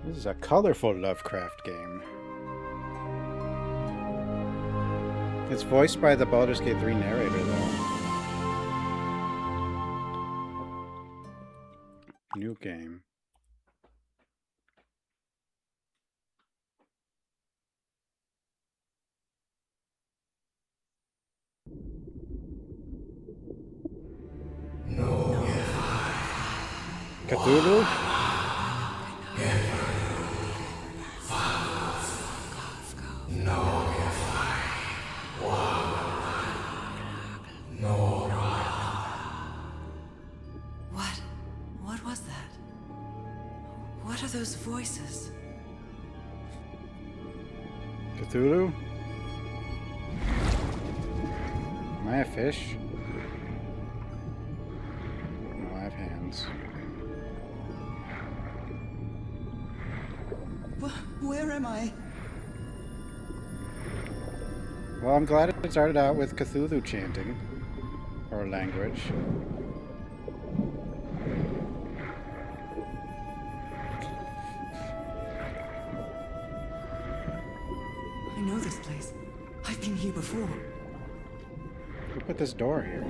This is a colorful Lovecraft game. It's voiced by the Baldur's Gate 3 narrator, though. New game. No. Cthulhu? What was that? What are those voices? Cthulhu? Am I a fish? No, I have hands. Where am I? Well, I'm glad it started out with Cthulhu chanting. Or language. I know this place. I've been here before. Who put this door here?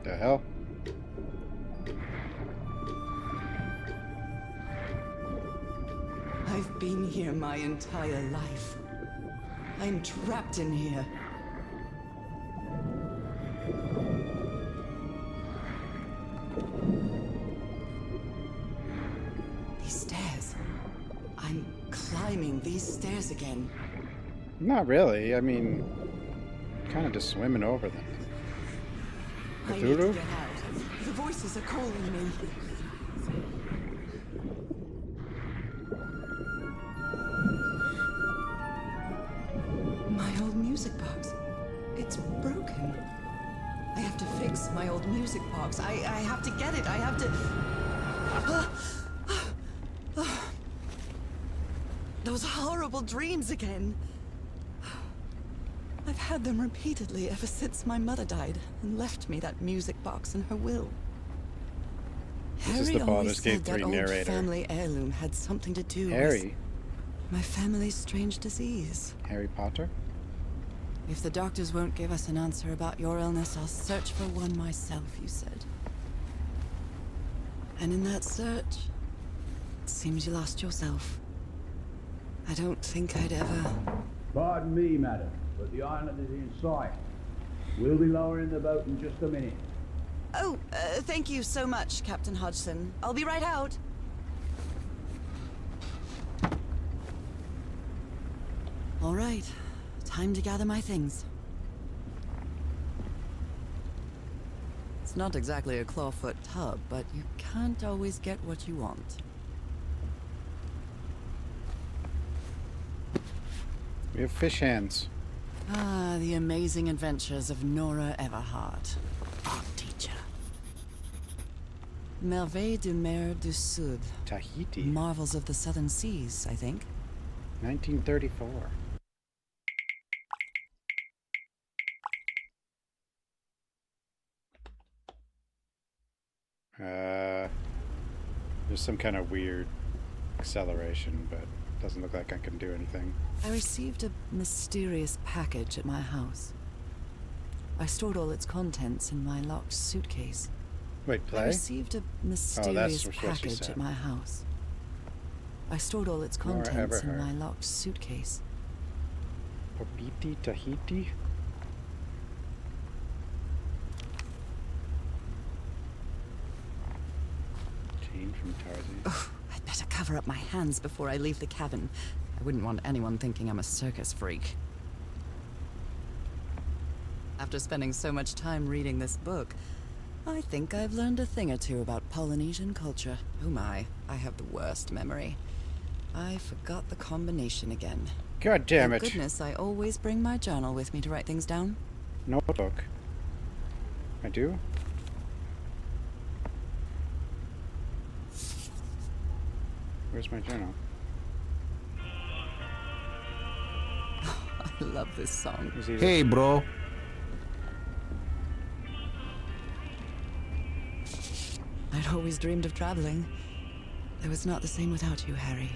The hell? I've been here my entire life. I'm trapped in here. These stairs. I'm climbing these stairs again. Not really. I mean, kind of just swimming over them. I need to Cthulhu? get out. The voices are calling me. My old music box. It's broken. I have to fix my old music box. I have to get it. I have to... Those horrible dreams again. I've had them repeatedly ever since my mother died and left me that music box in her will. This is Harry the always Baldur's Gate said that 3 old narrator. family heirloom had something to do with Harry? my family's strange disease. Harry Potter? If the doctors won't give us an answer about your illness, I'll search for one myself, you said. And in that search, it seems you lost yourself. I don't think I'd ever... Pardon me, madam, but the island is in sight. We'll be lowering the boat in just a minute. Oh, thank you so much, Captain Hodgson. I'll be right out. All right. Time to gather my things. It's not exactly a clawfoot tub, but you can't always get what you want. We have fish hands. Ah, the amazing adventures of Norah Everhart, art teacher. Merveilles de Mer du Sud. Tahiti. Marvels of the Southern Seas, I think. 1934. There's some kind of weird acceleration, but it doesn't look like I can do anything. I received a mysterious package at my house. I stored all its contents in my locked suitcase. Wait, I play? received a mysterious package at my house. I stored all its Norah contents in Everhart. my locked suitcase. Popiti, Tahiti? Chain from Tarzan. Oh, I'd better cover up my hands before I leave the cabin. I wouldn't want anyone thinking I'm a circus freak. After spending so much time reading this book, I think I've learned a thing or two about Polynesian culture. Oh my, I have the worst memory. I forgot the combination again. God damn it. Thank goodness I always bring my journal with me to write things down. Notebook. I do? Where's my journal? I love this song. Hey, bro. I'd always dreamed of traveling. It was not the same without you, Harry.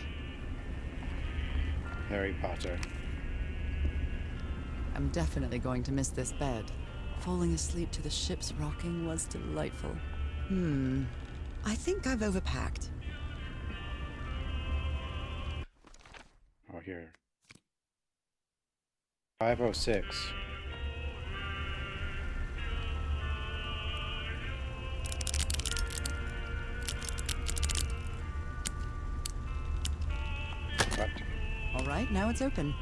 Harry Potter. I'm definitely going to miss this bed. Falling asleep to the ship's rocking was delightful. I think I've overpacked. Oh, here. 506. What? All right, now it's open.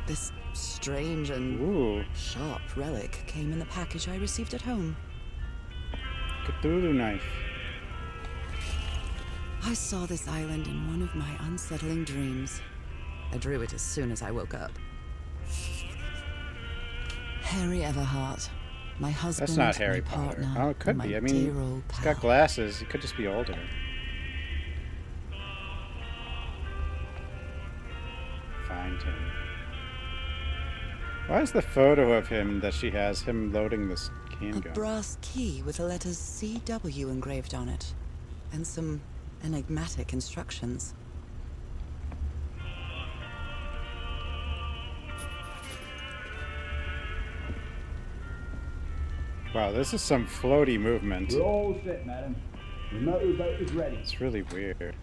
This strange and Ooh, sharp relic came in the package I received at home. Cthulhu knife. I saw this island in one of my unsettling dreams. I drew it as soon as I woke up. Harry Everhart, my husband, That's not Harry my Potter. partner, Oh, it could and be. my I mean, dear old he's pal. got glasses. He could just be older. Find him. Why is the photo of him that she has him loading this A handgun? brass key with the letters CW engraved on it, and some enigmatic instructions. Wow, this is some floaty movement. We're all set, madam. The motorboat is ready. It's really weird.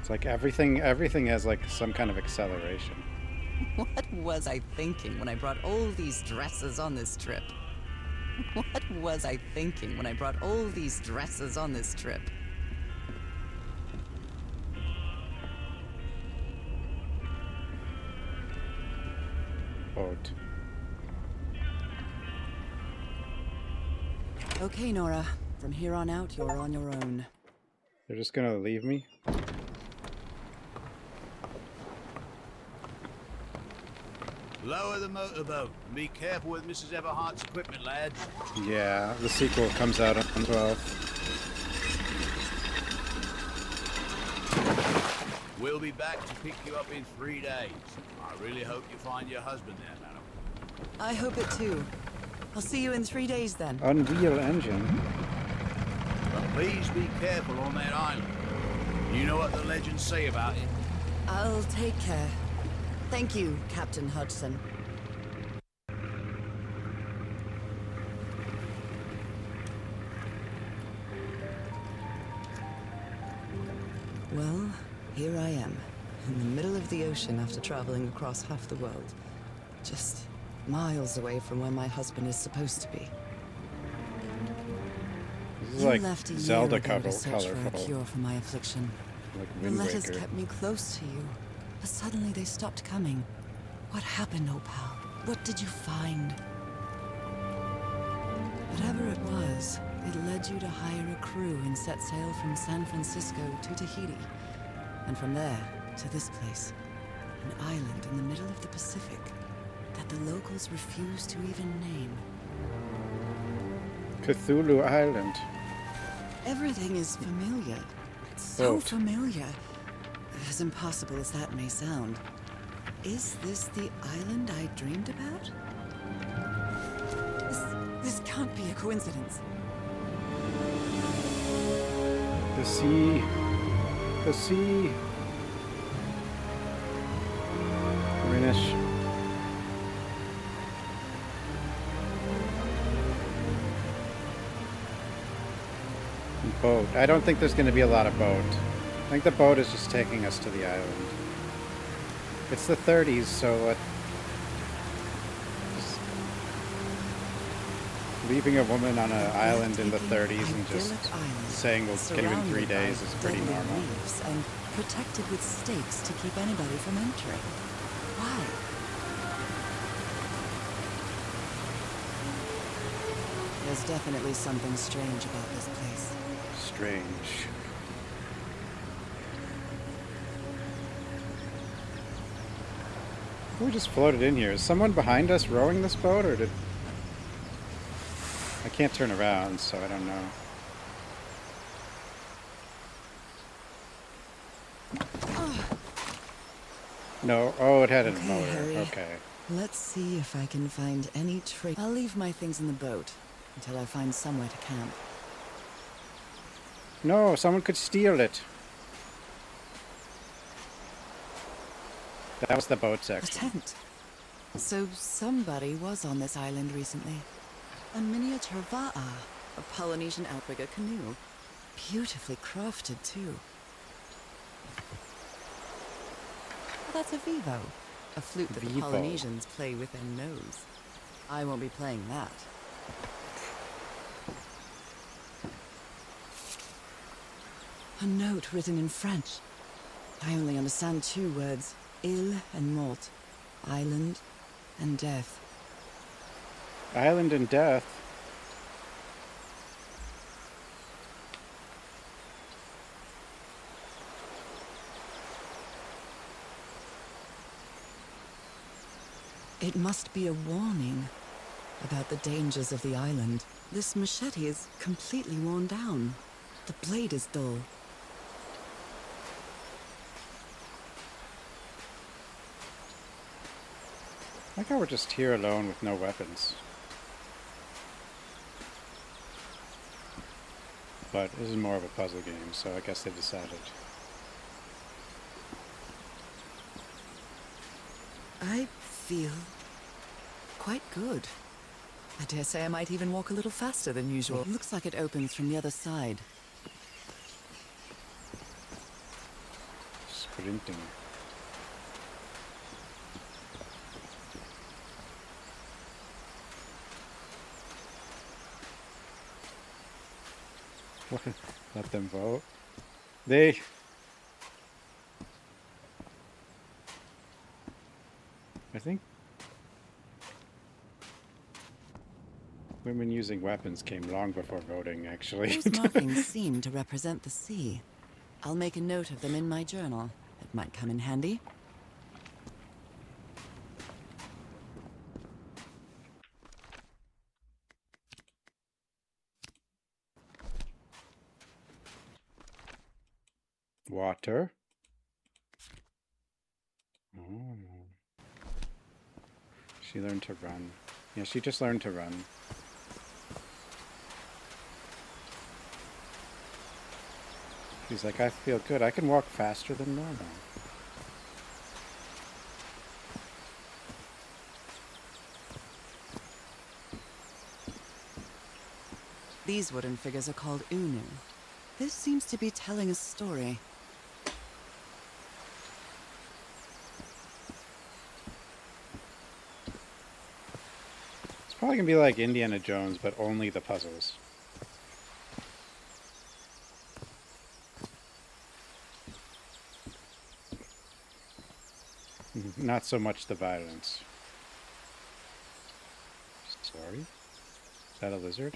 It's like everything has like some kind of acceleration. What was I thinking when I brought all these dresses on this trip? What was I thinking when I brought all these dresses on this trip? Boat. Okay, Norah. From here on out, you're on your own. They're just gonna leave me? Lower the motorboat. Be careful with Mrs. Everhart's equipment, lads. Yeah, the sequel comes out on 12th. We'll be back to pick you up in 3 days. I really hope you find your husband there, madam. I hope it too. I'll see you in 3 days then. Unreal Engine. But please be careful on that island. You know what the legends say about it. I'll take care. Thank you, Captain Hudson. Well, here I am, in the middle of the ocean after traveling across half the world. Just miles away from where my husband is supposed to be. This is You like left a year Zelda ago to search for a colorful. cure for my affliction. Like The Wind letters Waker. kept me close to you, but suddenly they stopped coming. What happened, Opal? What did you find? Whatever it was, it led you to hire a crew and set sail from San Francisco to Tahiti. And from there, to this place. An island in the middle of the Pacific that the locals refuse to even name. Cthulhu Island. Everything is familiar. So Boat. familiar. As impossible as that may sound. Is this the island I dreamed about? This can't be a coincidence. The sea. The sea. Greenish. Boat. I don't think there's going to be a lot of boat. I think the boat is just taking us to the island. It's the 30s, so just leaving a woman on an island in the 30s and just saying we'll get you in 3 days is pretty normal. Reefs and protected with stakes to keep anybody from entering. Why? There's definitely something strange about this place. Strange. We just floated in here. Is someone behind us rowing this boat, or did... I can't turn around, so I don't know. No. Oh, it had a Okay, motor. Harry. Okay. Let's see if I can find any trace. I'll leave my things in the boat until I find somewhere to camp. No, someone could steal it. That was the boat A section. tent. So somebody was on this island recently. A miniature va'a, a Polynesian outrigger canoe. Beautifully crafted, too. That's a vivo. A flute that the Vivo. Polynesians play with their nose. I won't be playing that. A note written in French. I only understand 2 words. Île and mort. Island and death. Island and death. It must be a warning about the dangers of the island. This machete is completely worn down. The blade is dull. Like how we're just here alone with no weapons. But this is more of a puzzle game, so I guess they decided. I feel quite good. I dare say I might even walk a little faster than usual. It looks like it opens from the other side. Sprinting. What? Let them vote. They... I think women using weapons came long before voting, actually. Those markings seem to represent the sea. I'll make a note of them in my journal. It might come in handy. Water. Oh. She learned to run. Yeah, she just learned to run. She's like, I feel good. I can walk faster than normal. These wooden figures are called unu. This seems to be telling a story. It's probably gonna be like Indiana Jones, but only the puzzles. Not so much the violence. Sorry? Is that a lizard?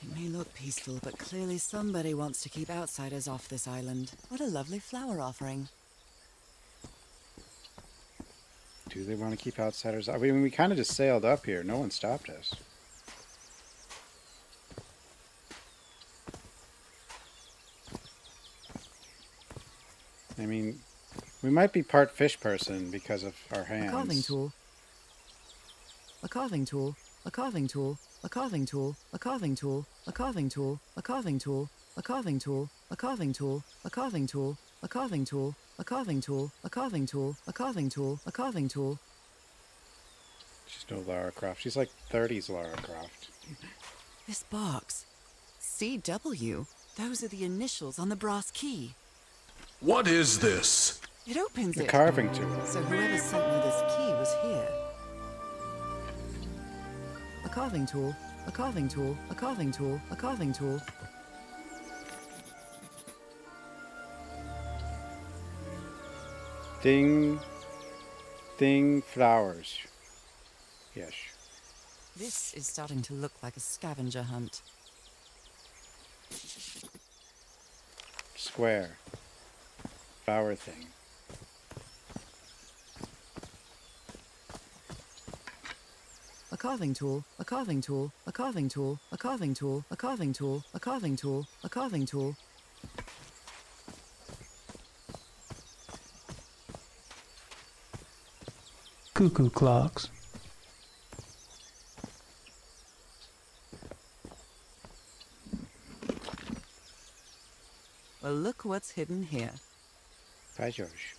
It may look peaceful, but clearly somebody wants to keep outsiders off this island. What a lovely flower offering. Do they want to keep outsiders? I mean, we kind of just sailed up here. No one stopped us. I mean, we might be part fish person because of our hands. A carving tool. A carving tool. A carving tool. A carving tool. A carving tool. A carving tool. A carving tool. A carving tool. A carving tool. A carving tool. A carving tool. A carving tool. A carving tool. A carving tool. A carving tool. She's no Lara Croft. She's like 30s Lara Croft. This box. CW. Those are the initials on the brass key. What is this? It opens A it. carving tool. So whoever sent me this key was here. A carving tool. A carving tool. A carving tool. A carving tool. Ding. Ding flowers. Yes. This is starting to look like a scavenger hunt. Square. Flower thing. carving tool, a carving tool, a carving tool, a carving tool, a carving tool, a carving tool, a carving tool. Cuckoo clocks. Well, look what's hidden here. By George.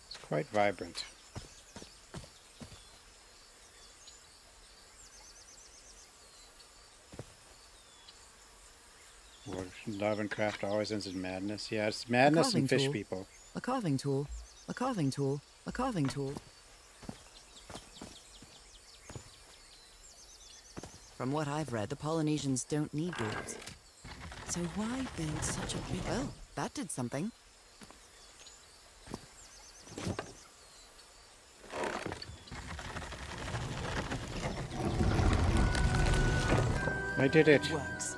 It's quite vibrant. Love and craft always ends in madness. Yeah, it's madness and fish tool. people. A carving tool, a carving tool, a carving tool. From what I've read, the Polynesians don't need doors. So why build such a big... Well, that did something. I did it. Works.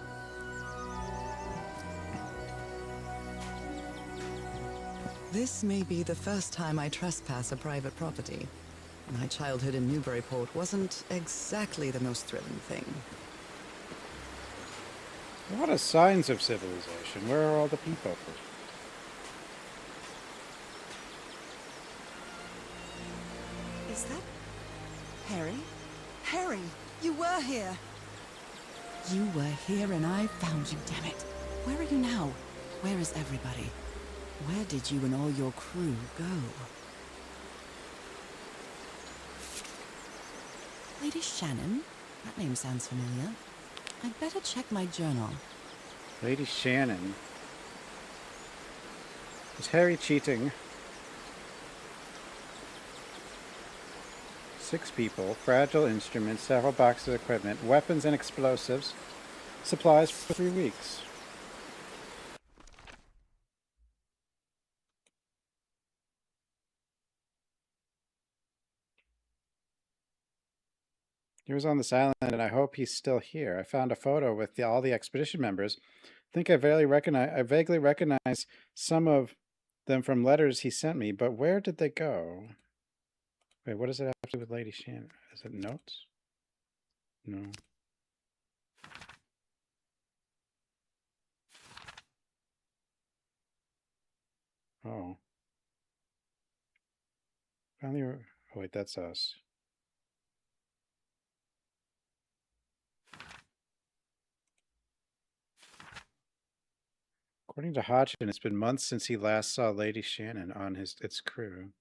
This may be the first time I trespass a private property. My childhood in Newburyport wasn't exactly the most thrilling thing. What are signs of civilization? Where are all the people? Is that... Harry? Harry, you were here! You were here and I found you, damn it. Where are you now? Where is everybody? Where did you and all your crew go? Lady Shannon? That name sounds familiar. I'd better check my journal. Lady Shannon. Is Harry cheating? 6 people, fragile instruments, several boxes of equipment, weapons and explosives, supplies for 3 weeks. He was on this island, and I hope he's still here. I found a photo with all the expedition members. I think I vaguely recognize some of them from letters he sent me, but where did they go? Wait, what does it have to do with Lady Shannon? Is it notes? No. Oh. Finally, oh wait, that's us. According to Hodgson, it's been months since he last saw Lady Shannon on its crew.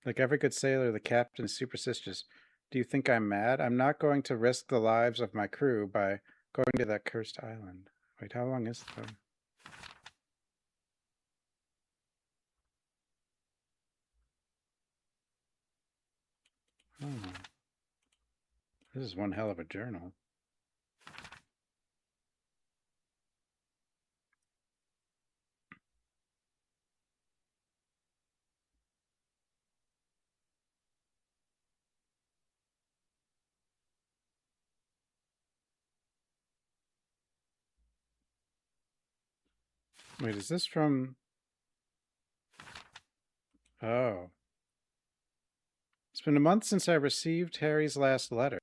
Like every good sailor, the captain is superstitious. Do you think I'm mad? I'm not going to risk the lives of my crew by going to that cursed island. Wait, how long is the... Oh. This is one hell of a journal. Wait, is this from... Oh. It's been a month since I received Harry's last letter.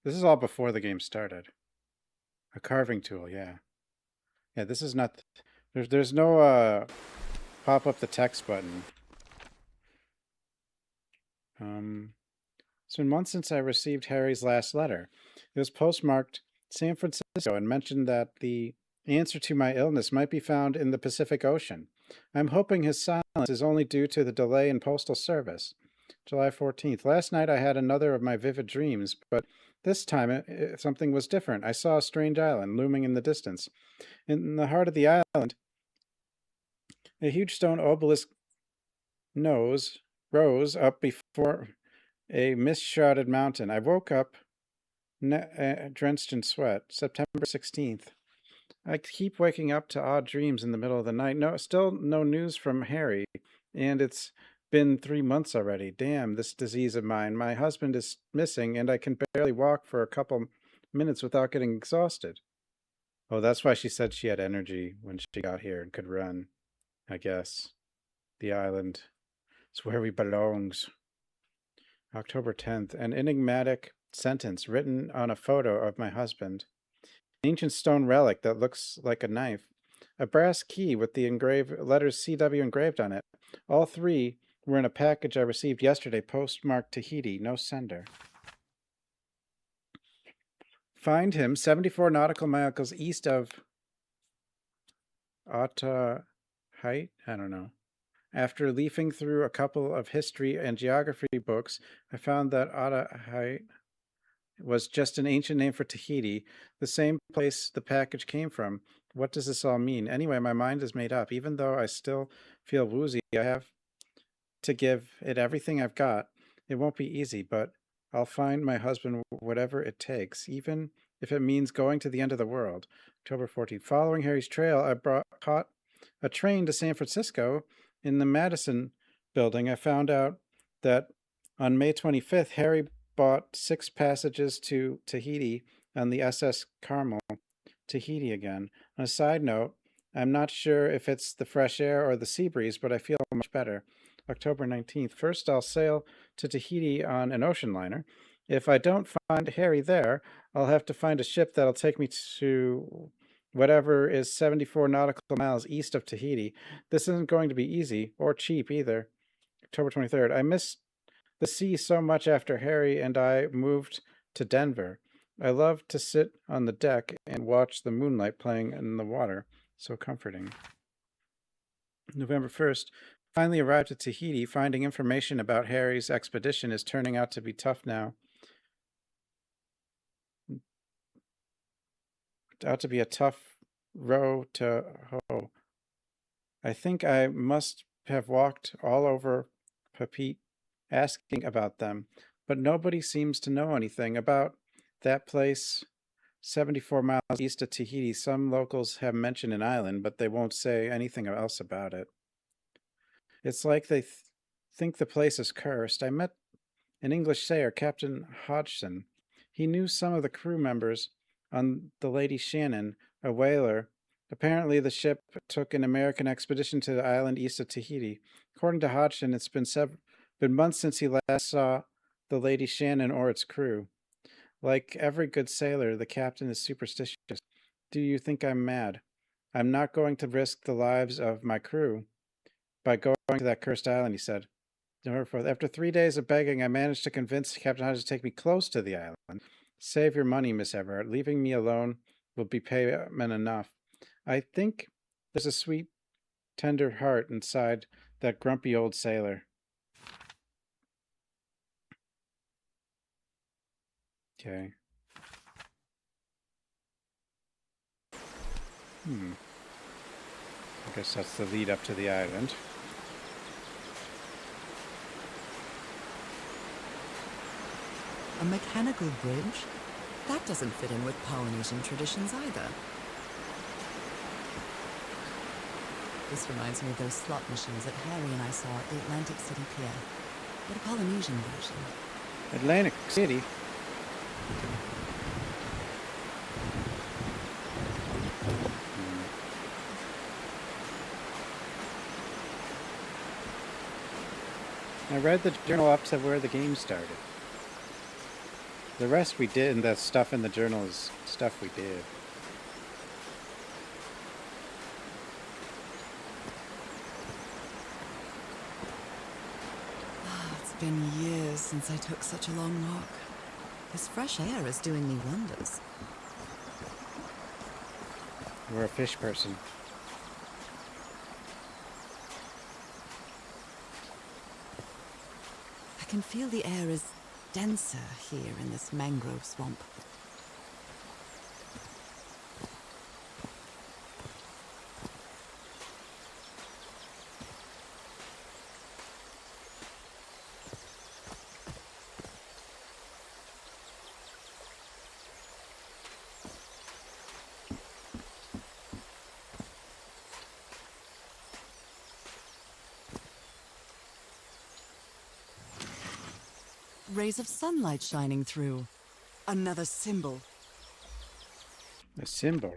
This is all before the game started. A carving tool, yeah. Yeah, this is not... There's no, pop up the text button. It's been months since I received Harry's last letter. It was postmarked San Francisco and mentioned that the answer to my illness might be found in the Pacific Ocean. I'm hoping his silence is only due to the delay in postal service. July 14th. Last night I had another of my vivid dreams, but this time something was different. I saw a strange island looming in the distance. In the heart of the island, a huge stone obelisk rose up before a mist-shrouded mountain. I woke up drenched in sweat. September 16th. I keep waking up to odd dreams in the middle of the night. Still no news from Harry, and it's been 3 months already. Damn, this disease of mine. My husband is missing, and I can barely walk for a couple minutes without getting exhausted. Oh, that's why she said she had energy when she got here and could run, I guess. The island. It's where we belongs. October 10th. An enigmatic sentence written on a photo of my husband. An ancient stone relic that looks like a knife. A brass key with the engraved letters CW engraved on it. All three were in a package I received yesterday, postmarked Tahiti, no sender. Find him 74 nautical miles east of Otta Height? I don't know. After leafing through a couple of history and geography books, I found that Otta Height was just an ancient name for Tahiti, the same place the package came from. What does this all mean? Anyway, my mind is made up. Even though I still feel woozy, I have to give it everything I've got. It won't be easy, but I'll find my husband whatever it takes, even if it means going to the end of the world. October 14th. Following Harry's trail, I caught a train to San Francisco. In the Madison building, I found out that on May 25th, Harry bought 6 passages to Tahiti on the SS Carmel. Tahiti again. On a side note, I'm not sure if it's the fresh air or the sea breeze, but I feel much better. October 19th. First, I'll sail to Tahiti on an ocean liner. If I don't find Harry there, I'll have to find a ship that'll take me to whatever is 74 nautical miles east of Tahiti. This isn't going to be easy or cheap either. October 23rd. I miss the sea so much after Harry and I moved to Denver. I love to sit on the deck and watch the moonlight playing in the water. So comforting. November 1st. Finally arrived at Tahiti. Finding information about Harry's expedition is turning out to be tough now. Out to be a tough row to hoe. I think I must have walked all over Papit asking about them, but nobody seems to know anything about that place 74 miles east of Tahiti. Some locals have mentioned an island, but they won't say anything else about it. It's like they think the place is cursed. I met an English sailor, Captain Hodgson. He knew some of the crew members on the Lady Shannon, a whaler. Apparently, the ship took an American expedition to the island east of Tahiti. According to Hodgson, it's been months since he last saw the Lady Shannon or its crew. Like every good sailor, the captain is superstitious. Do you think I'm mad? I'm not going to risk the lives of my crew by going to that cursed island, he said. November 4th. After 3 days of begging, I managed to convince Captain Hodges to take me close to the island. Save your money, Miss Everett. Leaving me alone will be payment enough. I think there's a sweet, tender heart inside that grumpy old sailor. Okay. I guess that's the lead up to the island. A mechanical bridge? That doesn't fit in with Polynesian traditions either. This reminds me of those slot machines that Harry and I saw at the Atlantic City Pier, but a Polynesian version. Atlantic City? I read the journal up to where the game started. The rest we did, and the stuff in the journal is stuff we did. It's been years since I took such a long walk. This fresh air is doing me wonders. You're a fish person. I can feel the air is denser here in this mangrove swamp. Rays of sunlight shining through. Another symbol. A symbol.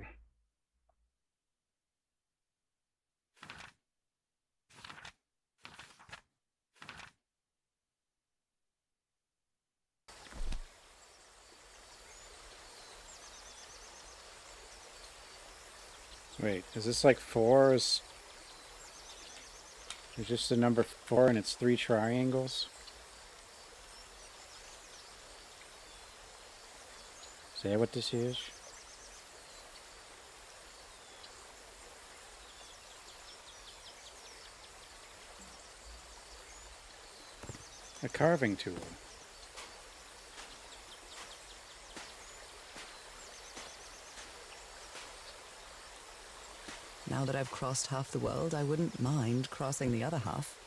Wait, is this like 4? Is there's just the number 4 and it's 3 triangles? Is that what this is? A carving tool. Now that I've crossed half the world, I wouldn't mind crossing the other half.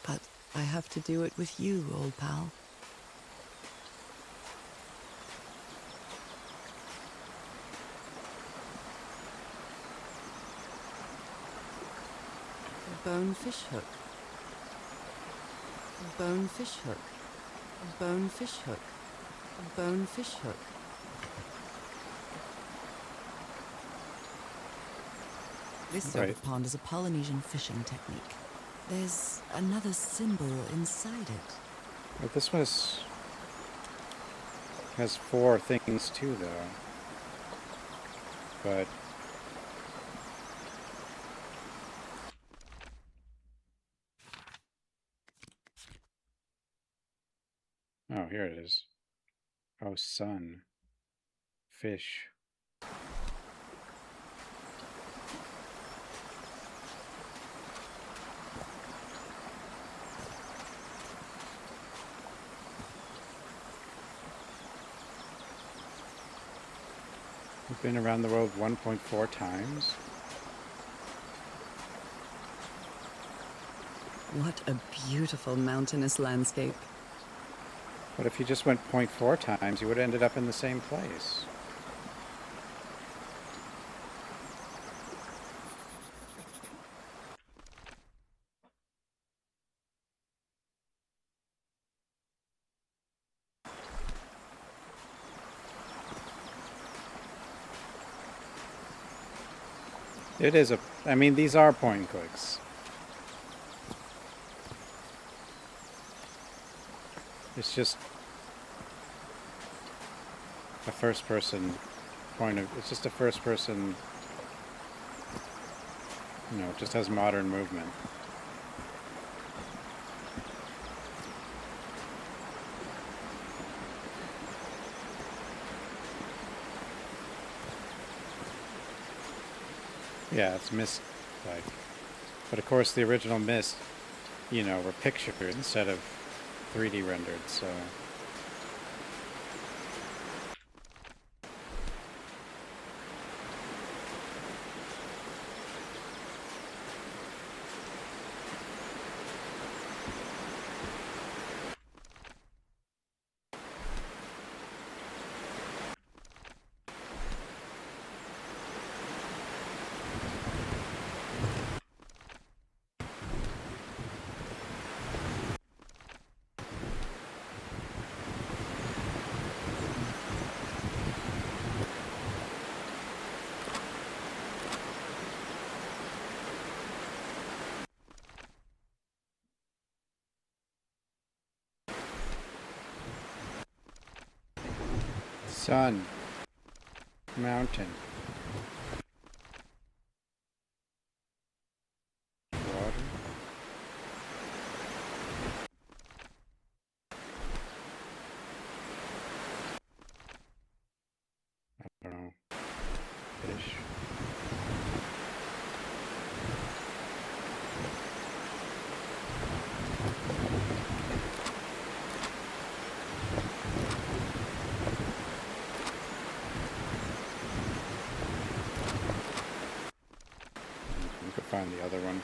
But I have to do it with you, old pal. Bone fish hook. Bone fish hook. Bone fish hook. Bone fish hook. This sort of pond is a Polynesian fishing technique. There's another symbol inside it. But this one has 4 things too, though. But oh, here it is. Oh, sun. Fish. We've been around the world 1.4 times. What a beautiful mountainous landscape. But if you just went 0.4 times, you would have ended up in the same place. It is a... I mean, these are point and clicks. It's just a first-person point of... It's just a first-person... You know, it just has modern movement. Yeah, it's Myst-like. But of course the original Myst, you know, were pictured instead of 3D rendered, so... Sun. Mountain. Water. I don't know. Fish. We could find the other one.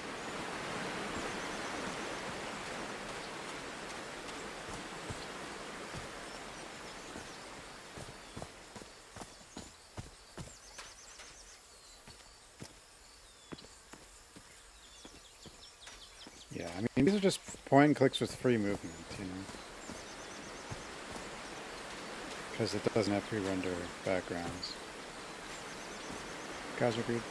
Yeah, I mean, these are just point and clicks with free movement, you know. because it doesn't have pre-render backgrounds. Guys agreed?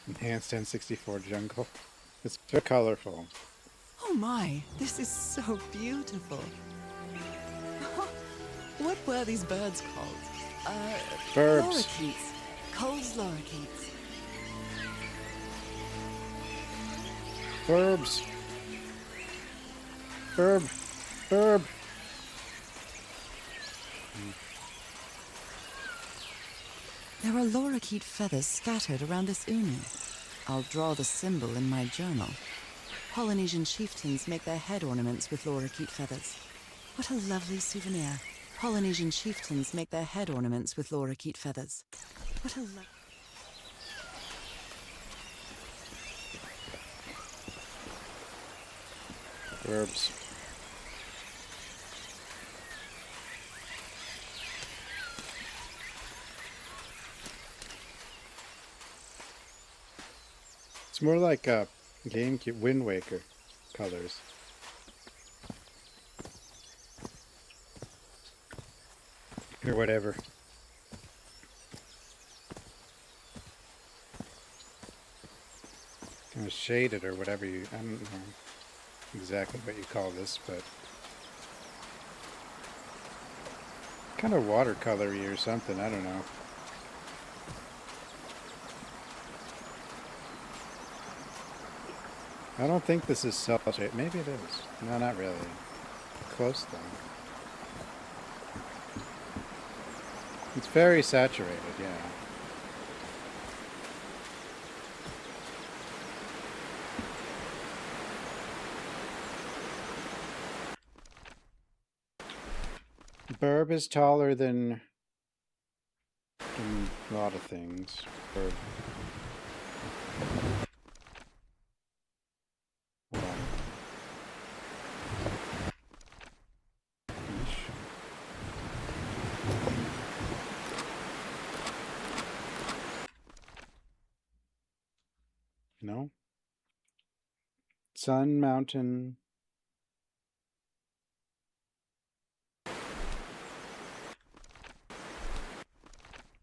Enhanced N64 jungle. It's very colorful. Oh my, this is so beautiful. What were these birds called? Burbs. Lorikeets. Cole's lorikeets. Burbs. Burb. Burb. There are lorikeet feathers scattered around this unu. I'll draw the symbol in my journal. Polynesian chieftains make their head ornaments with lorikeet feathers. What a lovely souvenir. Polynesian chieftains make their head ornaments with lorikeet feathers. What a Burbs. It's more like GameCube Wind Waker colors. Or whatever. Kind of shaded or whatever you, I don't know exactly what you call this, but kind of watercolory or something, I don't know. I don't think this is cel-shaded. Maybe it is. No, not really. Close though. It's very saturated, yeah. Burb is taller than a lot of things. Burb. No? Sun, mountain.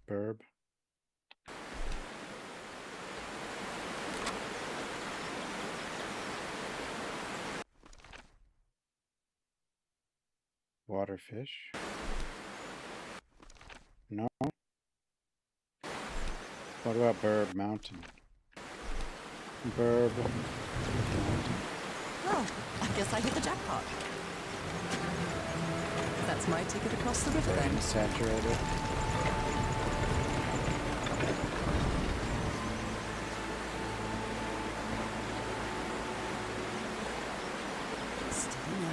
Burb. Waterfish. No. What about Burb Mountain? Burb Mountain. Well, I guess I hit the jackpot. That's my ticket across the river then. Saturated. Still no.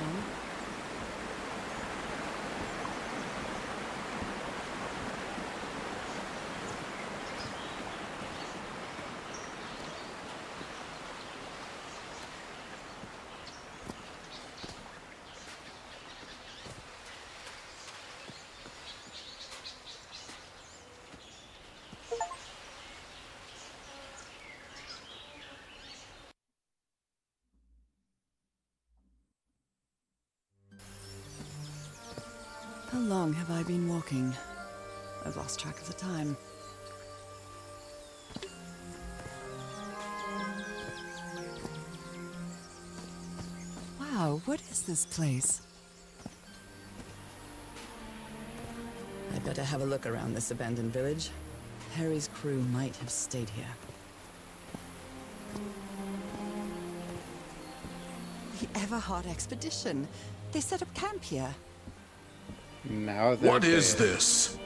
How long have I been walking? I've lost track of the time. Wow, what is this place? I'd better have a look around this abandoned village. Harry's crew might have stayed here. The Everhard expedition. They set up camp here. Now they're What is dead. this?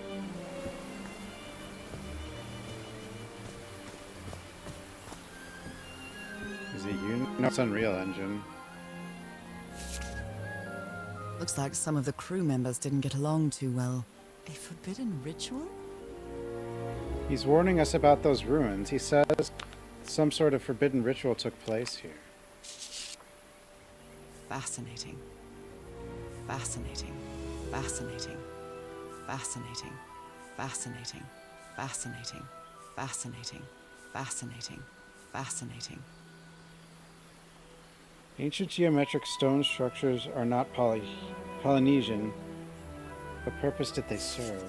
Is it you? No, it's Unreal Engine. Looks like some of the crew members didn't get along too well. A forbidden ritual? He's warning us about those ruins. He says some sort of forbidden ritual took place here. Fascinating. Fascinating. Fascinating. Fascinating. Fascinating. Fascinating. Fascinating. Fascinating. Fascinating. Ancient geometric stone structures are not Polynesian. What purpose did they serve?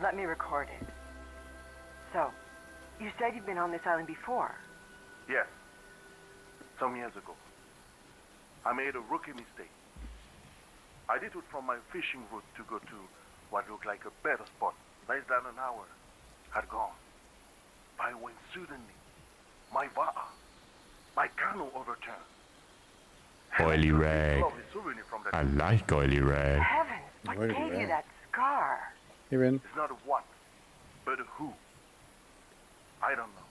Let me record it. So, you said you've been on this island before. Yes. Some years ago. I made a rookie mistake. I detoured from my fishing route to go to what looked like a better spot. Less than an hour had gone. By when suddenly, my va'a, my canoe overturned. Oily rag. Lovely souvenir from that. I like oily rag. Heavens, what Where did gave you you at? that scar? You're in. It's not a what, but a who. I don't know.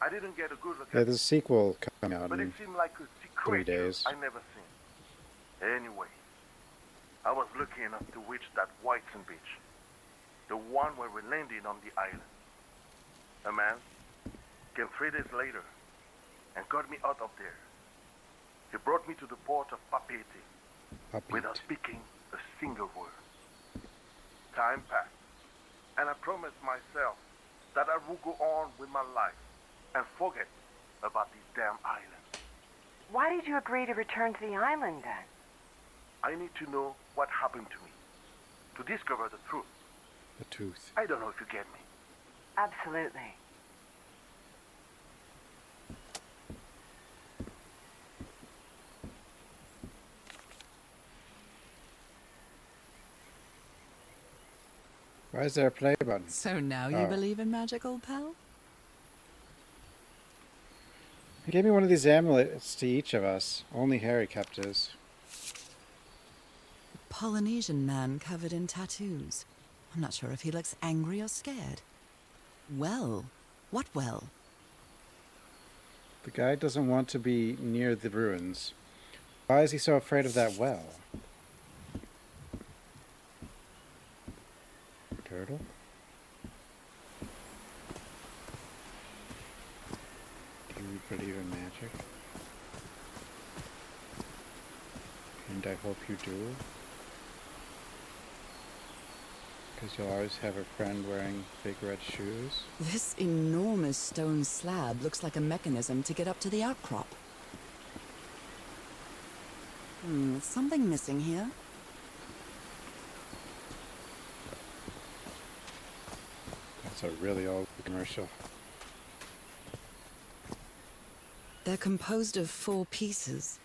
I didn't get a good look Yeah, at there's a sequel coming out but it in seemed like a 3 secret days. I never seen. Anyway, I was lucky enough to reach that Whiteson beach, the one where we landed on the island. A man came 3 days later and got me out of there. He brought me to the port of Papeete without speaking a single word. Time passed, and I promised myself that I would go on with my life and forget about this damn island. Why did you agree to return to the island then? I need to know what happened to me, to discover the truth. The tooth. I don't know if you get me. Absolutely. Why is there a play button? So now you Oh. believe in magic, old pal? He gave me one of these amulets to each of us. Only Harry kept his. Polynesian man covered in tattoos. I'm not sure if he looks angry or scared. Well, what well? The guy doesn't want to be near the ruins. Why is he so afraid of that well? Turtle? Do you believe in magic? And I hope you do. Because you'll always have a friend wearing big red shoes. This enormous stone slab looks like a mechanism to get up to the outcrop. Something missing here. That's a really old commercial. They're composed of 4 pieces.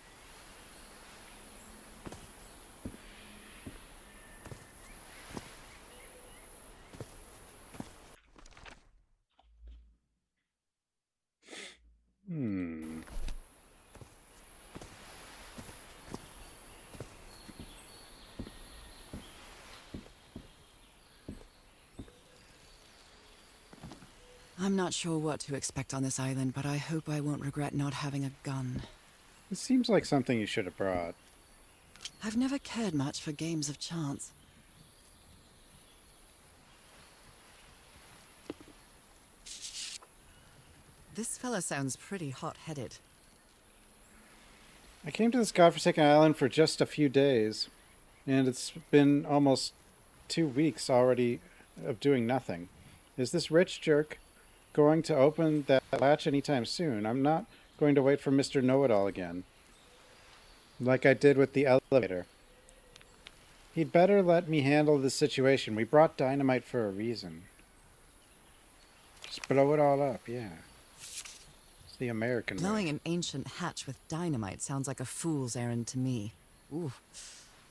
I'm not sure what to expect on this island, but I hope I won't regret not having a gun. It seems like something you should have brought. I've never cared much for games of chance. This fella sounds pretty hot-headed. I came to this godforsaken island for just a few days, and it's been almost 2 weeks already of doing nothing. Is this rich jerk going to open that latch anytime soon? I'm not going to wait for Mr. Know-It-All again, like I did with the elevator. He'd better let me handle this situation. We brought dynamite for a reason. Just blow it all up, yeah. It's the American Blowing way. an ancient hatch with dynamite sounds like a fool's errand to me. Ooh,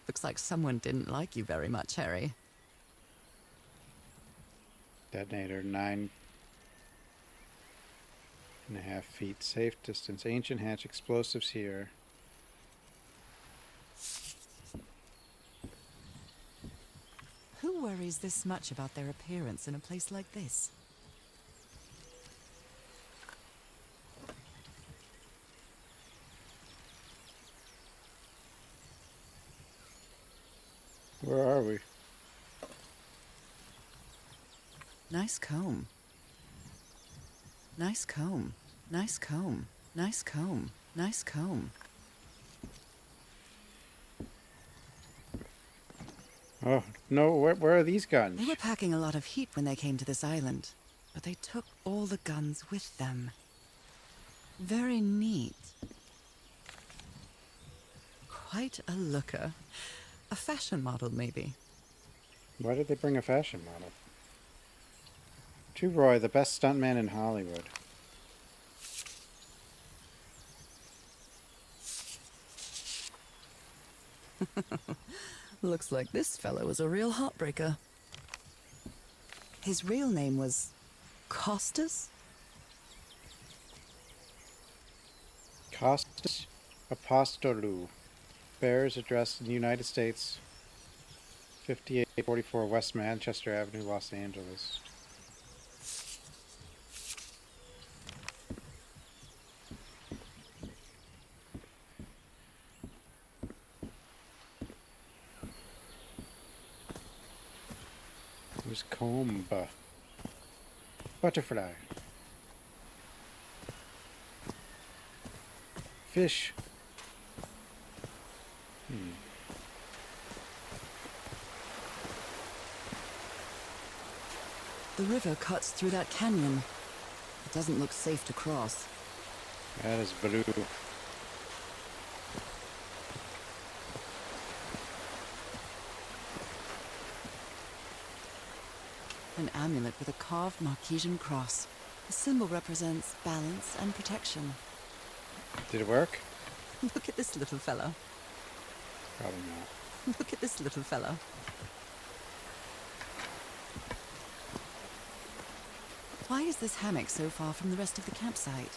looks like someone didn't like you very much, Harry. Detonator 9.5 feet. Safe distance. Ancient hatch explosives here. Who worries this much about their appearance in a place like this? Where are we? Nice comb. Nice comb. Nice comb. Nice comb. Nice comb. Oh, no, where are these guns? They were packing a lot of heat when they came to this island, but they took all the guns with them. Very neat. Quite a looker. A fashion model, maybe. Why did they bring a fashion model? To Roy, the best stuntman in Hollywood. Looks like this fellow was a real heartbreaker. His real name was Costas? Costas Apostolou. Bears address in the United States. 5844 West Manchester Avenue, Los Angeles. Who's comb? Butterfly. Fish. The river cuts through that canyon. It doesn't look safe to cross. That is blue. An amulet with a carved Marquesian cross. The symbol represents balance and protection. Did it work? Look at this little fellow. Probably not. Look at this little fellow. Why is this hammock so far from the rest of the campsite?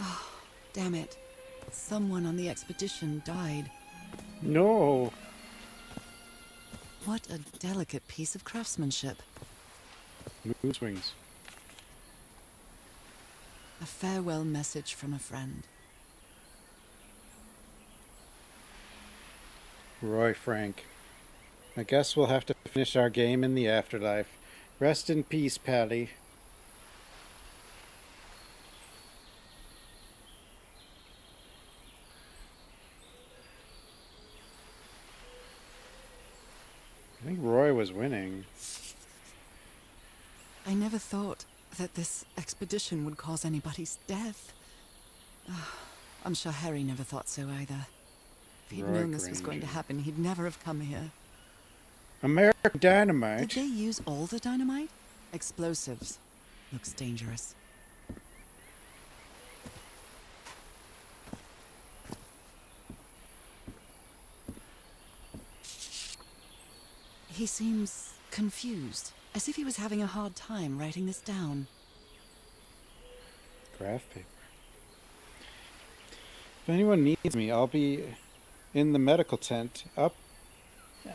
Oh, damn it. Someone on the expedition died. No! What a delicate piece of craftsmanship. Moon wings. A farewell message from a friend. Roy Frank. I guess we'll have to finish our game in the afterlife. Rest in peace, Pally. I think Roy was winning. I never thought that this expedition would cause anybody's death. I'm sure Harry never thought so either. If he'd known this was going to happen, he'd never have come here. American Dynamite? Did they use all the dynamite? Explosives. Looks dangerous. He seems confused, as if he was having a hard time writing this down. Graph paper. If anyone needs me, I'll be in the medical tent up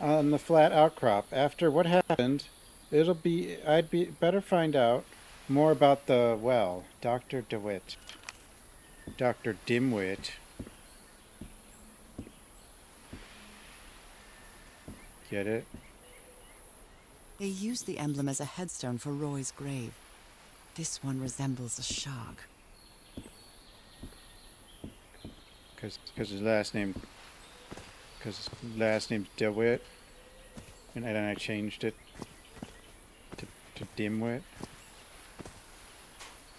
on the flat outcrop. After what happened, I'd be better find out more about the, well, Dr. DeWitt. Dr. Dimwit. Get it? They used the emblem as a headstone for Roy's grave. This one resembles a shark. Because his last name's DeWitt, and then I changed it to Dimwit.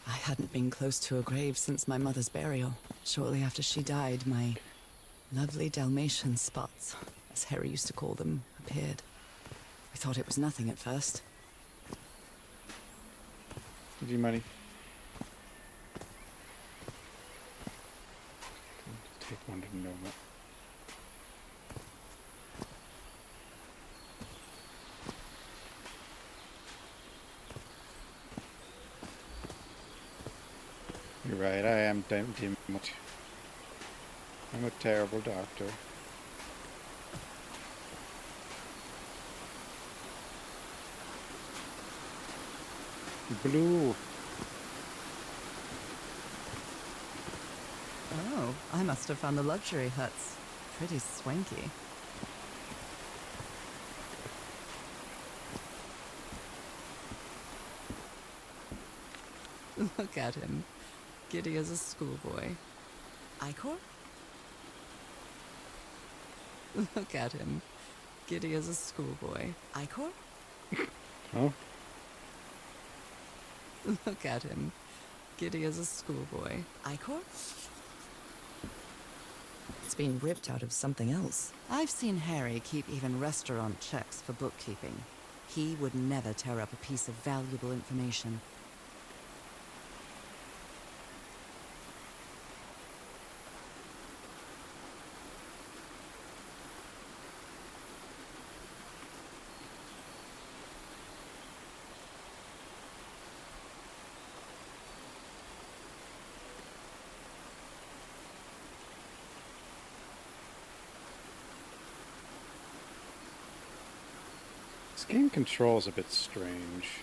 I hadn't been close to a grave since my mother's burial. Shortly after she died, my lovely Dalmatian spots, as Harry used to call them, appeared. I thought it was nothing at first. Easy money. Take one to Nova. You're right, I am demoted. I'm a terrible doctor. Blue. Oh, I must have found the luxury huts. Pretty swanky. Look at him. Giddy as a schoolboy. Icor? Look at him. Giddy as a schoolboy. Icor? Oh? Look at him. Giddy as a schoolboy. Icor? It's been ripped out of something else. I've seen Harry keep even restaurant checks for bookkeeping. He would never tear up a piece of valuable information. This game control is a bit strange.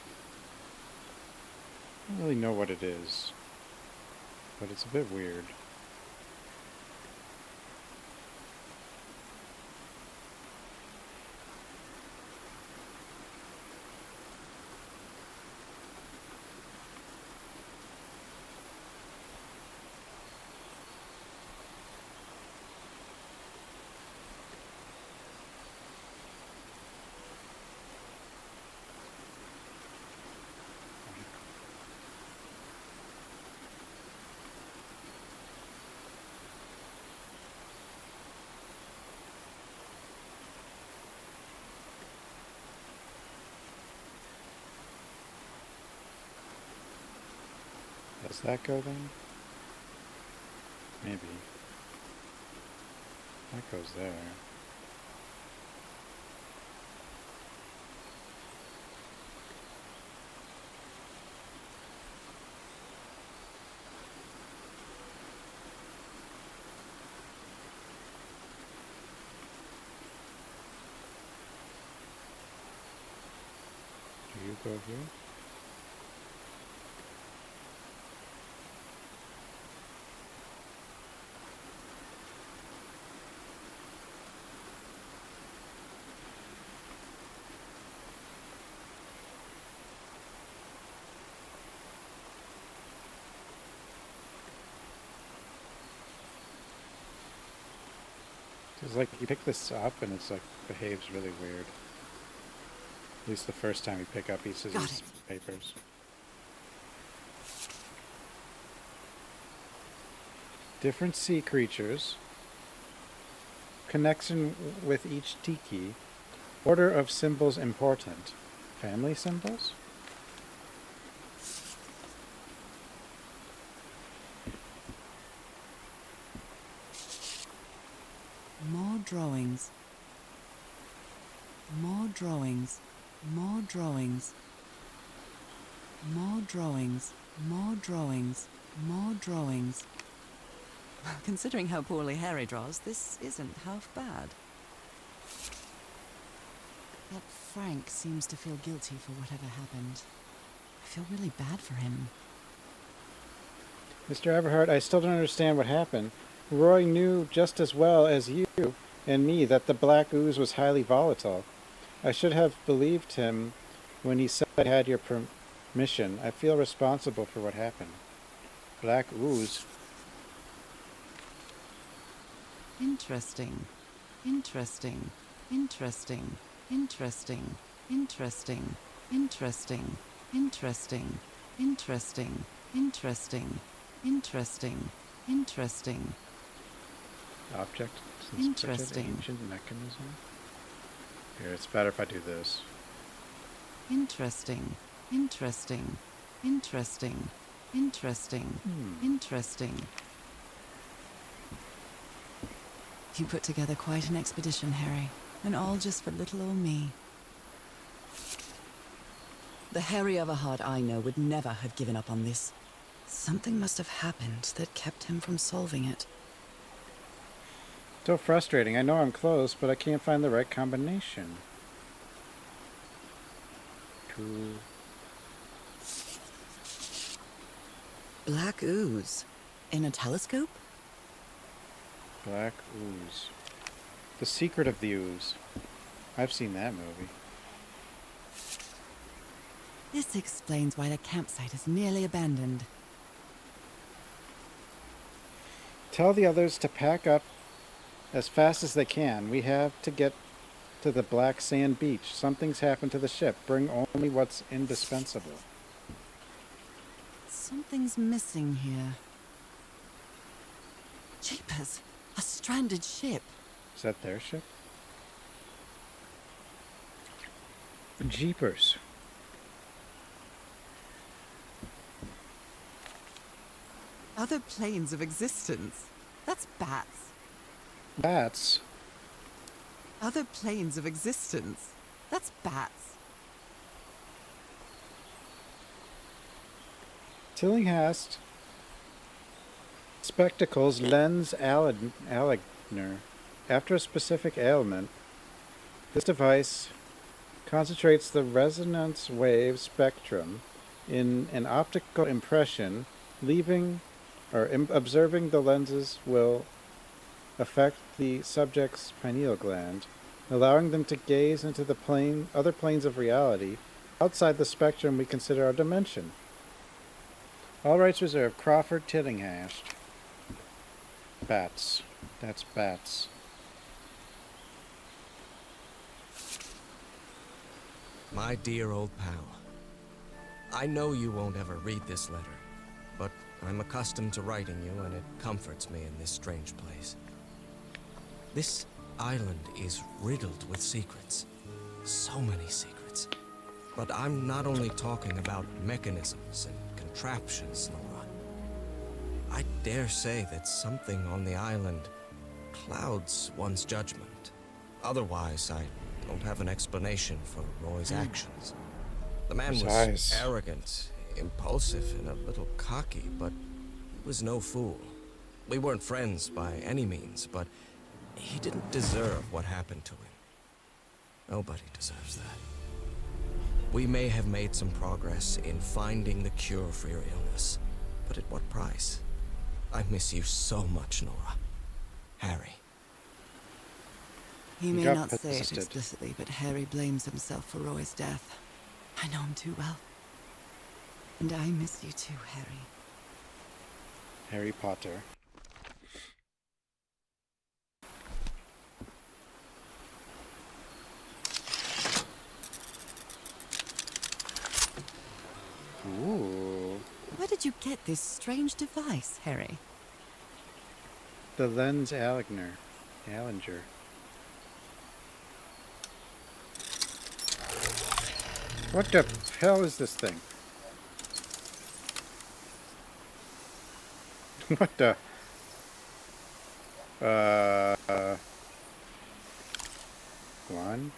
I don't really know what it is, but it's a bit weird. Does that go then? Maybe. That goes there. Do you go here? It's like you pick this up and it's like behaves really weird. At least the first time you pick up pieces of these papers. Different sea creatures. Connection with each tiki. Order of symbols important. Family symbols? More drawings. More drawings. More drawings. More drawings. More drawings. More drawings. Considering how poorly Harry draws, this isn't half bad. Yet Frank seems to feel guilty for whatever happened. I feel really bad for him. Mr. Everhart, I still don't understand what happened. Roy knew just as well as you and me that the black ooze was highly volatile. I should have believed him when he said I had your permission. I feel responsible for what happened. Black ooze. Interesting. Interesting. Interesting. Interesting. Interesting. Interesting. Interesting. Interesting. Interesting. Interesting. Interesting. Object. Such an Interesting. ancient mechanism. Here, it's better if I do this. Interesting. Interesting. Interesting. Interesting. Interesting. You put together quite an expedition, Harry. And all just for little old me. The Harry Everhard I know would never have given up on this. Something must have happened that kept him from solving it. So frustrating. I know I'm close, but I can't find the right combination. Cool. Black ooze. In a telescope? Black ooze. The Secret of the Ooze. I've seen that movie. This explains why the campsite is nearly abandoned. Tell the others to pack up as fast as they can. We have to get to the black sand beach. Something's happened to the ship. Bring only what's indispensable. Something's missing here. Jeepers! A stranded ship. Is that their ship? Jeepers. Other planes of existence. That's bats. Bats. Other planes of existence. That's bats. Tillinghast. Spectacles lens aligner. After a specific ailment, this device concentrates the resonance wave spectrum in an optical impression, observing the lenses will affect the subject's pineal gland, allowing them to gaze into the other planes of reality outside the spectrum we consider our dimension. All rights reserved. Crawford Tillinghast. Bats. That's bats. My dear old pal, I know you won't ever read this letter, but I'm accustomed to writing you, and it comforts me in this strange place. This island is riddled with secrets. So many secrets. But I'm not only talking about mechanisms and contraptions, Norah. I dare say that something on the island clouds one's judgment. Otherwise, I don't have an explanation for Roy's actions. The man was arrogant, impulsive, and a little cocky, but he was no fool. We weren't friends by any means, but he didn't deserve what happened to him. Nobody deserves that. We may have made some progress in finding the cure for your illness, but at what price? I miss you so much, Norah. Harry. He may not say it explicitly, but Harry blames himself for Roy's death. I know him too well. And I miss you too, Harry. Harry Potter. Ooh. Where did you get this strange device, Harry? The lens Allinger. What the hell is this thing? What the? One.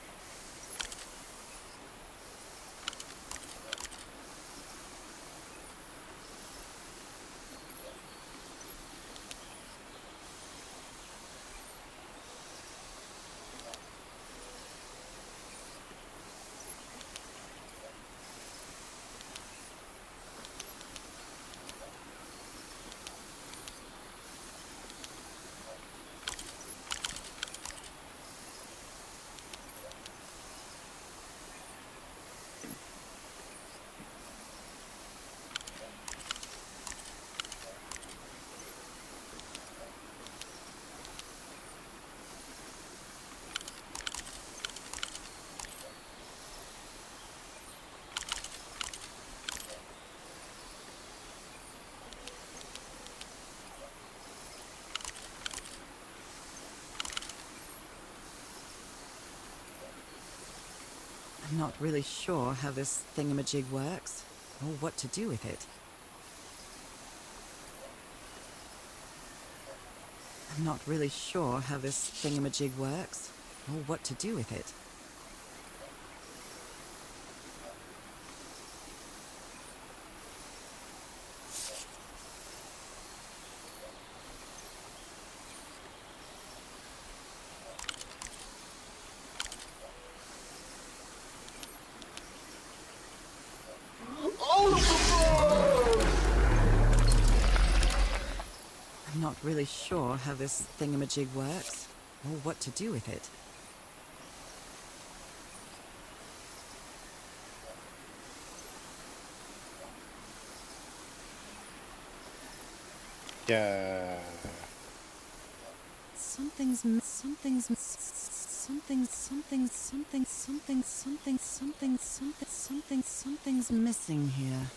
I'm not really sure how this thingamajig works. or what to do with it. I'm not really sure how this thingamajig works, or what to do with it. I'm not really sure how this thingamajig works, or what to do with it. Yeah. Something's missing here.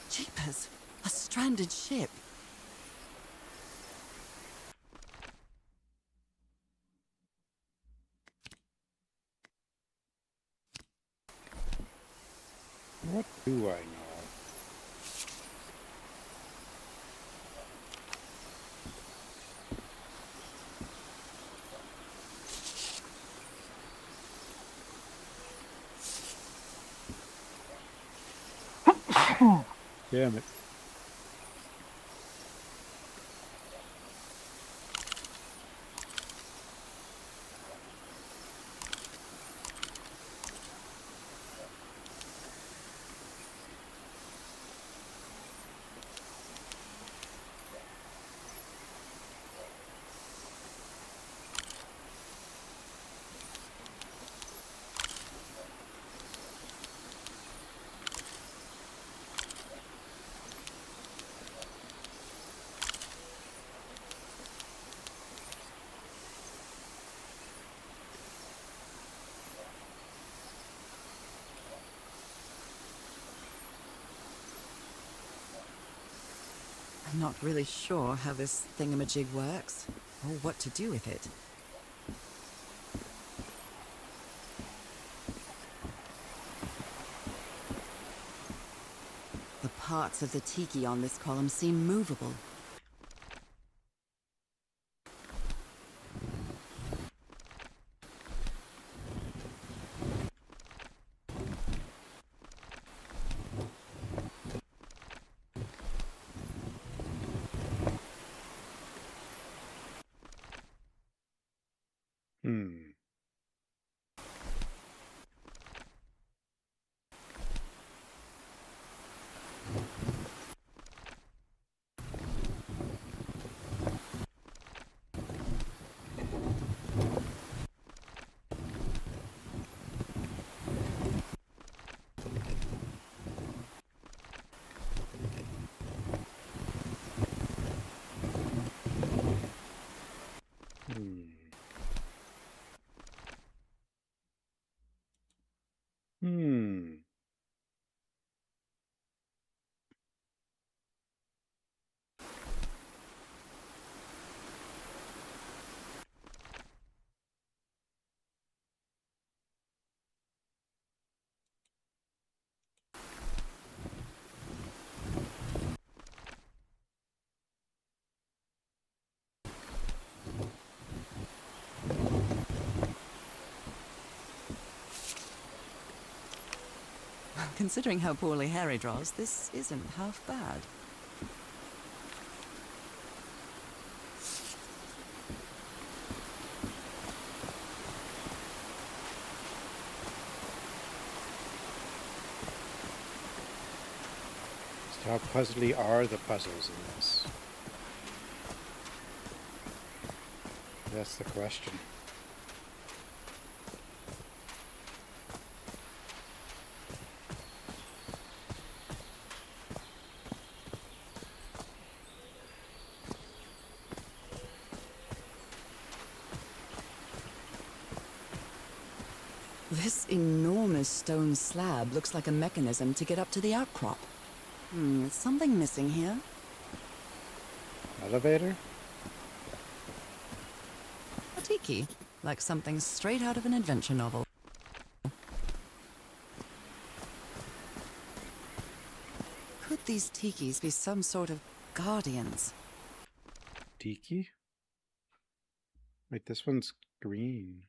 Jeepers, a stranded ship. What do I know? Damn it. I'm not really sure how this thingamajig works, or what to do with it. The parts of the tiki on this column seem movable. Hmm. Hmm. Hmm. Considering how poorly Harry draws, this isn't half bad. Just how puzzly are the puzzles in this? That's the question. This enormous stone slab looks like a mechanism to get up to the outcrop. Is something missing here? Elevator? A tiki, like something straight out of an adventure novel. Could these tikis be some sort of guardians? Tiki? Wait, this one's green.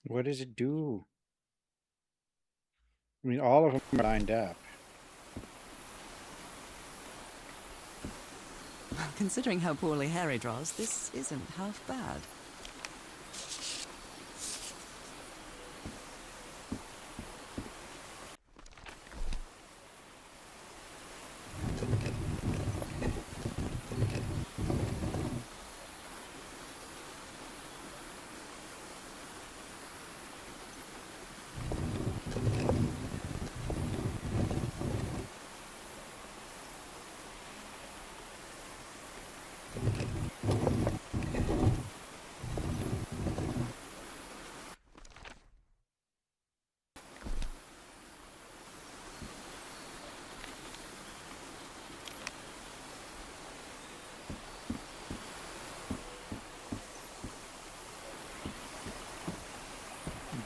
What does it do? I mean, all of them are lined up. Considering how poorly Harry draws, this isn't half bad.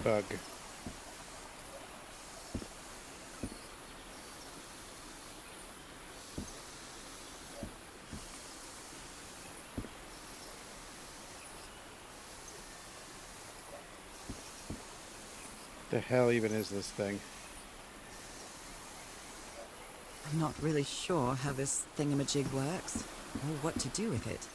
Bug. The hell even is this thing? I'm not really sure how this thingamajig works, or what to do with it.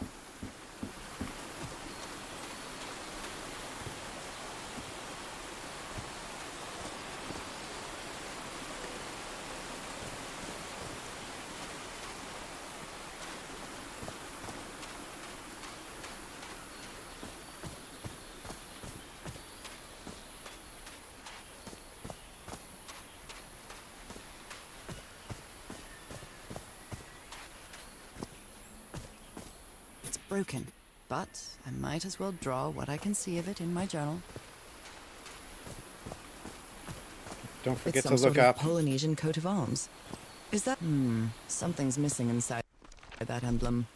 Broken, but I might as well draw what I can see of it in my journal. Don't forget It's to some look sort of up. Polynesian coat of arms. Is that... something's missing inside that emblem.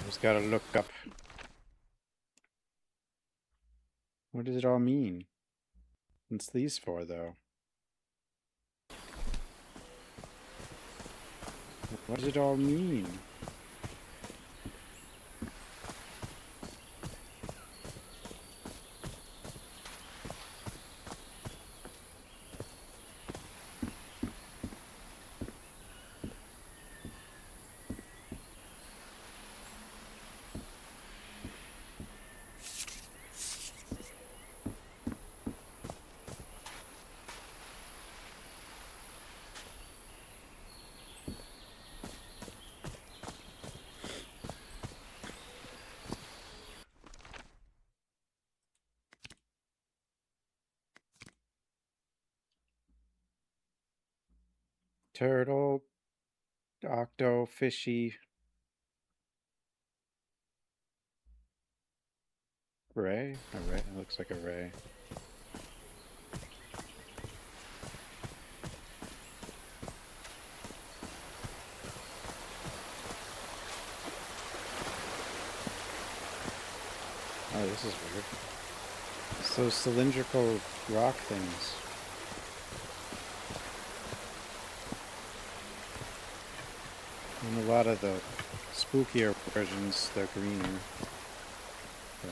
Just gotta look up. What does it all mean? What's these for, though? What does it all mean? Turtle, octo, fishy, ray? A ray? It looks like a ray. Oh, this is weird. It's those cylindrical rock things. And a lot of the spookier versions, they're greener. But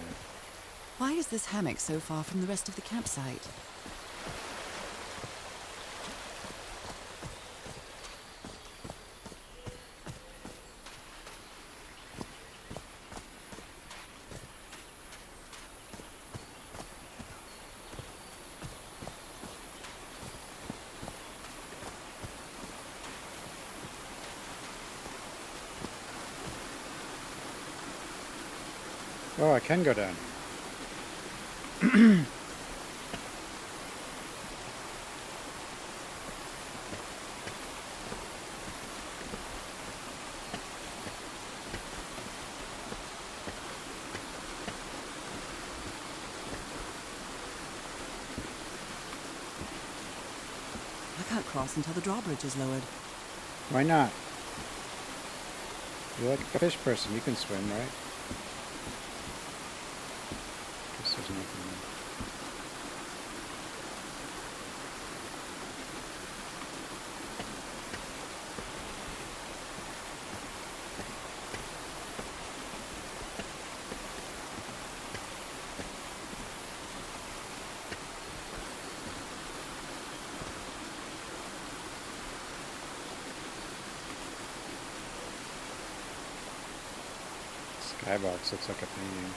Why is this hammock so far from the rest of the campsite? oh, I can go down. I can't cross until the drawbridge is lowered. Why not? You're like a fish person. You can swim, right? Guess there's nothing there. Skybox looks like a painting.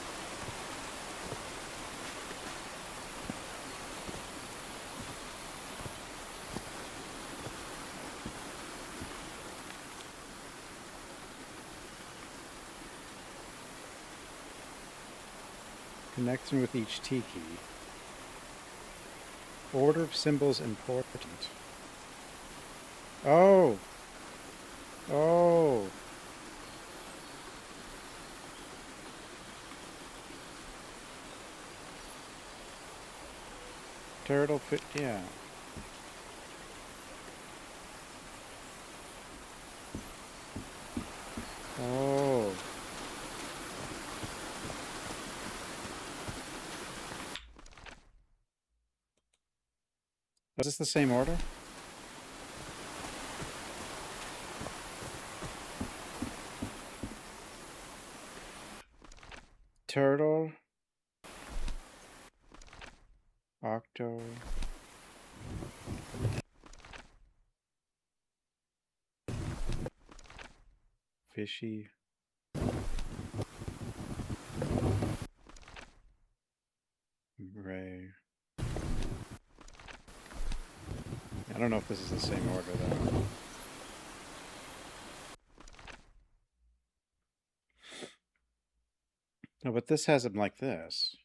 Connecting with each tiki. Order of symbols important. Oh! Oh! Turtle fit, yeah. Oh. Is this the same order? Turtle. Octo. Fishy. Ray. I don't know if this is the same order though. No, but this has them like this.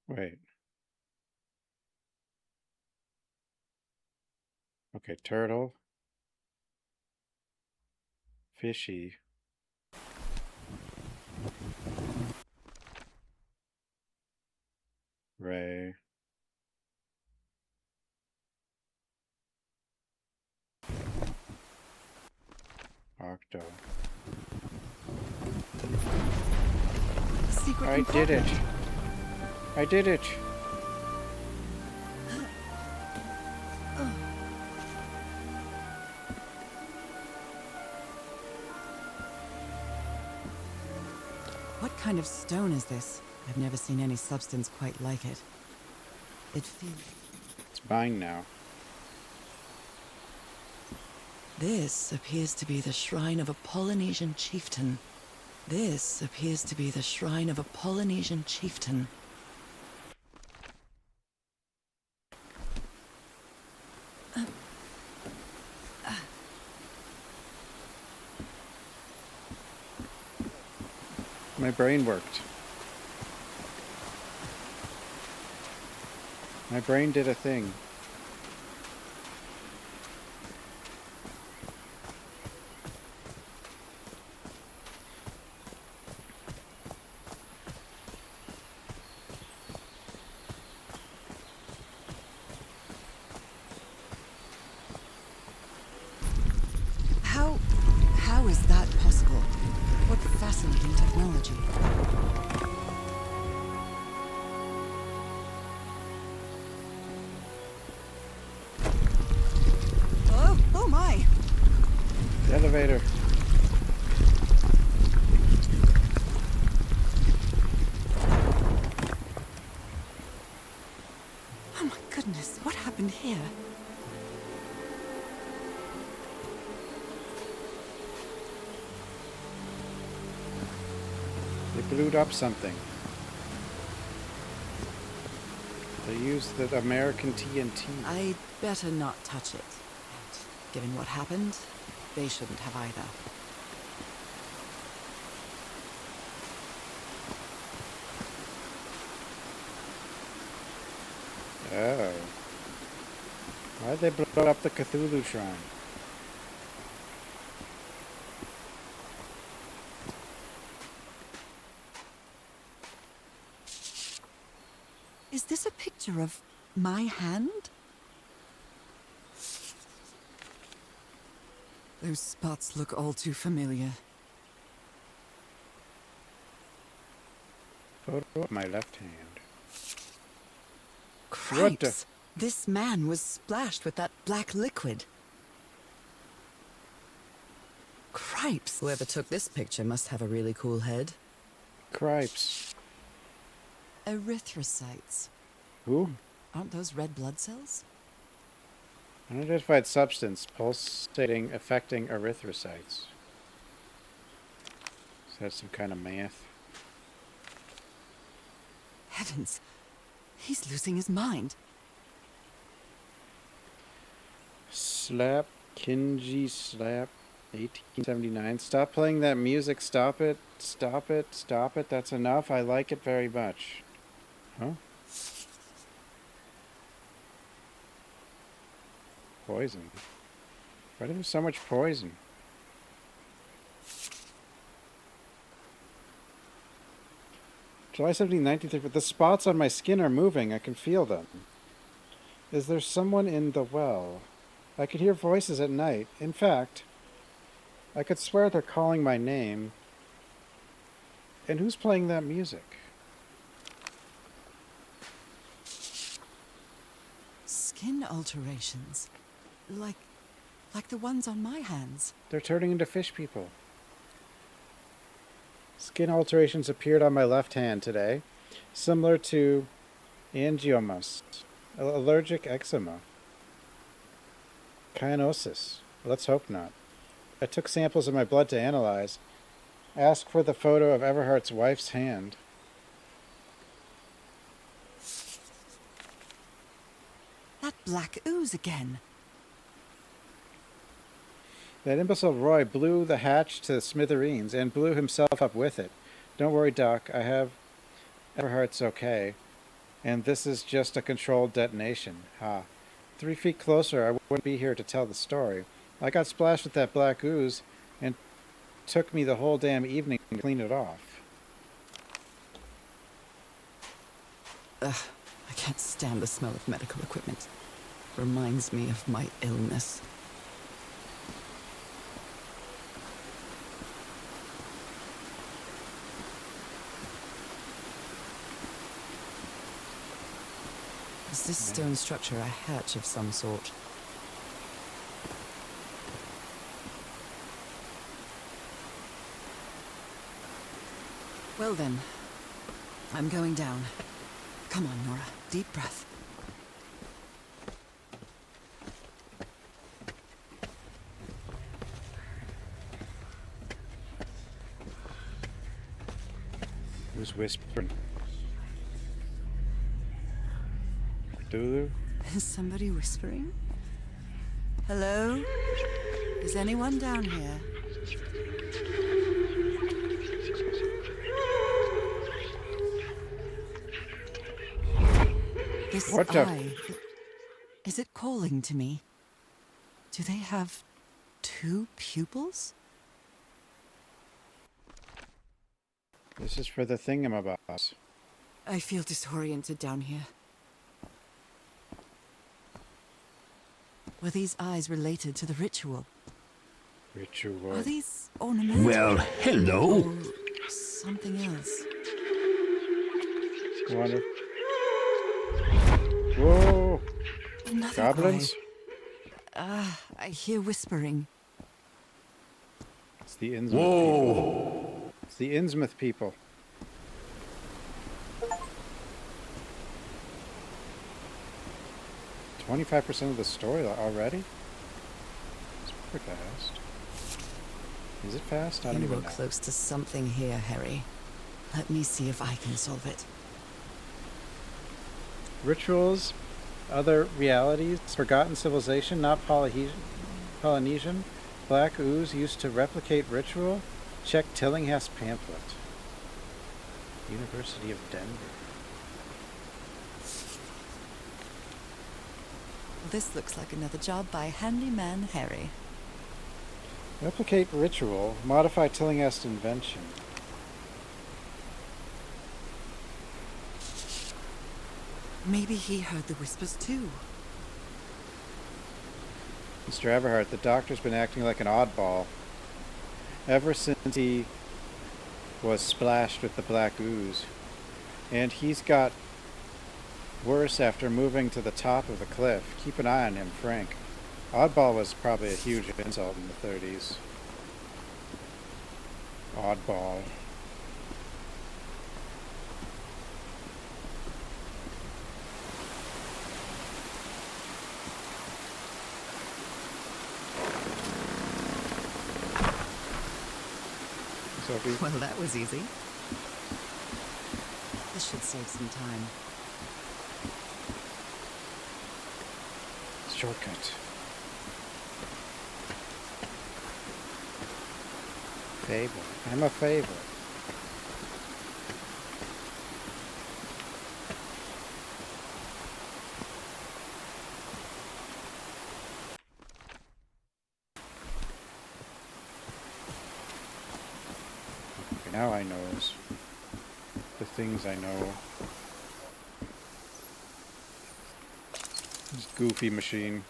Wait. Okay, turtle. Fishy. Ray. Octo. Secret I did it. compartment. I did it. What kind of stone is this? I've never seen any substance quite like it. It feels... It's mine now. This appears to be the shrine of a Polynesian chieftain. This appears to be the shrine of a Polynesian chieftain. My brain worked. My brain did a thing. How is that possible? What fascinating technology. Oh my! The elevator. Oh my goodness, what happened here? They blew up something. They used the American TNT. I'd better not touch it. And given what happened, they shouldn't have either. Oh. Why'd they blow up the Cthulhu shrine? Is this a picture of my hand? Those spots look all too familiar. Photo of my left hand. What the? Cripes! This man was splashed with that black liquid. Cripes! Whoever took this picture must have a really cool head. Cripes. Erythrocytes. Who? Aren't those red blood cells? Unidentified substance pulsating affecting erythrocytes. Is that some kind of math? Heavens! He's losing his mind. Slap, Kinji Slap, 1879. Stop playing that music. Stop it. Stop it. Stop it. That's enough. I like it very much. Huh? Poison. Why do there's so much poison? July 17, 1934. The spots on my skin are moving. I can feel them. Is there someone in the well? I could hear voices at night. In fact, I could swear they're calling my name. And who's playing that music? Skin alterations. Like the ones on my hands. They're turning into fish people. Skin alterations appeared on my left hand today, similar to angiomas, allergic eczema, cyanosis. Let's hope not. I took samples of my blood to analyze. Ask for the photo of Everhart's wife's hand. That black ooze again. That imbecile Roy blew the hatch to smithereens and blew himself up with it. Don't worry, Doc. I have Everhart's okay. And this is just a controlled detonation. Ha. 3 feet closer, I wouldn't be here to tell the story. I got splashed with that black ooze and took me the whole damn evening to clean it off. Ugh, I can't stand the smell of medical equipment. Reminds me of my illness. Is this stone structure a hatch of some sort? Well then, I'm going down. Come on, Norah. Deep breath. Who's whispering? Cthulhu? Is somebody whispering? Hello? Is anyone down here? This What the? eye, is it calling to me? Do they have 2 pupils? This is for the thingamabobs. I feel disoriented down here. Were these eyes related to the ritual? Ritual. Are these ornamental? Well, hello. Or something else? Wonder. Whoa! Another Goblins? eye. I hear whispering. It's the Innsmouth Whoa! people. It's the Innsmouth people. 25% of the story already? It's pretty fast. Is it fast? I don't You even were know. close to something here, Harry. Let me see if I can solve it. Rituals, other realities, forgotten civilization, not Polynesian. Black ooze used to replicate ritual. Check Tillinghast pamphlet. University of Denver. This looks like another job by Handyman Harry. Replicate ritual, modify Tillinghast invention. Maybe he heard the whispers too. Mr. Everhart, the doctor's been acting like an oddball ever since he was splashed with the black ooze. And he's got worse after moving to the top of the cliff. Keep an eye on him, Frank. Oddball was probably a huge insult in the 30s. Oddball. Sophie? Well, that was easy. This should save some time. Shortcut. Fable. I'm a favorite. Okay, now I knows the things I know. This goofy machine.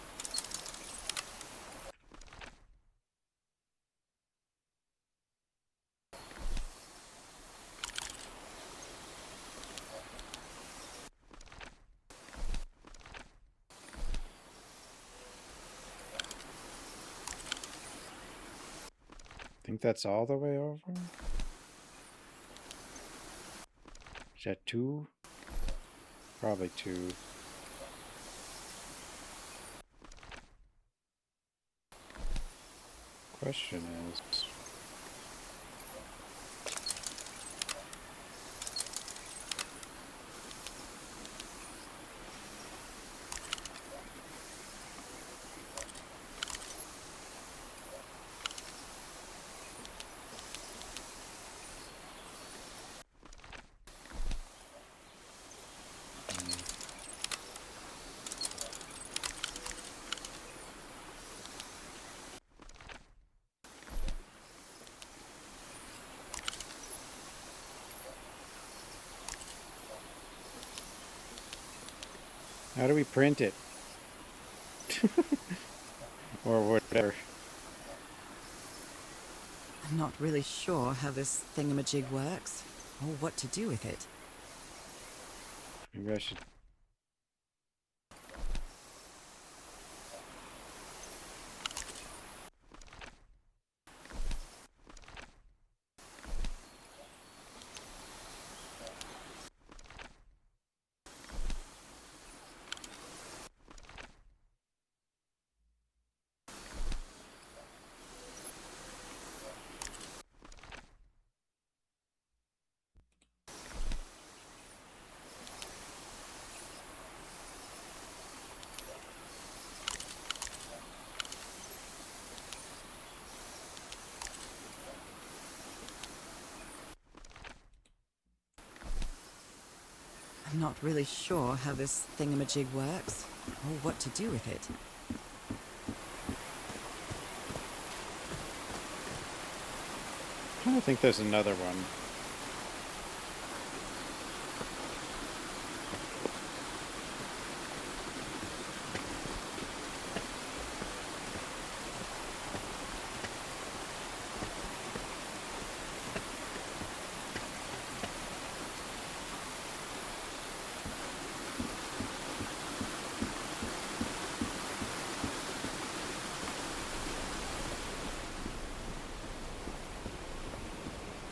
Think that's all the way over? Is that 2? Probably 2. Question is... How do we print it? Or whatever. I'm not really sure how this thingamajig works, or what to do with it. Maybe I should... not really sure how this thingamajig works, or what to do with it. I think there's another one.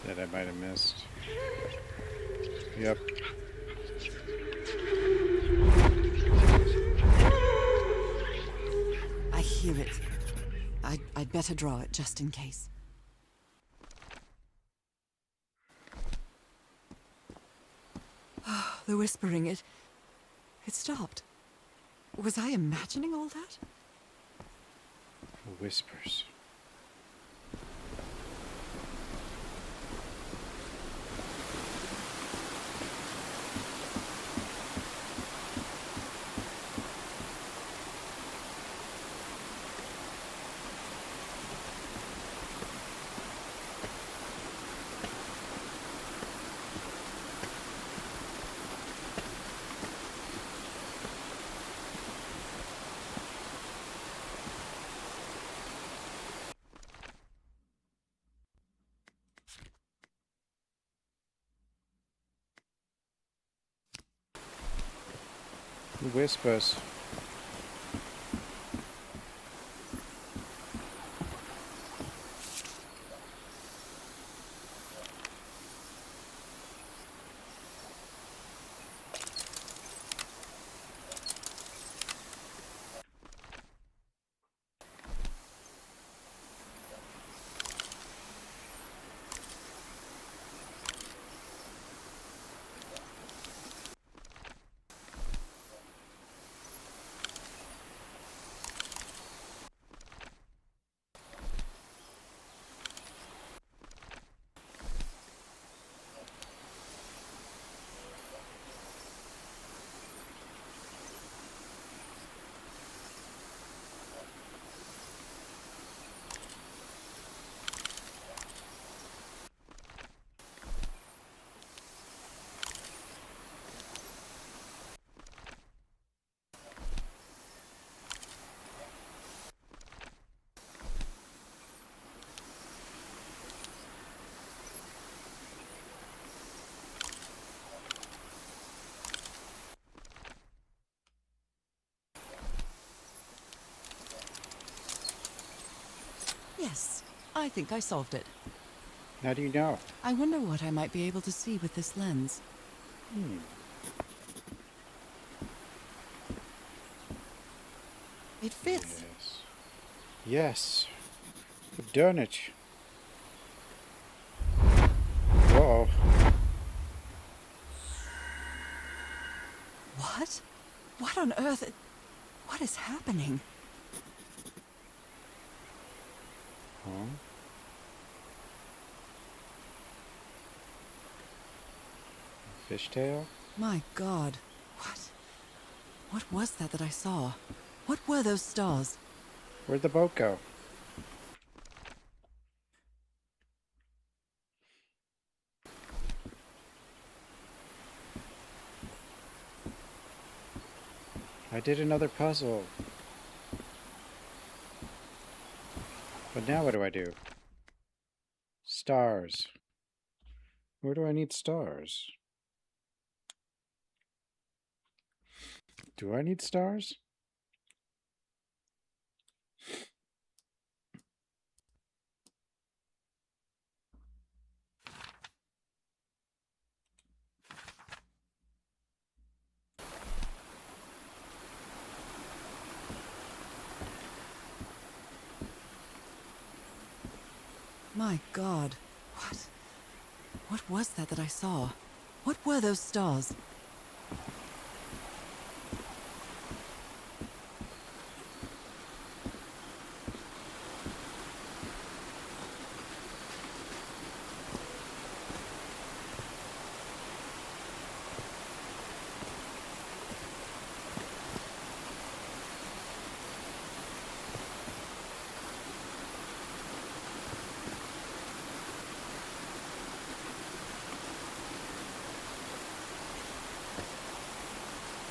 That I might have missed. Yep. I hear it. I'd better draw it just in case. The whispering, it stopped. Was I imagining all that? Whispers. Whispers. Yes, I think I solved it. How do you know? I wonder what I might be able to see with this lens. It fits. Yes. Yes. We've done it. Whoa. What? What on earth? What is happening? Huh? Fishtail? My God. What was that I saw? What were those stars? Where'd the boat go? I did another puzzle. But now what do I do? Stars. Where do I need stars? Do I need stars? My God. What was that I saw? What were those stars?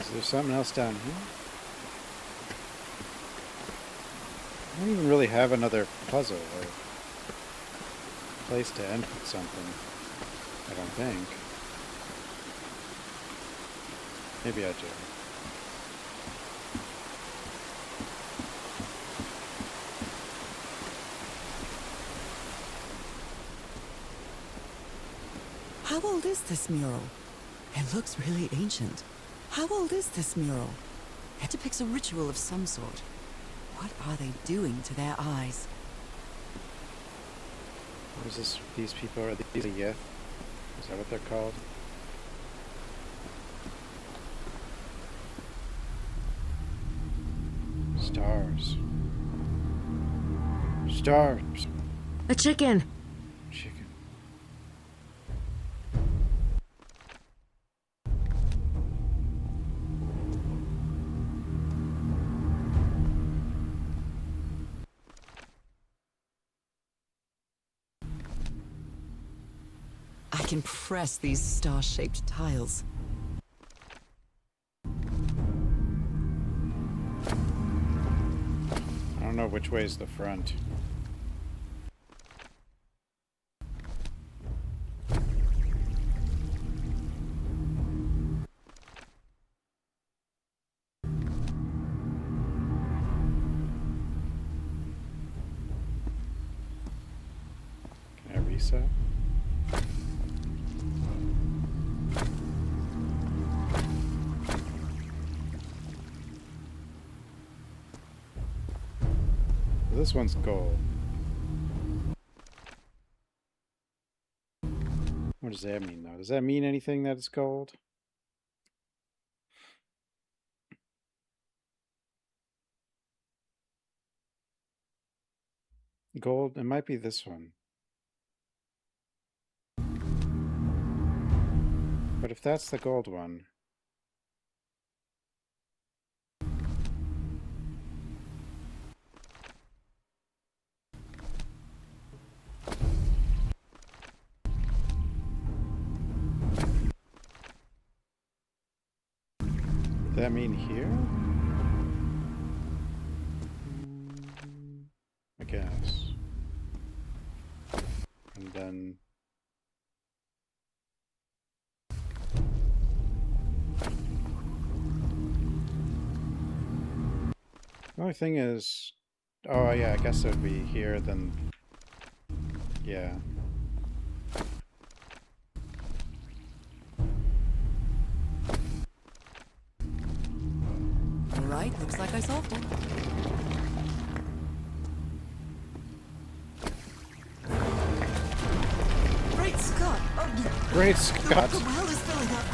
Is there something else down here? I don't even really have another puzzle or place to end something. I don't think. Maybe I do. How old is this mural? It looks really ancient. How old is this mural? It depicts a ritual of some sort. What are they doing to their eyes? What is this? These people are these Yeth? Is that what they're called? Stars. Stars. A chicken. Chicken. I can press these star-shaped tiles. I don't know which way is the front. Can I reset? This one's gold. What does that mean, though? Does that mean anything that it's gold? Gold? It might be this one. But if that's the gold one... Does that mean here? I guess. And then... The only thing is... Oh, yeah, I guess it would be here, then... Yeah. All right, looks like I solved it. Great Scott! Oh, Great Scott! The well is filling up.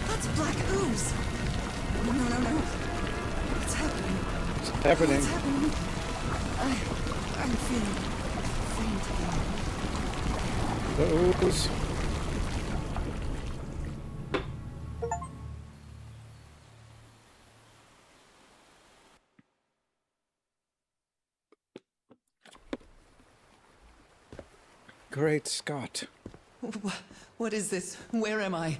That's black ooze. No. What's happening? What's happening? What's happening? I'm feeling faint again. The ooze. Great Scott. What is this? Where am I?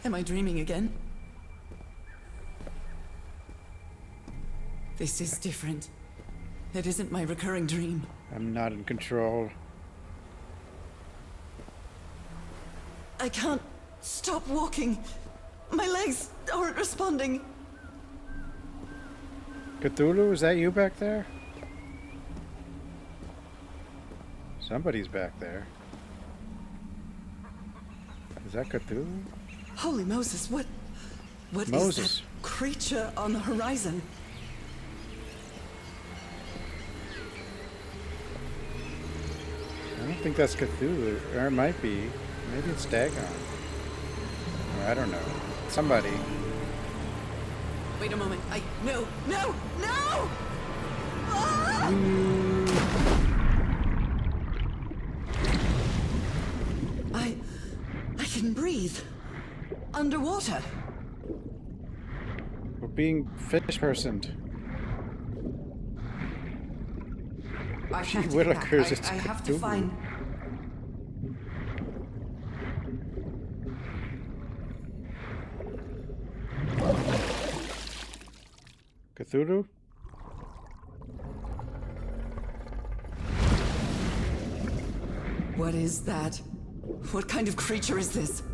Am I dreaming again? This is different. It isn't my recurring dream. I'm not in control. I can't stop walking. My legs aren't responding. Cthulhu, is that you back there? Somebody's back there. Is that Cthulhu? Holy Moses, what Moses. is that creature on the horizon? I don't think that's Cthulhu, or it might be. Maybe it's Dagon. Or I don't know. Somebody. Wait a moment. No! Ah! I can breathe. Underwater. We're being fish-personed. I Gee have to Willikers, get it's back. I have to Cthulhu. find... Cthulhu? What is that? What kind of creature is this?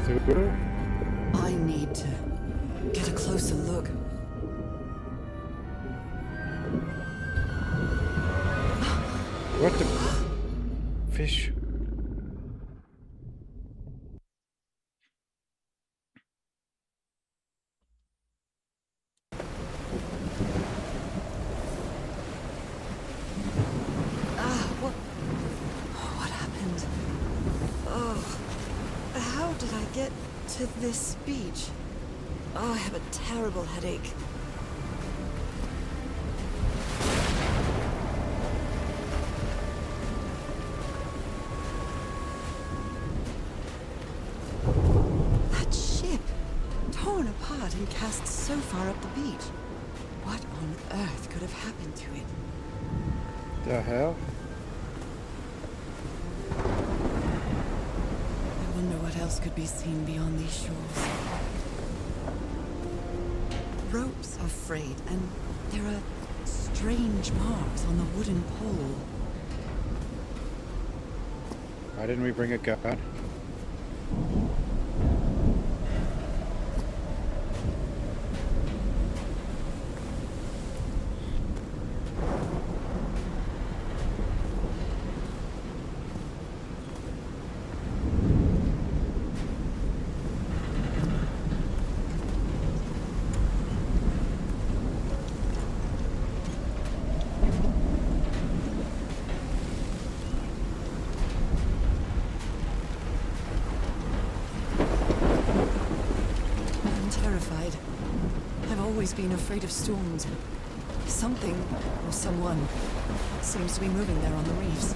Cthulhu? I need to get a closer look. What the... Fish. What happened? Oh, how did I get to this beach? Oh, I have a terrible headache. That ship, torn apart and cast so far up the beach. What on earth could have happened to it? The hell? I wonder what else could be seen beyond these shores. Ropes are frayed, and there are strange marks on the wooden pole. Why didn't we bring a gun? I'm terrified. I've always been afraid of storms, but something, or someone, seems to be moving there on the reefs.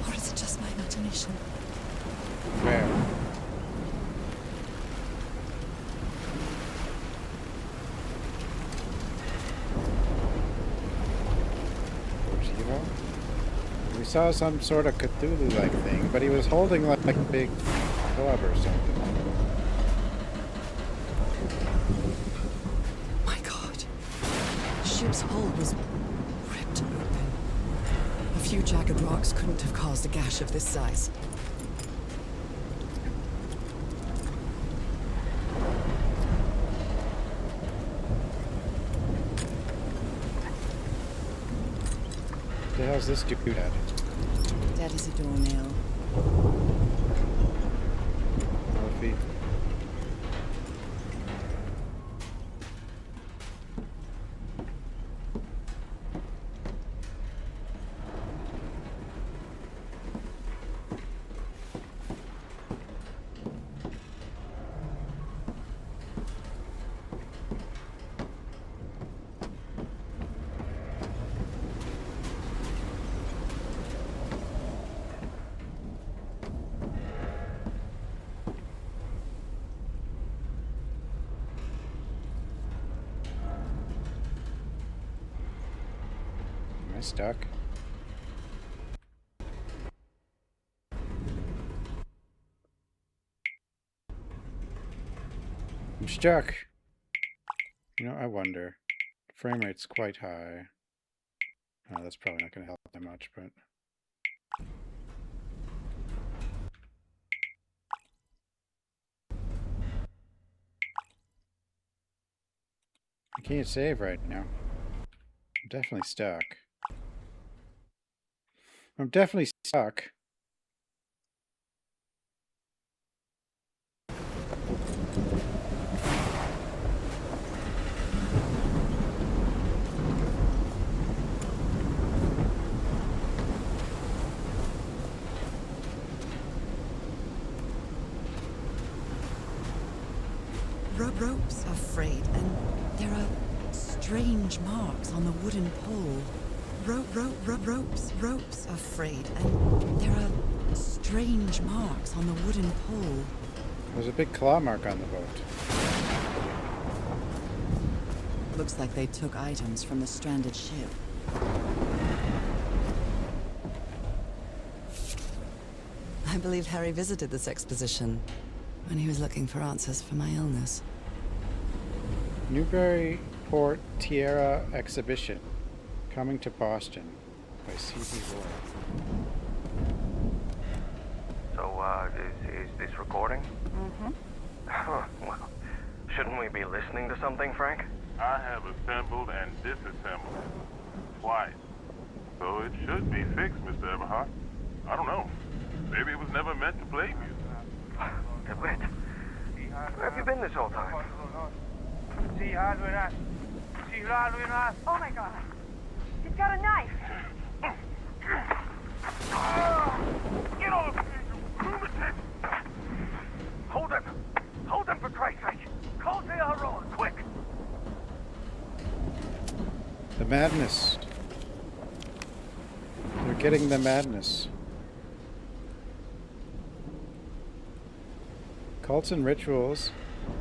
Or is it just my imagination? Where? Zero? We saw some sort of Cthulhu-like thing, but he was holding like a big club or something. My God. The ship's hull was ripped open. A few jagged rocks couldn't have caused a gash of this size. What the hell's this dude at? Dead as a doornail. No feet. Am I stuck? I'm stuck. You know, I wonder. Frame rate's quite high. Oh, that's probably not going to help that much, but... I can't save right now. I'm definitely stuck. I'm definitely stuck. Ropes are frayed, and there are strange marks on the wooden pole. Ropes are frayed, and there are strange marks on the wooden pole. There's a big claw mark on the boat. Looks like they took items from the stranded ship. I believe Harry visited this exposition when he was looking for answers for my illness. Newburyport Tierra Exhibition. Coming to Boston by C.B. Roy. So, is this recording? Mm-hmm. Well, shouldn't we be listening to something, Frank? I have assembled and disassembled twice. So it should be fixed, Mr. Everhart. I don't know. Maybe it was never meant to play music. DeWitt, where have you been this whole time? Oh my god. He's got a knife. Get off me, you lunatic! Hold him! Hold him for Christ's sake! Call the Aron, quick! The madness. They're getting the madness. Cults and Rituals.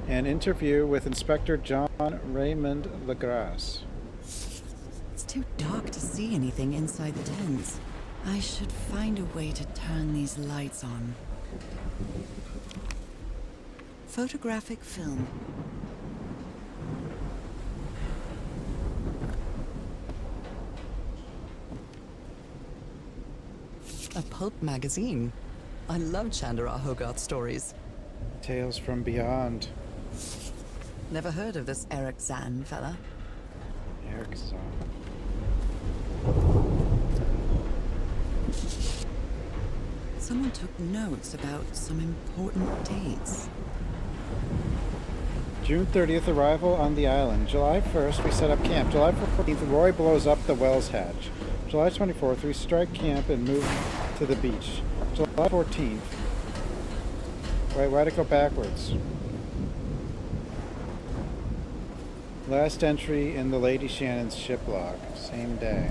An interview with Inspector John Raymond Legrasse. It's too dark to see anything inside the tents. I should find a way to turn these lights on. Photographic film. A pulp magazine. I love Chandra Hogarth stories. Tales from Beyond. Never heard of this Eric Zahn fella. Eric Zahn. Someone took notes about some important dates. June 30th, arrival on the island. July 1st, we set up camp. July 14th, Roy blows up the Wells hatch. July 24th, we strike camp and move to the beach. July 14th. Wait, why'd it go backwards? Last entry in the Lady Shannon's ship log. Same day.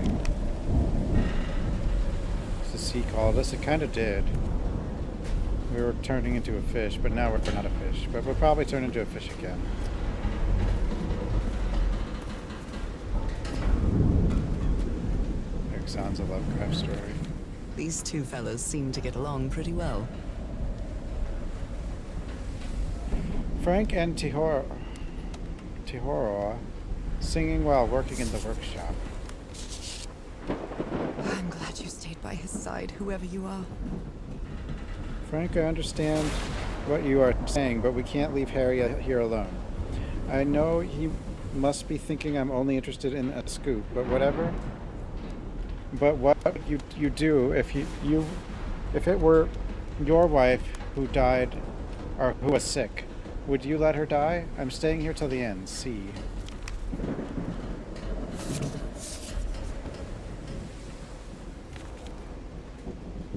The sea called us. It kind of did. We were turning into a fish, but now we're not a fish. But we'll probably turn into a fish again. Sounds a Lovecraft story. These two fellows seem to get along pretty well. Frank and Tihora singing while working in the workshop. I'm glad you stayed by his side, whoever you are. Frank, I understand what you are saying, but we can't leave Harry here alone. I know he must be thinking I'm only interested in a scoop, but whatever. But what would you do if if it were your wife who died or who was sick? Would you let her die? I'm staying here till the end. See.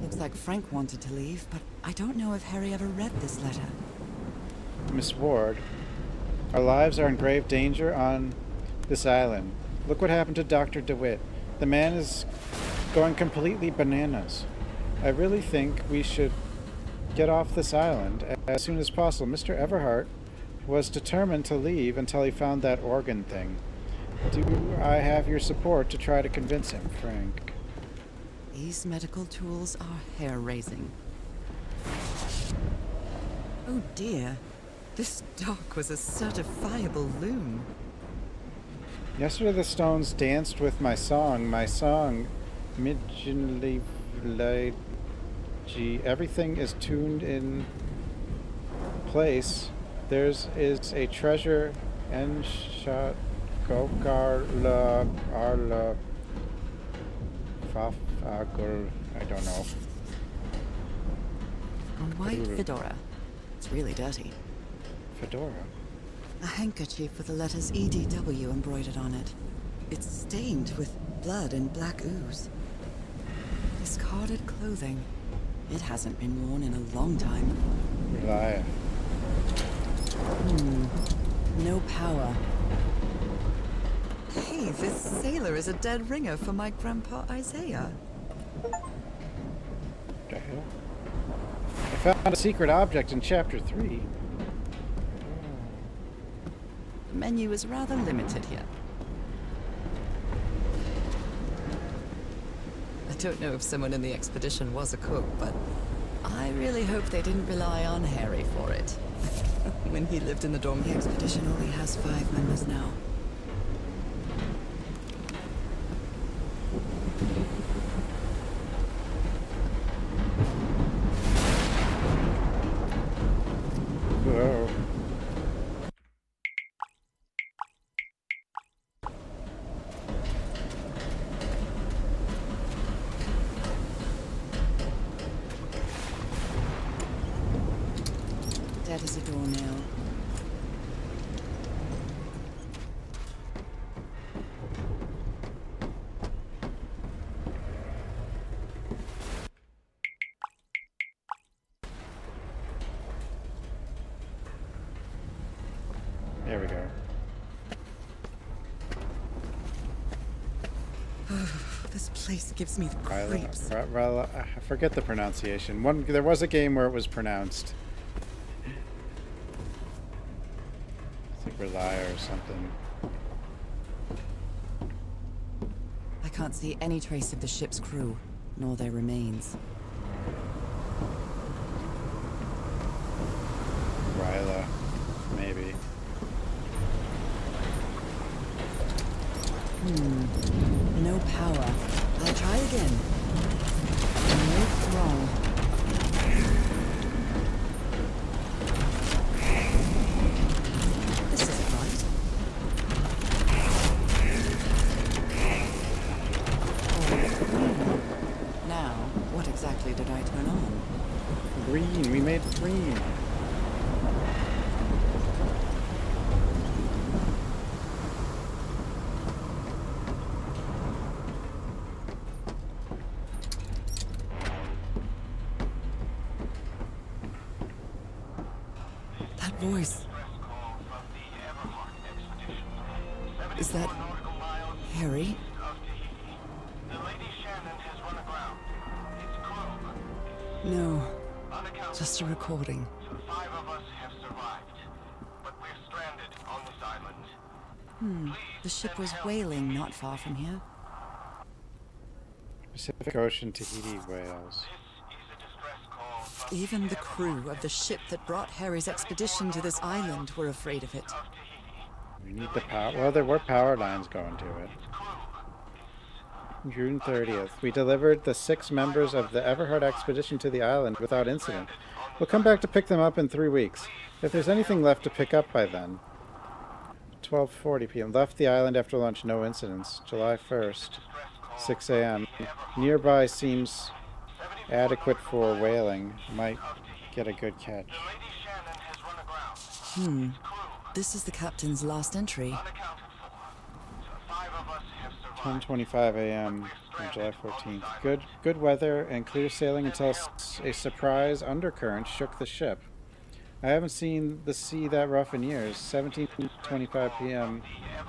Looks like Frank wanted to leave, but I don't know if Harry ever read this letter. Miss Ward, our lives are in grave danger on this island. Look what happened to Dr. DeWitt. The man is going completely bananas. I really think we should get off this island as soon as possible. Mr. Everhart was determined to leave until he found that organ thing. Do I have your support to try to convince him, Frank? These medical tools are hair-raising. Oh dear. This dock was a certifiable loon. Yesterday the stones danced with my song, Midginly everything is tuned in place. There's is a treasure and shot Gokar la Arla Fafagul, I don't know. A white fedora. It's really dirty. Fedora? A handkerchief with the letters EDW embroidered on it. It's stained with blood and black ooze. Discarded clothing. It hasn't been worn in a long time. Liar. No power. Hey, this sailor is a dead ringer for my grandpa Isaiah. What the hell? I found a secret object in chapter 3. The menu is rather limited here. I don't know if someone in the expedition was a cook, but I really hope they didn't rely on Harry for it. When he lived in the dorm, the expedition only has 5 members now. Whoa. Dead as a doornail. There we go. This place gives me the creeps. Well, I forget the pronunciation. There was a game where it was pronounced. It's like Relia or something. I can't see any trace of the ship's crew, nor their remains. Ryla, maybe. No power. I'll try again. No throng. This isn't right. Now, what exactly did I turn on? Green. We made green. That voice. Is that Harry? No, just a recording. 5 of us have survived, but we're stranded on this island. The ship was whaling not far from here. Pacific Ocean, Tahiti whales. Even the crew of the ship that brought Harry's expedition to this island were afraid of it. We need the power. Well, there were power lines going to it. June 30th. We delivered the 6 members of the Everhard expedition to the island without incident. We'll come back to pick them up in 3 weeks. If there's anything left to pick up by then. 12:40 p.m. Left the island after lunch, no incidents. July 1st, 6 a.m. Nearby seems adequate for whaling. Might get a good catch. This is the captain's last entry. 10:25 a.m. on July 14th. Good weather and clear sailing until a surprise undercurrent shook the ship. I haven't seen the sea that rough in years. 17:25 p.m.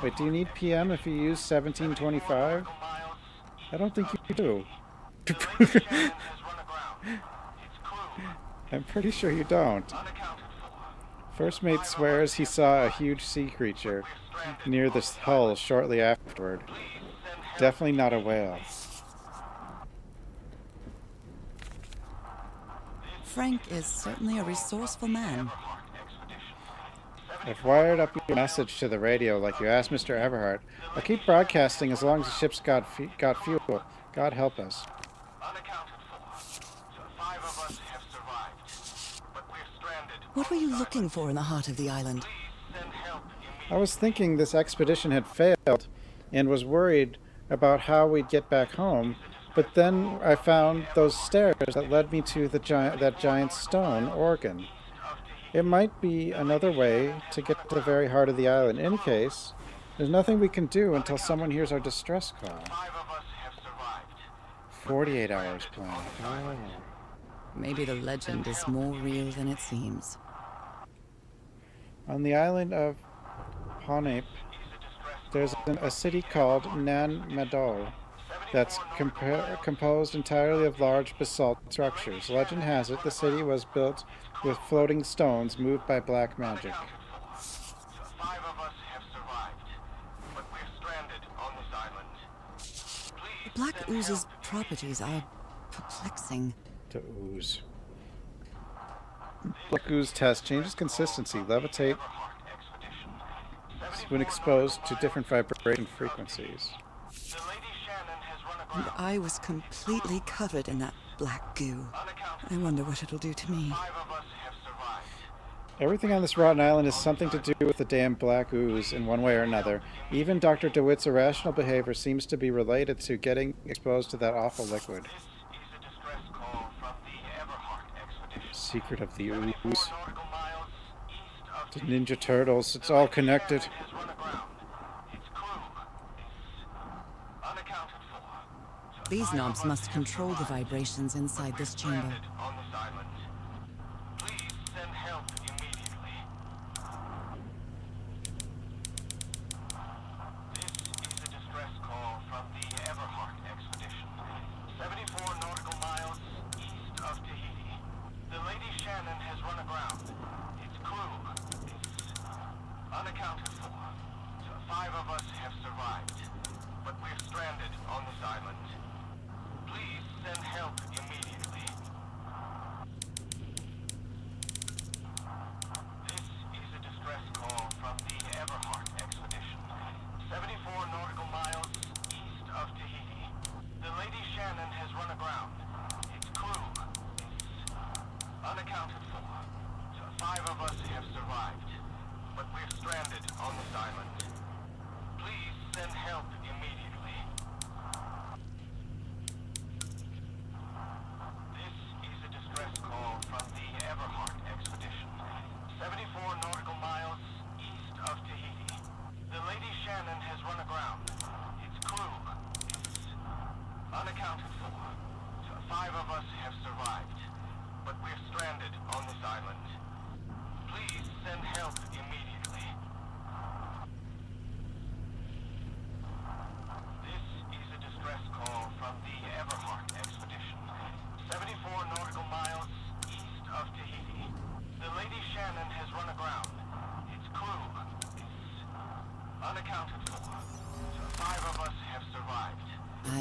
Wait, do you need p.m. if you use 17:25? I don't think you do. I'm pretty sure you don't. First mate swears he saw a huge sea creature near the hull shortly afterward. Definitely not a whale. Frank is certainly a resourceful man. I've wired up your message to the radio like you asked Mr. Everhart. I'll keep broadcasting as long as the ship's got fuel. God help us. What were you looking for in the heart of the island? I was thinking this expedition had failed and was worried about how we'd get back home, but then I found those stairs that led me to that giant stone organ. It might be another way to get to the very heart of the island. In any case, there's nothing we can do until someone hears our distress call. 48 hours plan. Oh. Maybe the legend is more real than it seems. On the island of Honape, there's a city called Nan Madol that's composed entirely of large basalt structures. Legend has it the city was built with floating stones moved by black magic. The Black Ooze's properties are perplexing. The ooze. Black ooze test changes consistency, levitate when exposed to different vibration frequencies. And I was completely covered in that black goo. I wonder what it'll do to me. Everything on this rotten island has something to do with the damn black ooze in one way or another. Even Dr. DeWitt's irrational behavior seems to be related to getting exposed to that awful liquid. Secret of the ooze. The Ninja Turtles, it's all connected. These knobs must control the vibrations inside this chamber.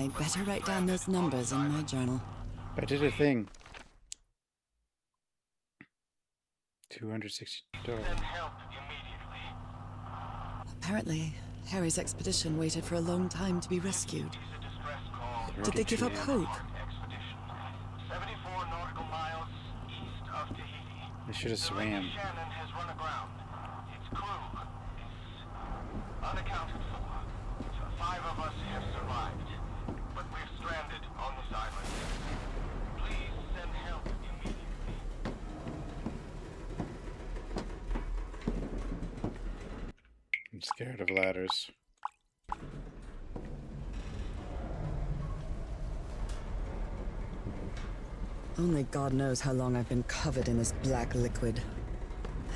I'd better write down those numbers in my journal. I did a thing. 260 total. Apparently, Harry's expedition waited for a long time to be rescued. Did they give up hope? They should have swam. I'm scared of ladders. Only God knows how long I've been covered in this black liquid.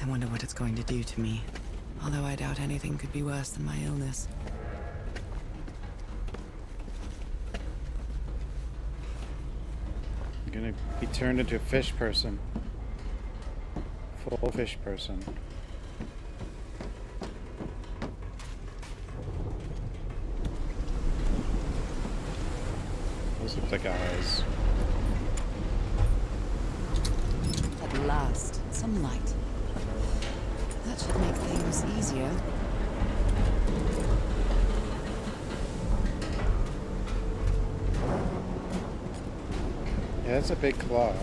I wonder what it's going to do to me. Although I doubt anything could be worse than my illness. I'm gonna be turned into a fish person. Full fish person. Those look like eyes. At last, some light. That should make things easier. Yeah, that's a big claw.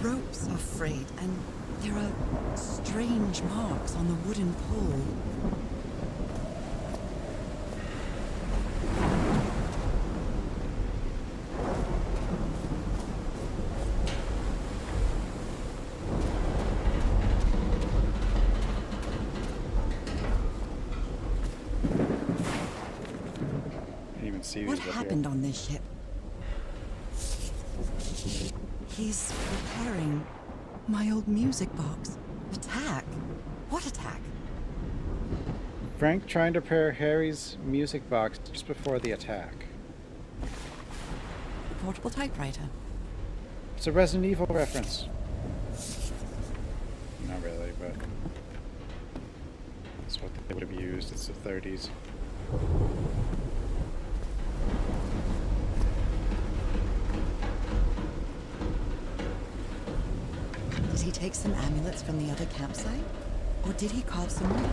Ropes are frayed, and there are strange marks on the wooden pole. see What these up happened here. on this ship? He's repairing my old music box. Attack? What attack? Frank trying to repair Harry's music box just before the attack. Portable typewriter. It's a Resident Evil reference. Not really, but that's what they would have used. It's the 30s. Did he take some amulets from the other campsite? Or did he carve some more?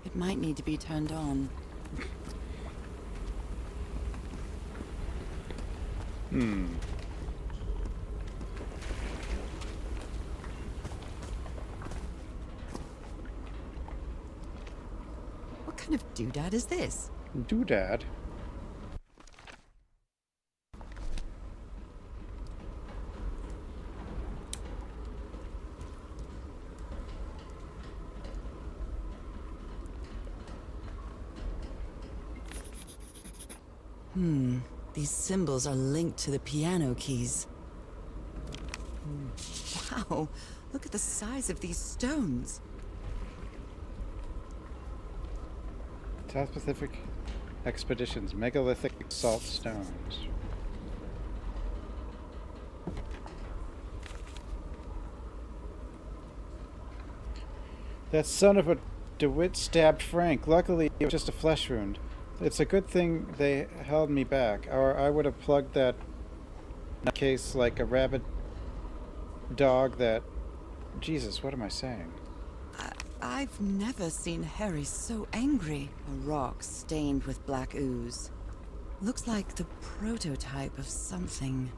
It might need to be turned on. What kind of doodad is this? Doodad? These symbols are linked to the piano keys. Wow, look at the size of these stones. South Pacific Expeditions, megalithic salt stones. That son of a DeWitt stabbed Frank. Luckily, it was just a flesh wound. It's a good thing they held me back, or I would have plugged that case like a rabid dog that... Jesus, what am I saying? I've never seen Harry so angry. A rock stained with black ooze. Looks like the prototype of something.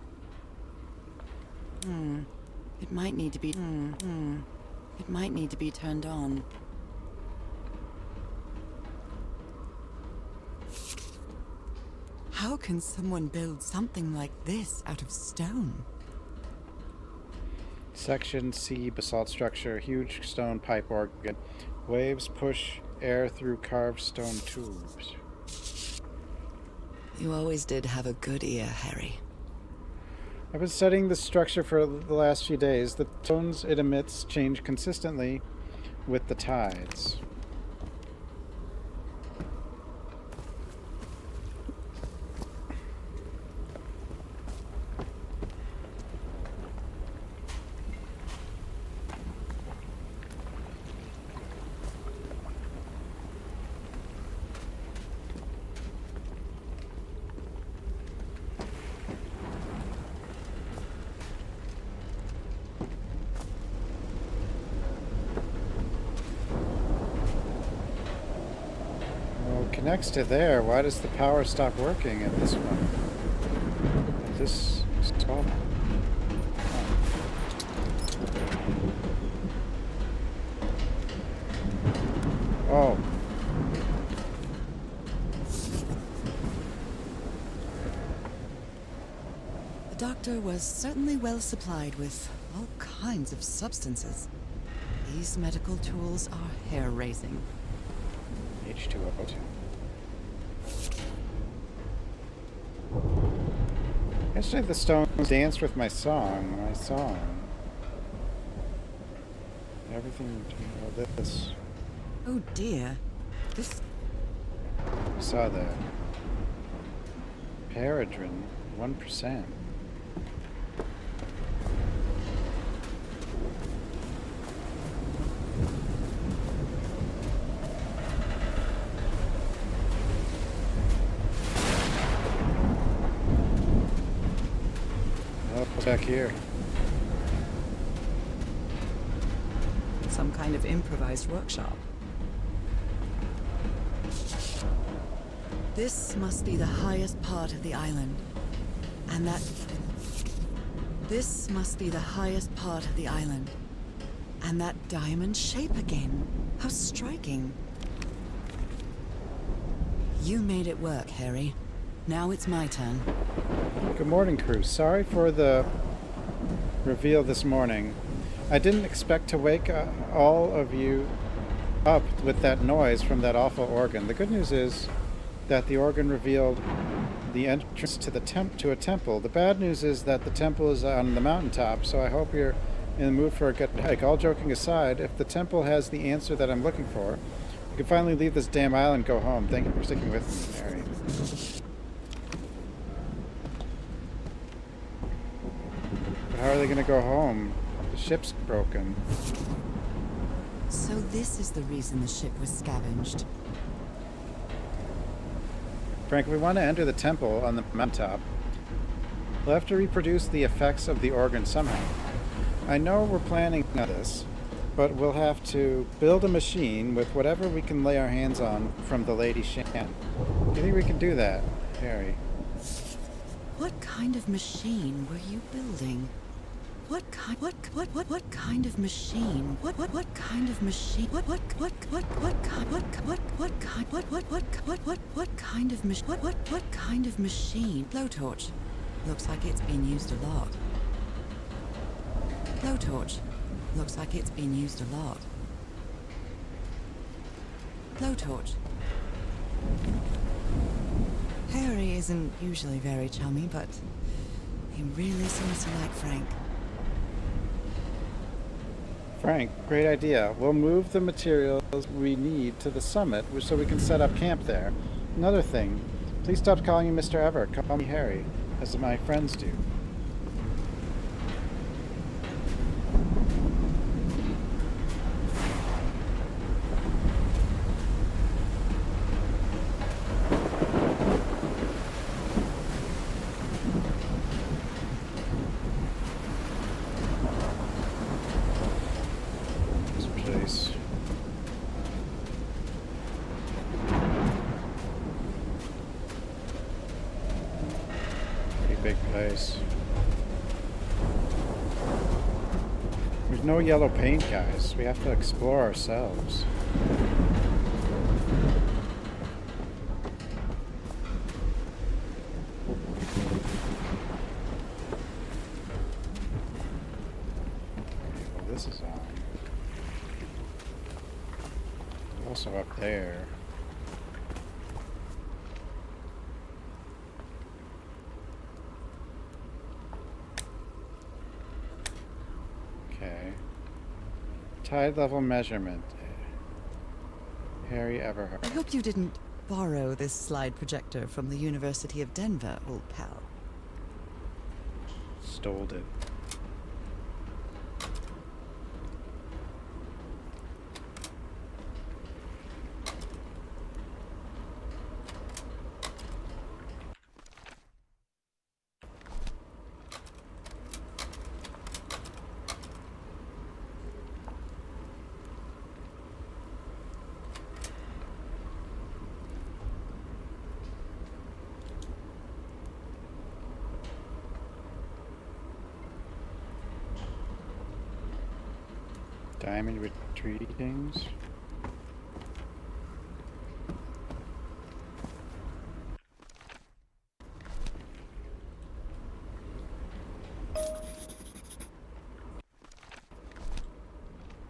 It might need to be... It might need to be turned on. How can someone build something like this out of stone? Section C, basalt structure, huge stone pipe organ. Waves push air through carved stone tubes. You always did have a good ear, Harry. I've been studying the structure for the last few days. The tones it emits change consistently with the tides. Connects to there. Why does the power stop working at this one? At this spot? Oh. The doctor was certainly well supplied with all kinds of substances. These medical tools are hair-raising. H2O2. Yesterday the stones danced with my song. Everything to this. Oh dear. This... I saw that. Paradrin, 1%. Back here. Some kind of improvised workshop. This must be the highest part of the island. And that... This must be the highest part of the island. And that diamond shape again. How striking. You made it work, Harry. Now it's my turn. Good morning, crew. Sorry for the reveal this morning. I didn't expect to wake all of you up with that noise from that awful organ. The good news is that the organ revealed the entrance to a temple. The bad news is that the temple is on the mountaintop, so I hope you're in the mood for a good hike. All joking aside, if the temple has the answer that I'm looking for, we can finally leave this damn island and go home. Thank you for sticking with me, Mary. But how are they going to go home? The ship's broken. So this is the reason the ship was scavenged. Frank, if we want to enter the temple on the mountaintop, we'll have to reproduce the effects of the organ somehow. I know we're planning on this, but we'll have to build a machine with whatever we can lay our hands on from the Lady Shan. Do you think we can do that, Harry? What kind of machine were you building? What kind of machine? What kind of machine? What kind of machine? Blowtorch. Looks like it's been used a lot. Blowtorch. Looks like it's been used a lot. Blowtorch. Harry isn't usually very chummy, but he really seems to like Frank. Frank, great idea. We'll move the materials we need to the summit so we can set up camp there. Another thing, please stop calling me Mr. Ever. Call me Harry, as my friends do. Big place. There's no yellow paint, guys. We have to explore ourselves. Okay, well, this is on. Also up there. Tide level measurement. Harry Everhart. I hope you didn't borrow this slide projector from the University of Denver, old pal. Stole it. Diamond retreatings.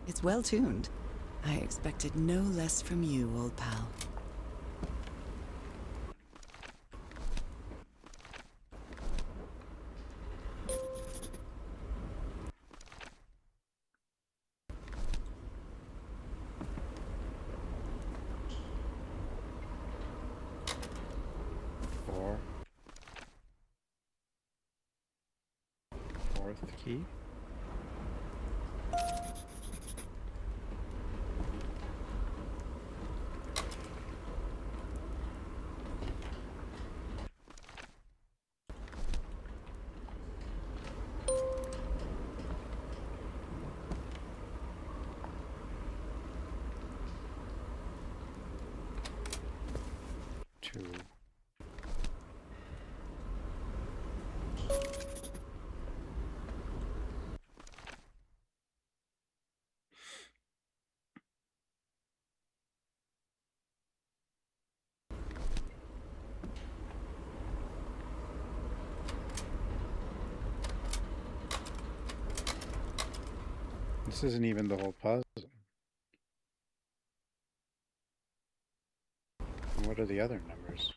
It's well tuned. I expected no less from you, old pal. Fourth key. This isn't even the whole puzzle. And what are the other numbers?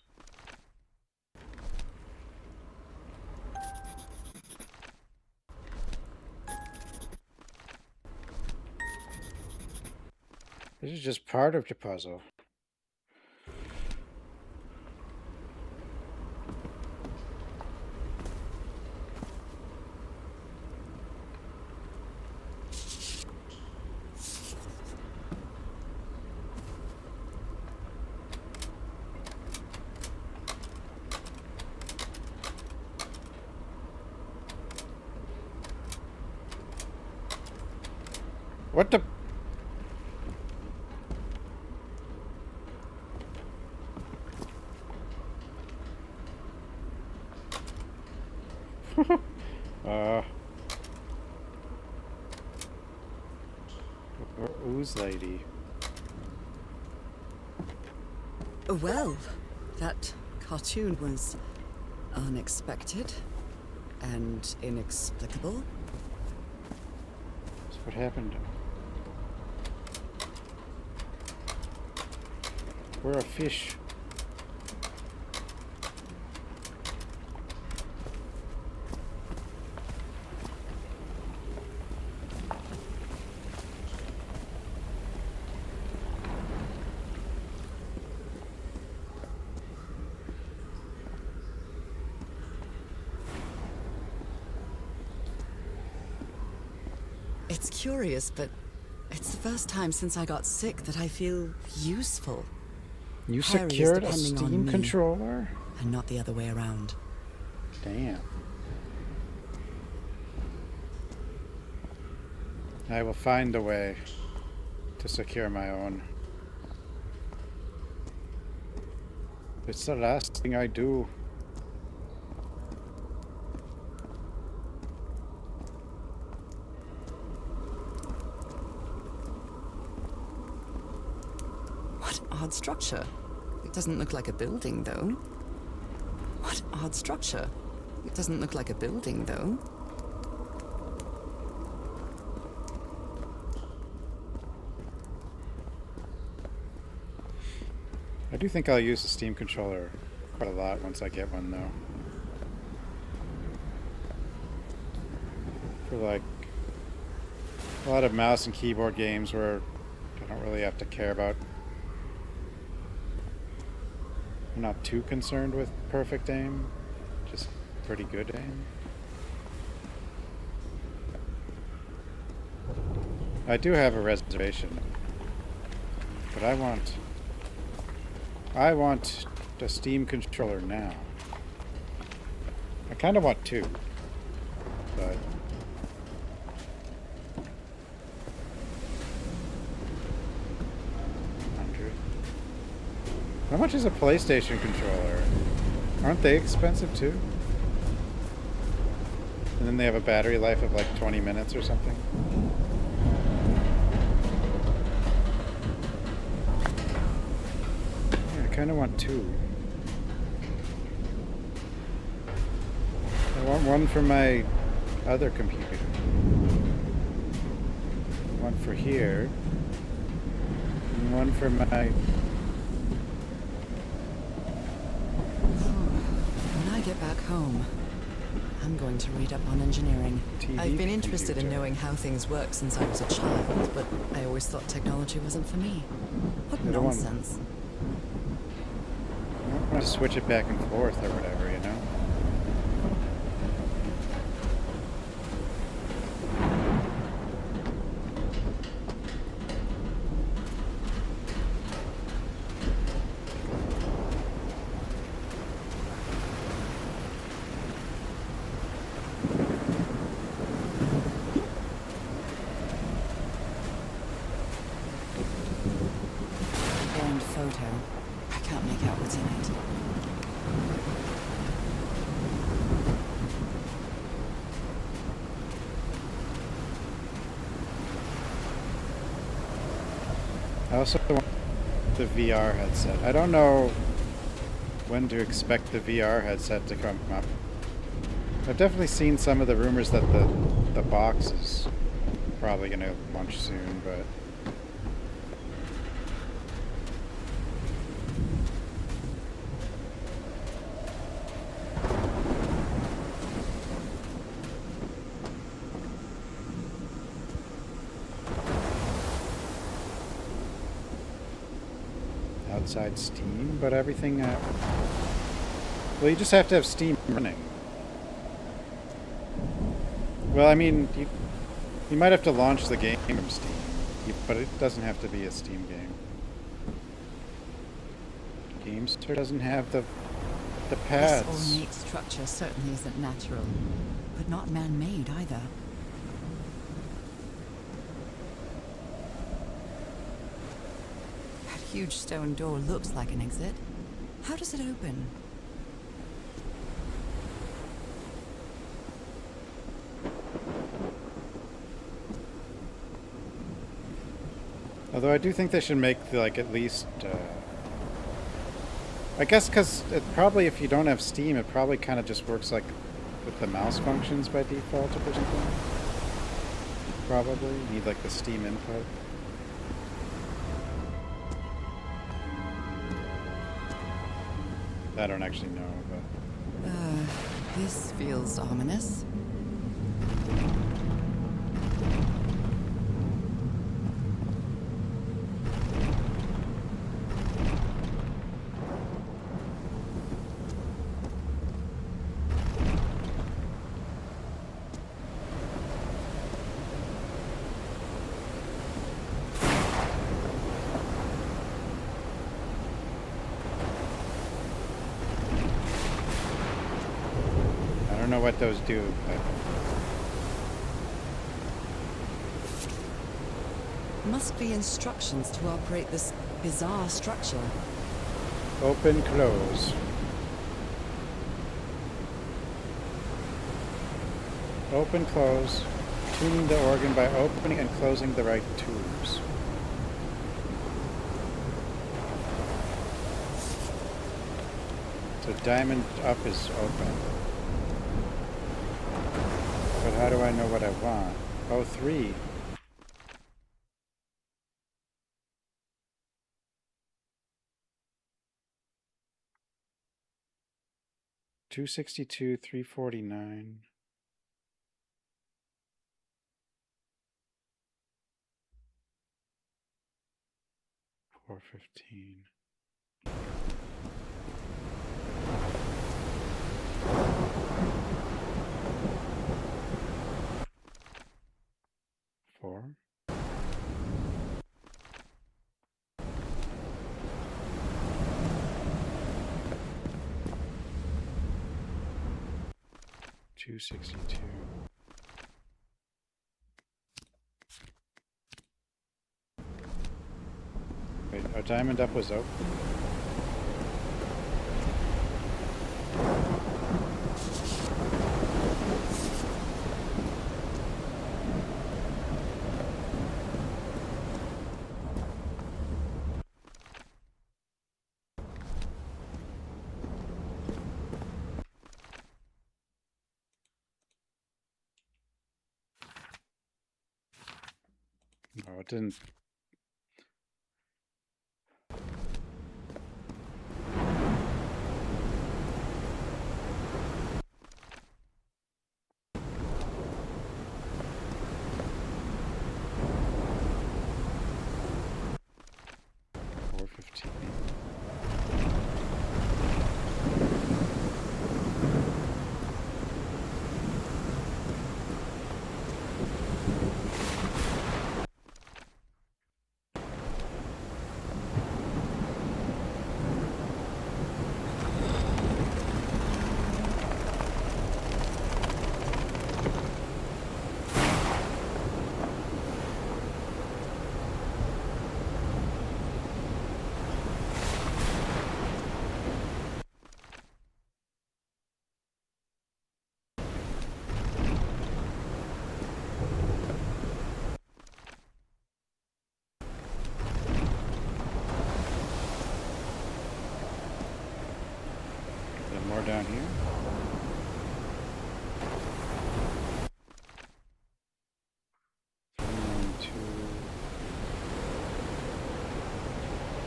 This is just part of the puzzle. What the? Ooze lady. Well, that cartoon was unexpected and inexplicable. That's what happened. We're a fish. It's curious, but it's the first time since I got sick that I feel useful. You Harry is secured a depending on Steam me, controller? and not the other way around. Damn. I will find a way to secure my own. It's the last thing I do. What odd structure. It doesn't look like a building, though. What odd structure. It doesn't look like a building, though. I do think I'll use the Steam controller quite a lot once I get one, though. For like a lot of mouse and keyboard games where I don't really have to care about. I'm not too concerned with perfect aim, just pretty good aim. I do have a reservation, but I want the Steam controller now. I kind of want two, but how much is a PlayStation controller? Aren't they expensive too? And then they have a battery life of like 20 minutes or something. Yeah, I kind of want two. I want one for my other computer. One for here. And one for my... When I get back home, I'm going to read up on engineering. TV I've been interested in computer. knowing how things work since I was a child, but I always thought technology wasn't for me. What I don't want- nonsense. I want to switch it back and forth or whatever, you know? Burned photo. I can't make out what's in it. I also want the VR headset. I don't know when to expect the VR headset to come up. I've definitely seen some of the rumors that the box is probably gonna launch soon, but outside Steam, but everything. Well, you just have to have Steam running. Well, I mean, you might have to launch the game from Steam, but it doesn't have to be a Steam game. GameStar doesn't have the pads. This ornate structure certainly isn't natural, but not man-made either. That huge stone door looks like an exit. How does it open? Although I do think they should make like at least. I guess because it probably, if you don't have Steam, it probably kind of just works like with the mouse functions by default or something. Probably you need like the Steam input. I don't actually know, but This feels ominous. I don't know what those do, but Must be instructions to operate this bizarre structure. open, close. Open, close. Tuning the organ by opening and closing the right tubes. So diamond up is open. But how do I know what I want? Oh, 3. $262, $349. $415. $4. $262. Wait, oh, diamond up was open. No, it didn't. $415.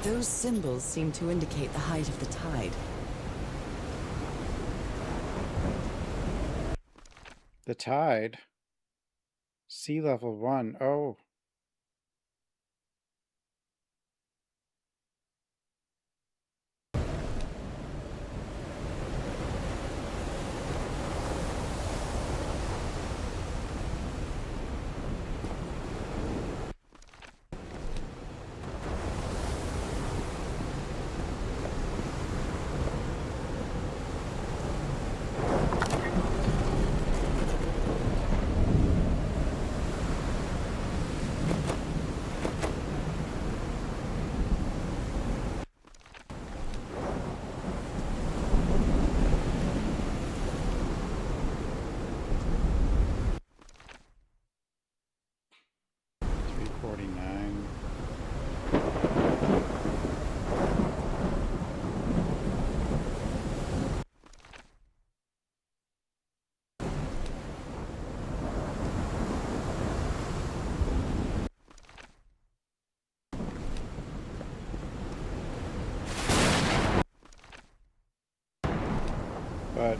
Those symbols seem to indicate the height of the tide. The tide? Sea level 1. Oh. But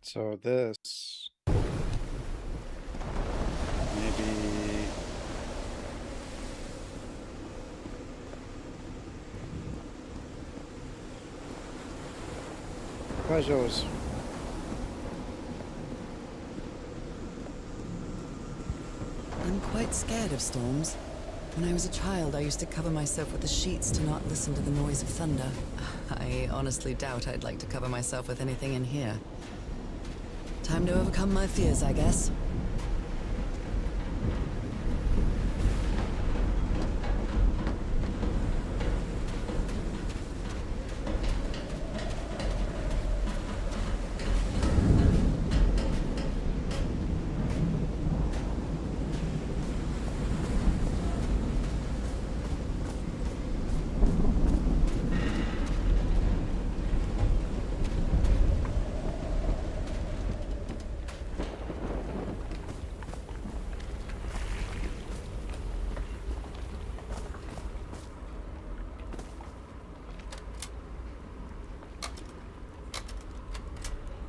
so this maybe pleasures. I'm quite scared of storms. When I was a child, I used to cover myself with the sheets to not listen to the noise of thunder. I honestly doubt I'd like to cover myself with anything in here. Time to overcome my fears, I guess.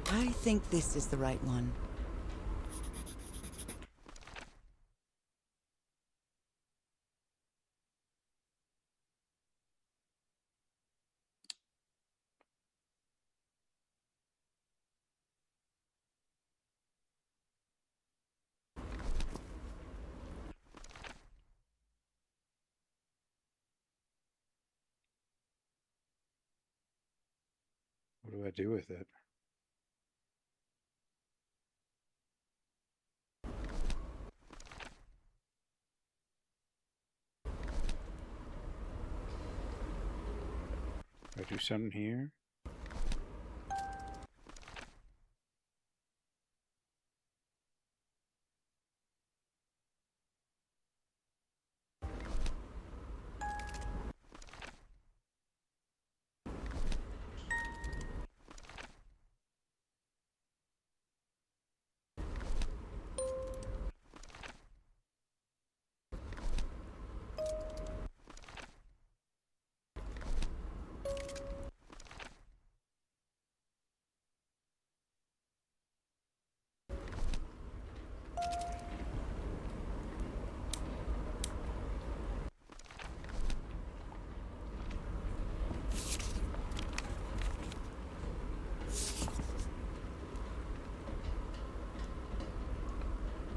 I think this is the right one. What do I do with it? Do I do something here?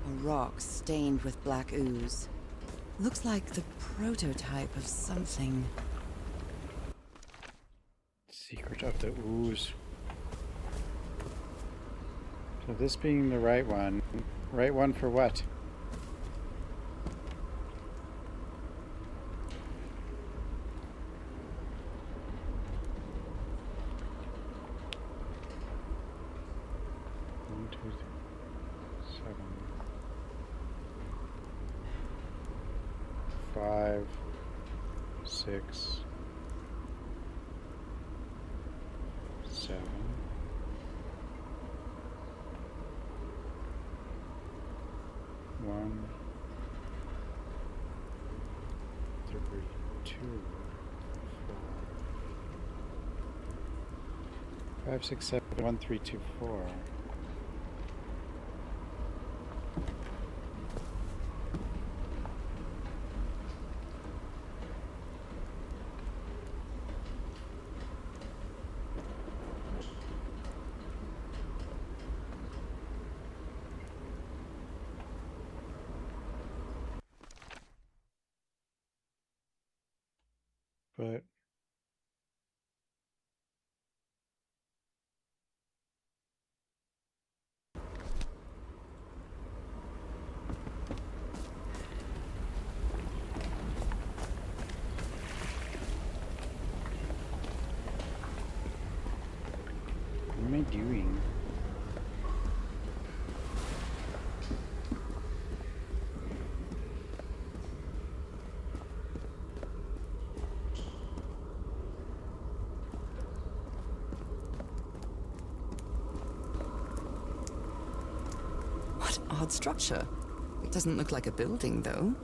A rock stained with black ooze. Looks like the prototype of something. Secret of the Ooze. So this being the right one for what? One, two, three, 7, 5, 6, 7. 1, 3, 2, 4, 5, 6, 7, 1, 3, 2, 4. But what am I doing? What odd structure. It doesn't look like a building, though.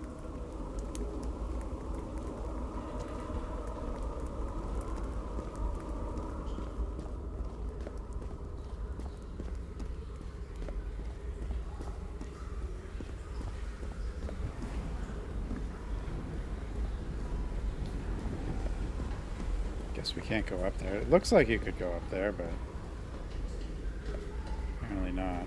Guess we can't go up there. It looks like you could go up there, but apparently not.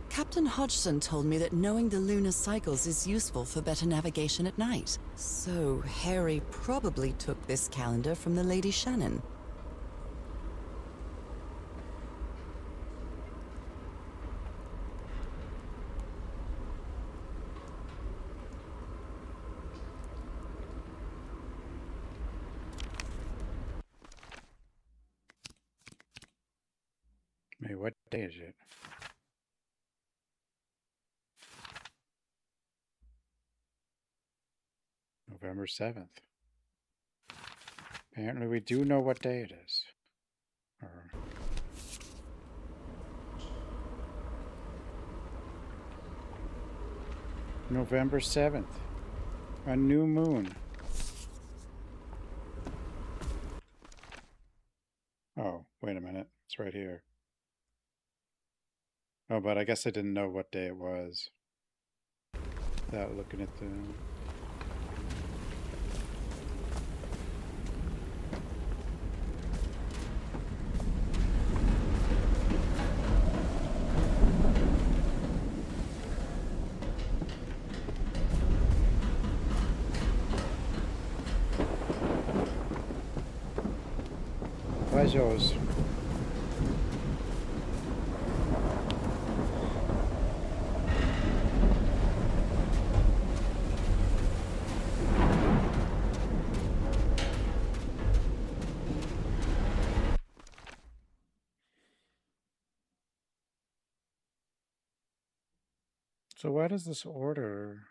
Captain Hodgson told me that knowing the lunar cycles is useful for better navigation at night. So Harry probably took this calendar from the Lady Shannon. Wait, what day is it? November 7th. Apparently we do know what day it is. Or November 7th. A new moon. Oh, wait a minute. It's right here. Oh, but I guess I didn't know what day it was without looking at the... Pleasures. So why does this order...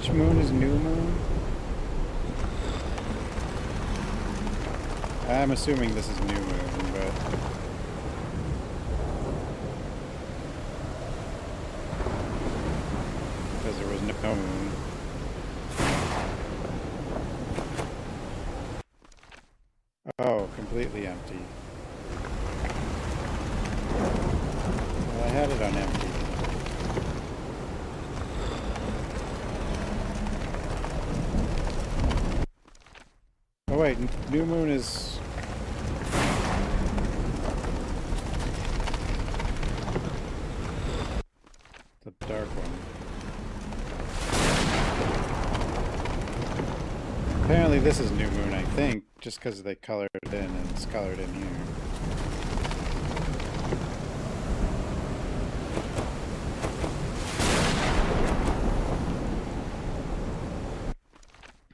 Which moon is new moon? I'm assuming this is new moon, but... because there was no moon. Oh, completely empty. Well, I had it on empty. Oh wait, new moon is... the dark one. Apparently this is new moon, I think, just because they colored it in and it's colored in here.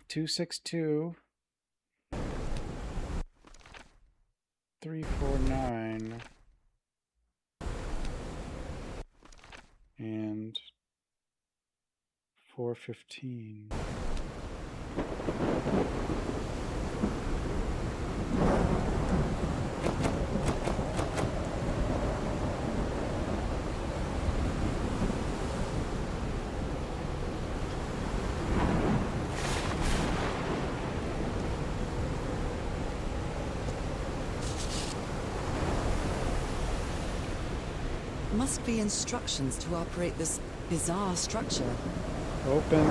Two 349 and 415. Must be instructions to operate this bizarre structure. Open.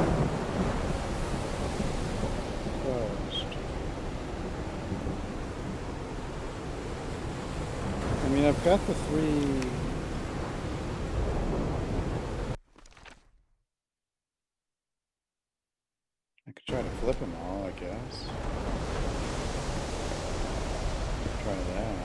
Closed. I mean, I've got the three... I could try to flip them all, I guess. Try that.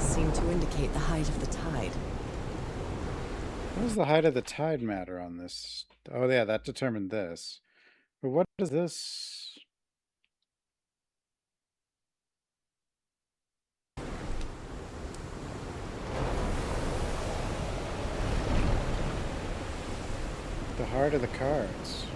Seem to indicate the height of the tide. What does the height of the tide matter on this? Oh yeah, that determined this. But what does this... the heart of the cards.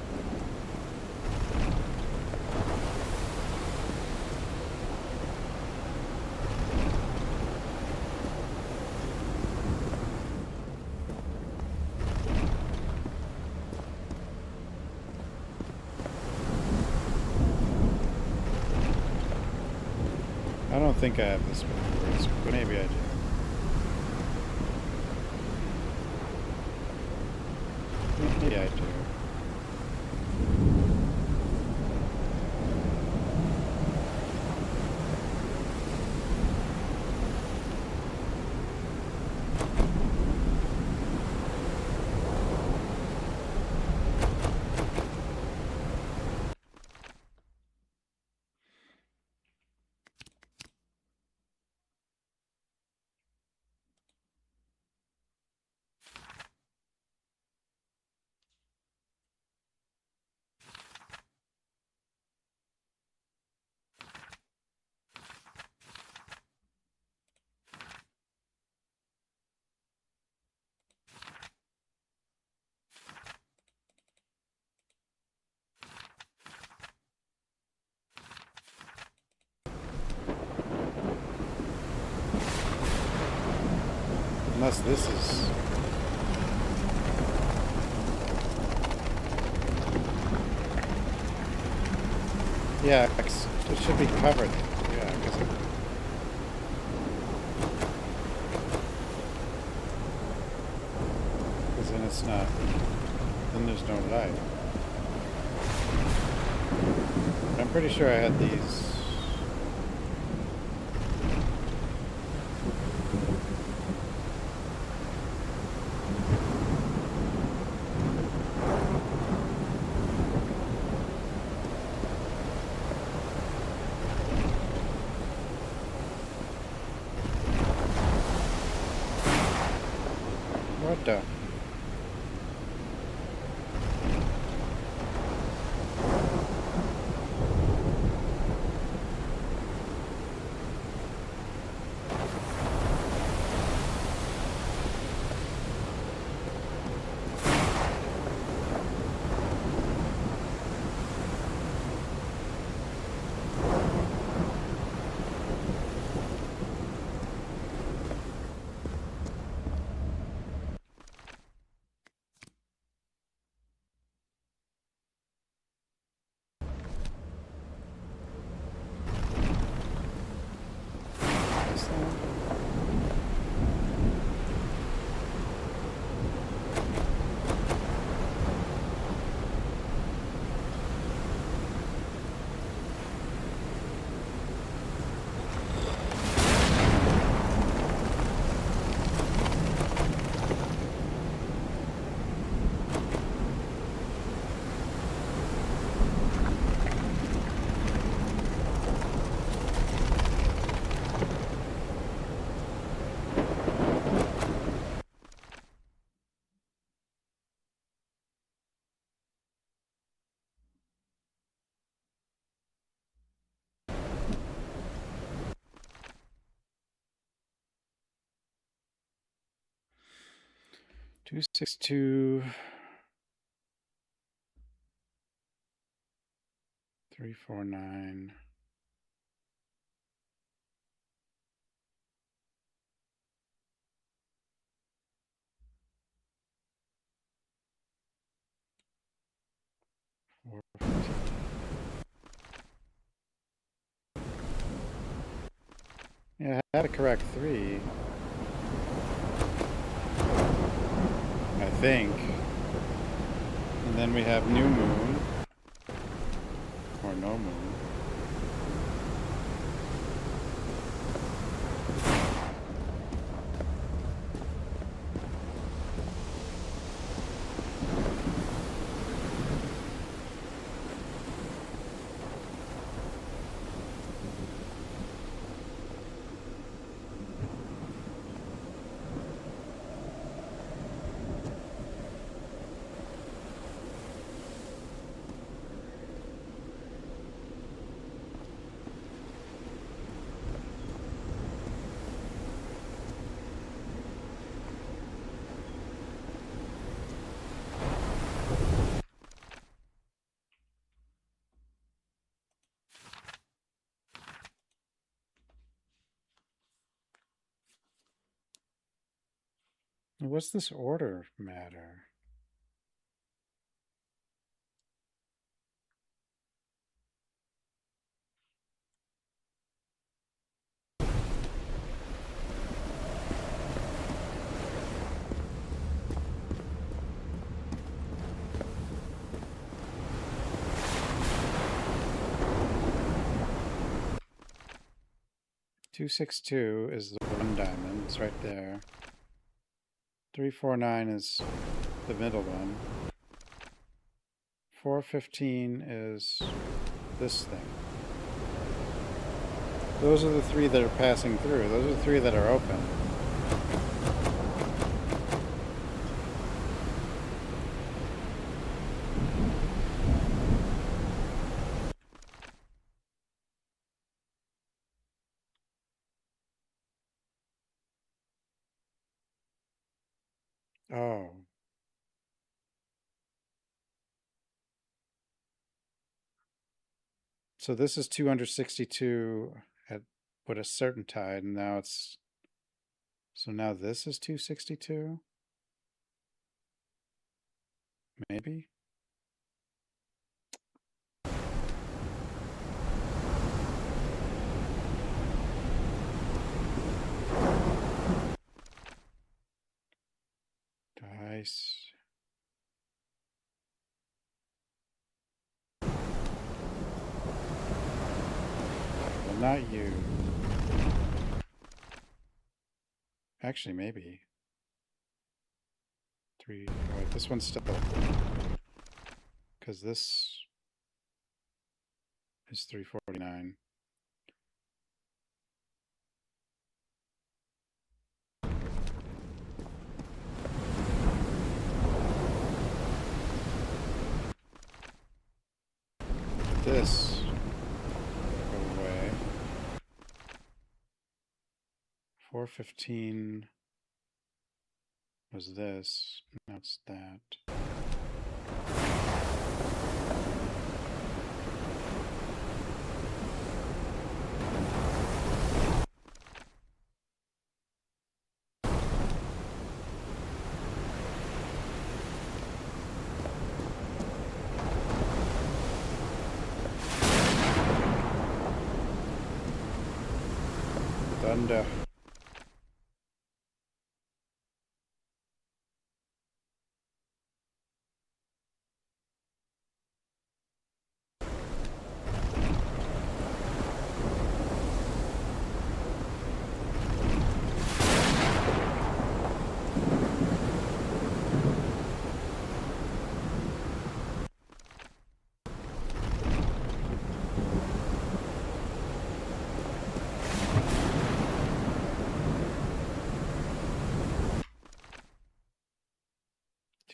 I don't think I have this before, but maybe I do. Maybe I do. Unless this is... yeah, it should be covered. Yeah, because it... because then it's not... then there's no light. I'm pretty sure I had these... What the? 262 349. Yeah, I had to correct 3. I think. And then we have new moon. Or no moon. What's this order matter? $262 is the 1 diamond. It's right there. 349 is the middle one. 415 is this thing. Those are the 3 that are passing through. Those are the 3 that are open. Oh. So this is 262 at with a certain tide, and now it's... So now this is 262? Maybe? Dice. Well, not you. Actually, maybe. 3. Oh, wait, this one's still... Because this is 349. This go away. 415 was this. Now it's that. Thunder.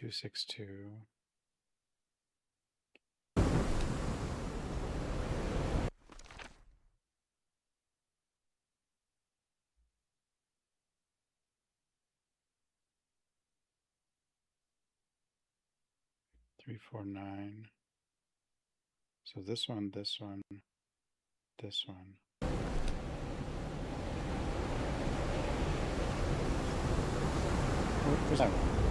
Two, 6, 2. 349. So this one, this one, this one. What was that one?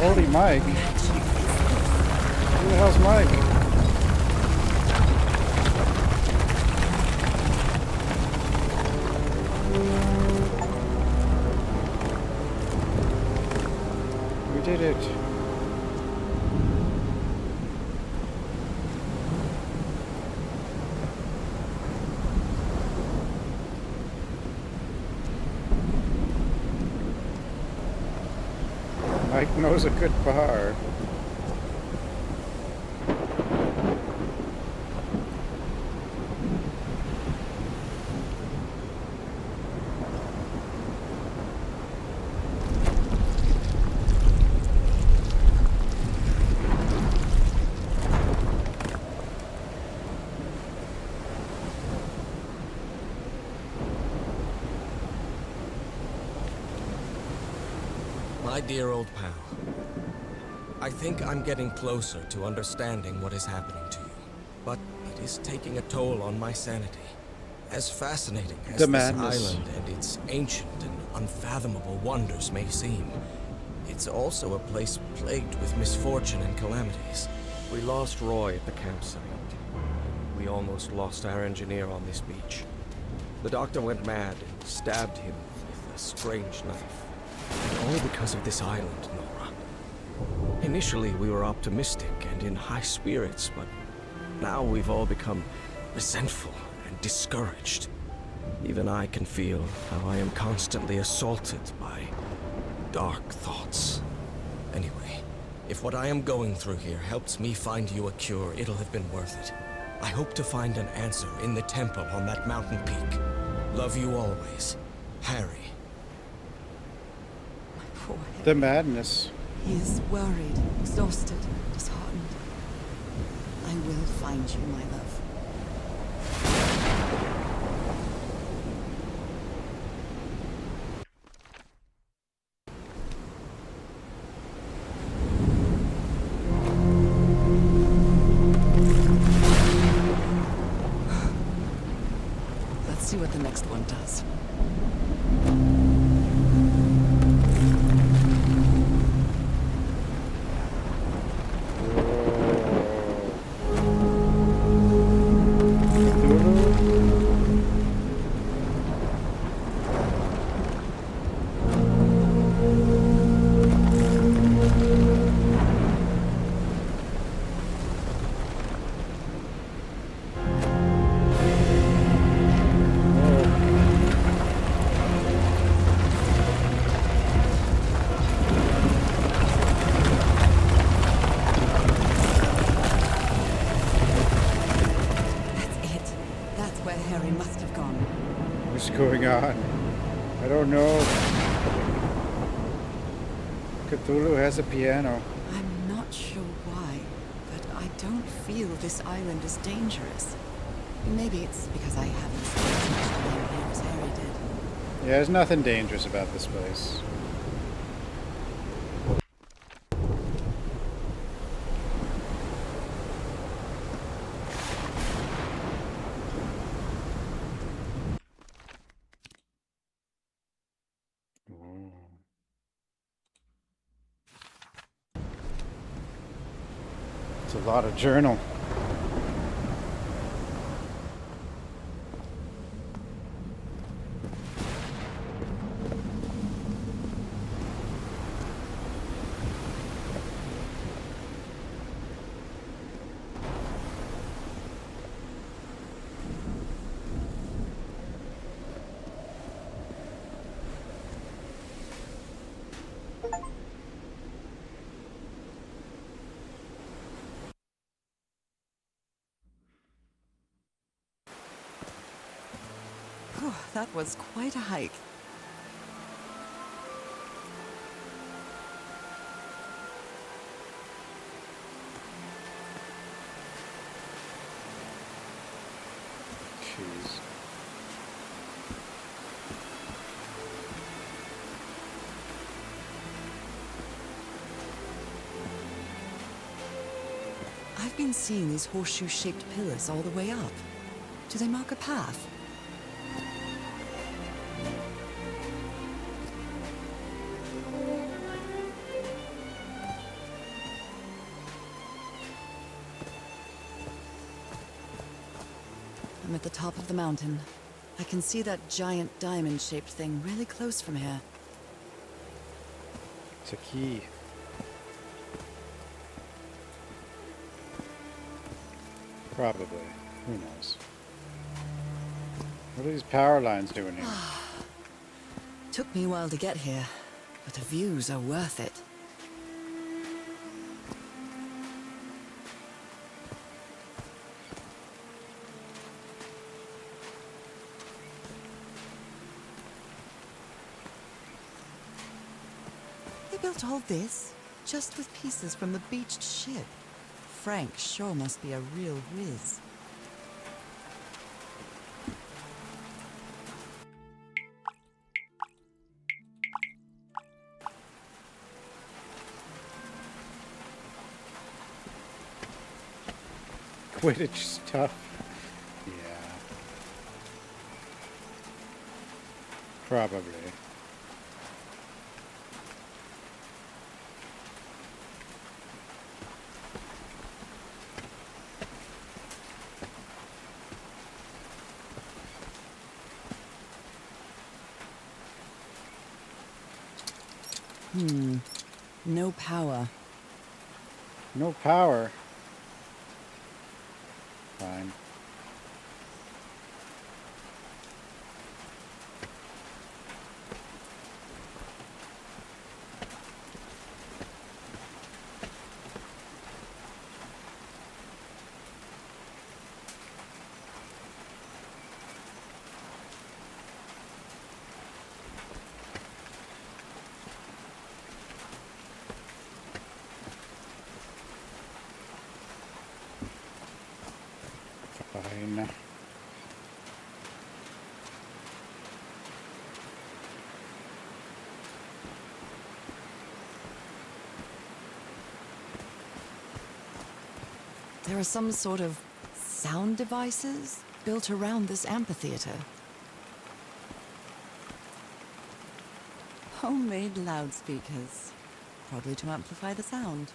Holy Mike. Who the hell's Mike? We did it. Mike knows a good bar. My dear old pal, I think I'm getting closer to understanding what is happening to you, but it is taking a toll on my sanity. As fascinating as The this madness. island and its ancient and unfathomable wonders may seem, it's also a place plagued with misfortune and calamities. We lost Roy at the campsite. We almost lost our engineer on this beach. The doctor went mad and stabbed him with a strange knife. All because of this island, Norah. Initially, we were optimistic and in high spirits, but now we've all become resentful and discouraged. Even I can feel how I am constantly assaulted by dark thoughts. Anyway, if what I am going through here helps me find you a cure, it'll have been worth it. I hope to find an answer in the temple on that mountain peak. Love you always, Harry. Poor Harry. The madness. He is worried, exhausted, disheartened. I will find you, my love. Let's see what the next one does. What's going on? I don't know. Cthulhu has a piano. I'm not sure why, but I don't feel this island is dangerous. Maybe it's because I haven't spent as much time here as Harry did. Yeah, there's nothing dangerous about this place. It's a lot of journal. Whew, that was quite a hike. Jeez. I've been seeing these horseshoe-shaped pillars all the way up. Do they mark a path? I'm at the top of the mountain. I can see that giant diamond-shaped thing really close from here. It's a key. Probably. Who knows? What are these power lines doing here? Took me a while to get here, but the views are worth it. They built all this just with pieces from the beached ship. Frank sure must be a real whiz. Quidditch stuff. Yeah. Probably. No power. No power. Fine. Fine. There are some sort of sound devices built around this amphitheater. Homemade loudspeakers, probably to amplify the sound.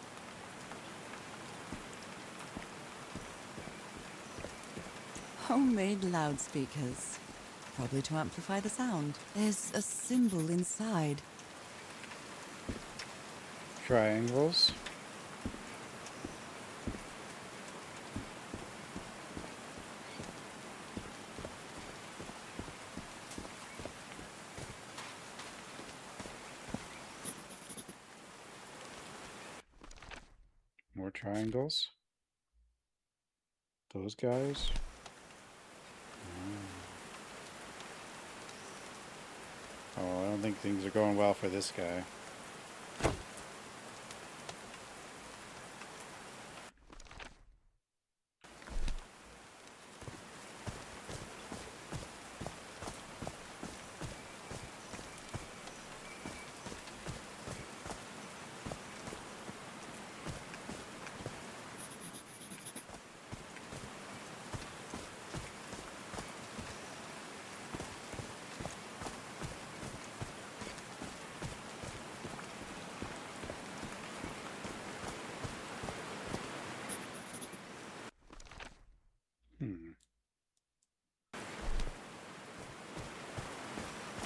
Homemade loudspeakers, probably to amplify the sound. There's a symbol inside. Triangles. More triangles. Those guys. Oh, I don't think things are going well for this guy.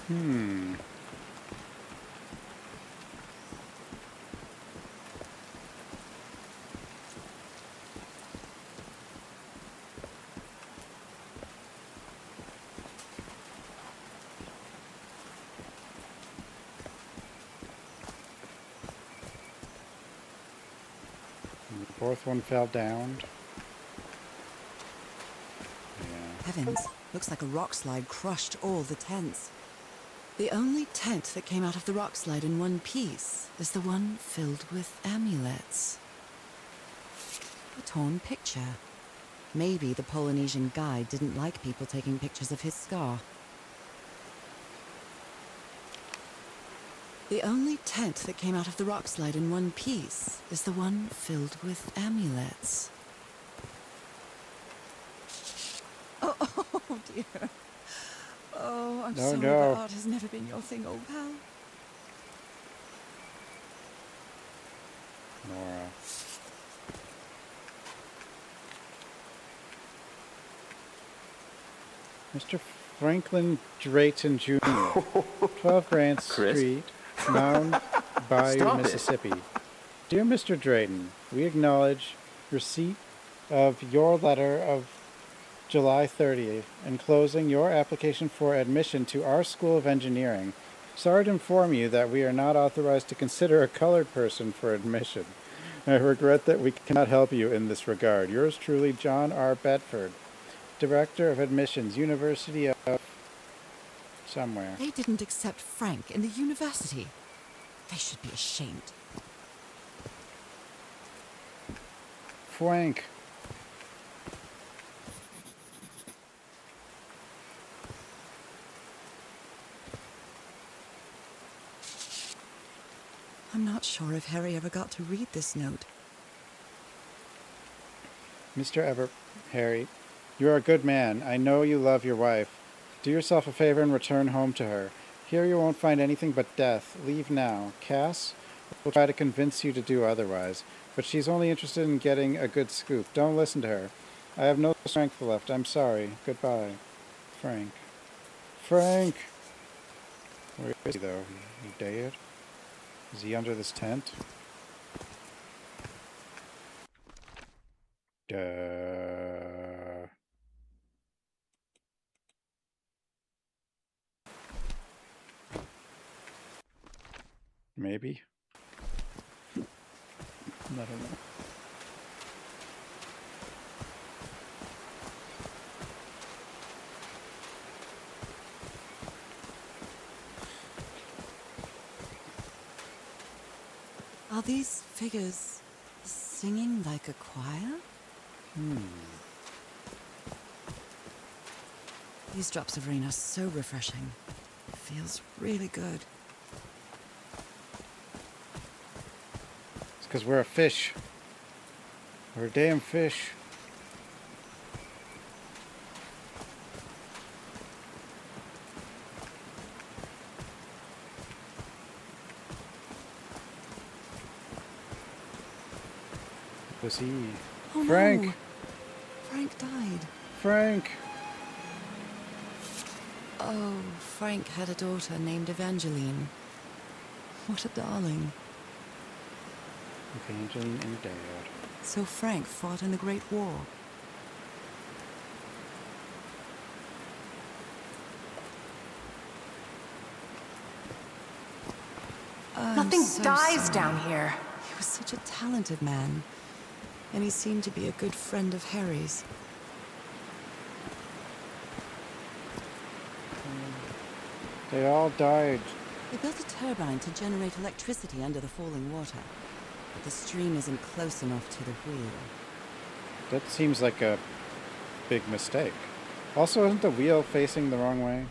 Hmm. And the fourth one fell down. Yeah. Heavens, Looks like a rock slide crushed all the tents. The only tent that came out of the rock slide in one piece is the one filled with amulets. A torn picture. Maybe the Polynesian guide didn't like people taking pictures of his scar. The only tent that came out of the rock slide in one piece is the one filled with amulets. Oh dear. Oh, I'm sorry that art has never been your thing, old pal. Norah. Mr. Franklin Drayton Jr., 12 Grant Street, Mound Bayou, Mississippi. Dear Mr. Drayton, we acknowledge receipt of your letter of July 30th, enclosing your application for admission to our School of Engineering. Sorry to inform you that we are not authorized to consider a colored person for admission. I regret that we cannot help you in this regard. Yours truly, John R. Bedford, Director of Admissions, University of... somewhere. They didn't accept Frank in the university. They should be ashamed. Frank. I'm not sure if Harry ever got to read this note. Harry, you are a good man. I know you love your wife. Do yourself a favor and return home to her. Here you won't find anything but death. Leave now. Cass will try to convince you to do otherwise, but she's only interested in getting a good scoop. Don't listen to her. I have no strength left. I'm sorry. Goodbye. Frank. Frank! Where is he, though? He dead? Is he under this tent? Maybe? I don't know. Are these figures singing like a choir? These drops of rain are so refreshing. It feels really good. It's because we're a fish. We're a damn fish. Was he? Oh, Frank! No. Frank died. Frank! Oh, Frank had a daughter named Evangeline. What a darling. Evangeline and Dad. So Frank fought in the Great War. Nothing so dies sorry. down here. He was such a talented man. And he seemed to be a good friend of Harry's. They all died. They built a turbine to generate electricity under the falling water. But the stream isn't close enough to the wheel. That seems like a big mistake. Also, isn't the wheel facing the wrong way?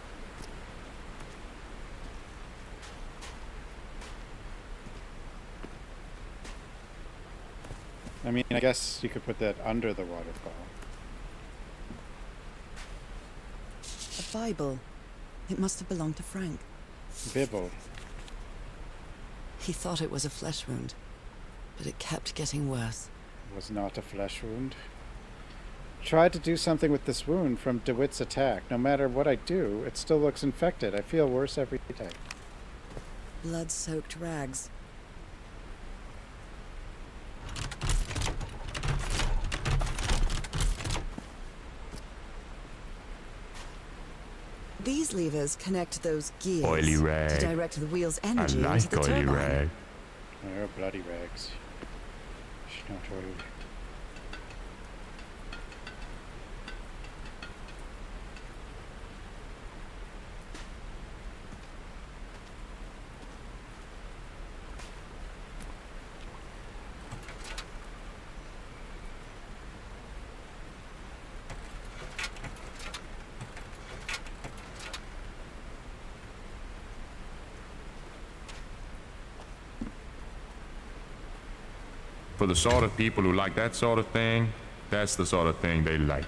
I mean, I guess you could put that under the waterfall. A Bible. It must have belonged to Frank. Bible. He thought it was a flesh wound, but it kept getting worse. It was not a flesh wound. Tried to do something with this wound from DeWitt's attack. No matter what I do, it still looks infected. I feel worse every day. Blood-soaked rags. These levers connect those gears Oily rag. to direct the wheel's I energy into like the oily turbine. rag. Oh, bloody rags. It's not oily. For the sort of people who like that sort of thing, that's the sort of thing they like.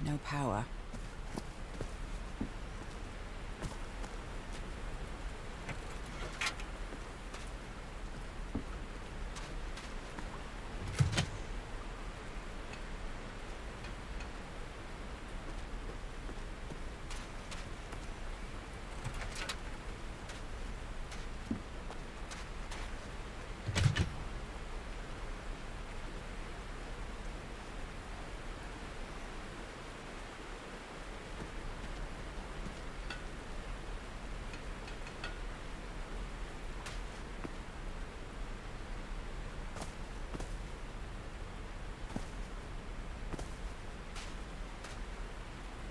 No power.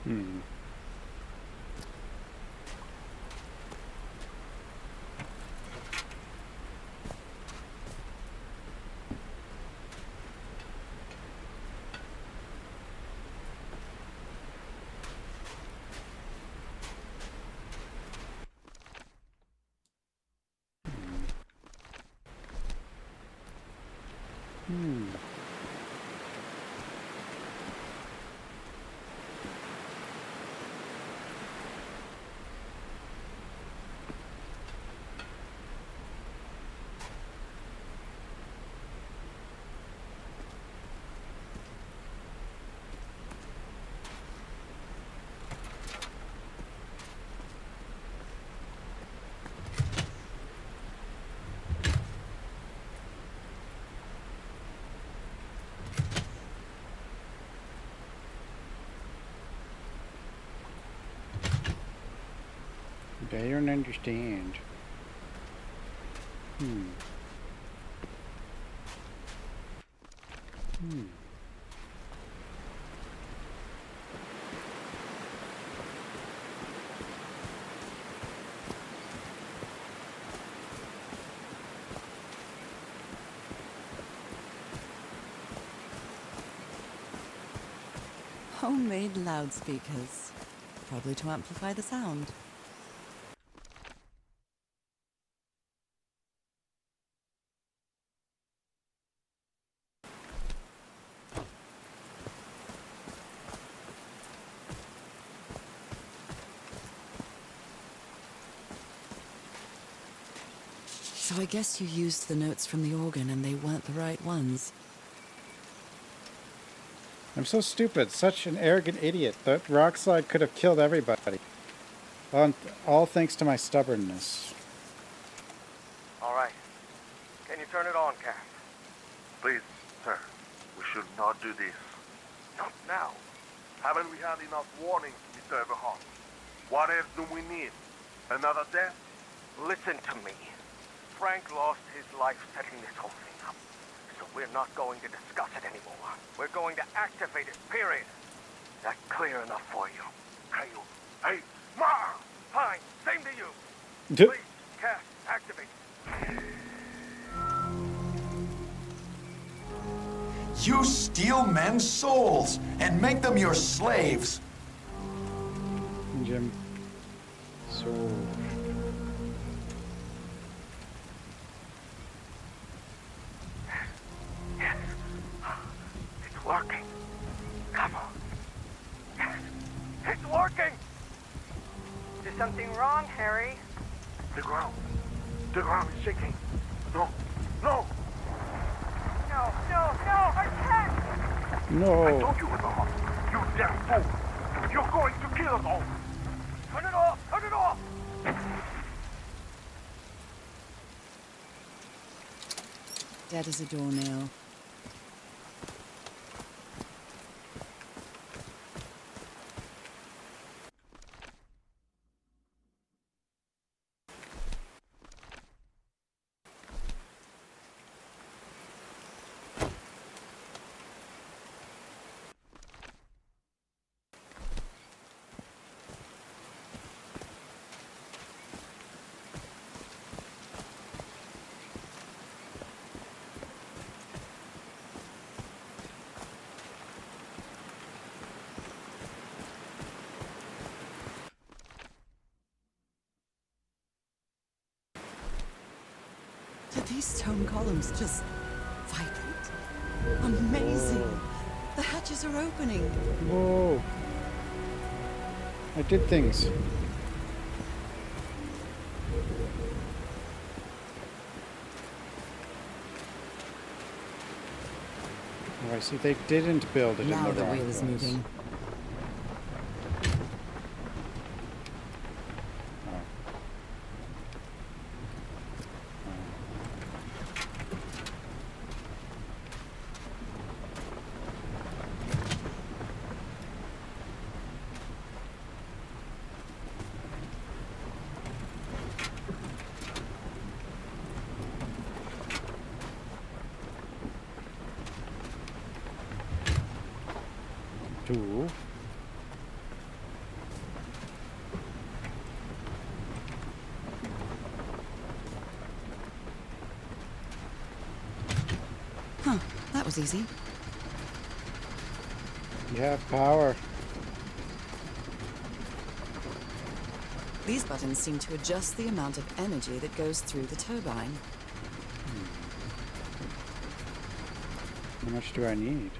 Hmm. Hmm. I don't understand. Hmm. Hmm. Homemade loudspeakers. Probably to amplify the sound. So I guess you used the notes from the organ and they weren't the right ones. I'm so stupid. Such an arrogant idiot. That rock slide could have killed everybody. All thanks to my stubbornness. All right. Can you turn it on, Cass? Please, sir. We should not do this. Not now. Haven't we had enough warnings, Mr. Everhart? What else do we need? Another death? Listen to me. Frank lost his life setting this whole thing up. So we're not going to discuss it anymore. We're going to activate it, period. Is that clear enough for you? Hey, Ma! Fine, same to you. Please, Cass, activate. You steal men's souls and make them your slaves. Jim. So. Yes. It's working. Come on. Yes. It's working! Is something wrong, Harry? The ground is shaking. No! No, I can't! No. I told you, Everhart. You damn fool! You're going to kill us all! Turn it off! Turn it off! Dead as a doornail. Did these stone columns just vibrate? Amazing! Whoa. The hatches are opening. Whoa. I did things. Oh, I see. They didn't build it Now in the the wrong wheel is place. moving. Two. Huh, that was easy. You have power. These buttons seem to adjust the amount of energy that goes through the turbine. How much do I need?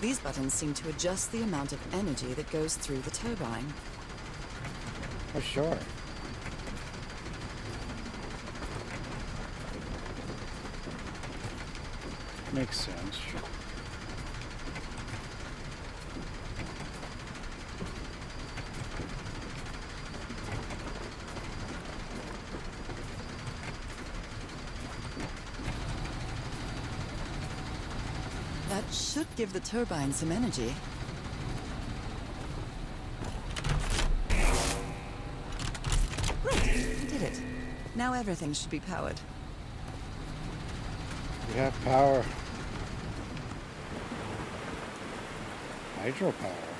These buttons seem to adjust the amount of energy that goes through the turbine. Oh, sure. Makes sense. That should give the turbine some energy. Great, I did it. Now everything should be powered. You have power. Hydropower.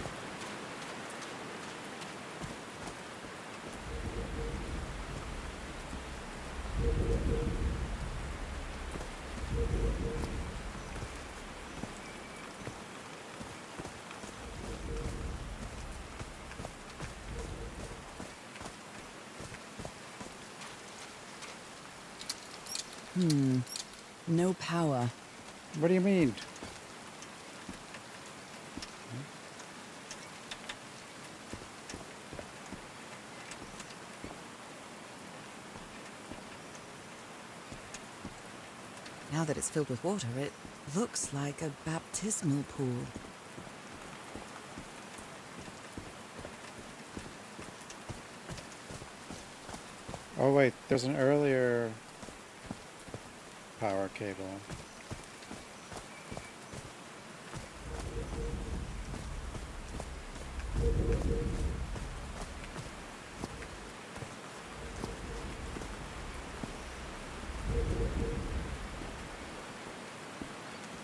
No power. What do you mean? Now that it's filled with water, it looks like a baptismal pool. Oh wait, there's an earlier power cable.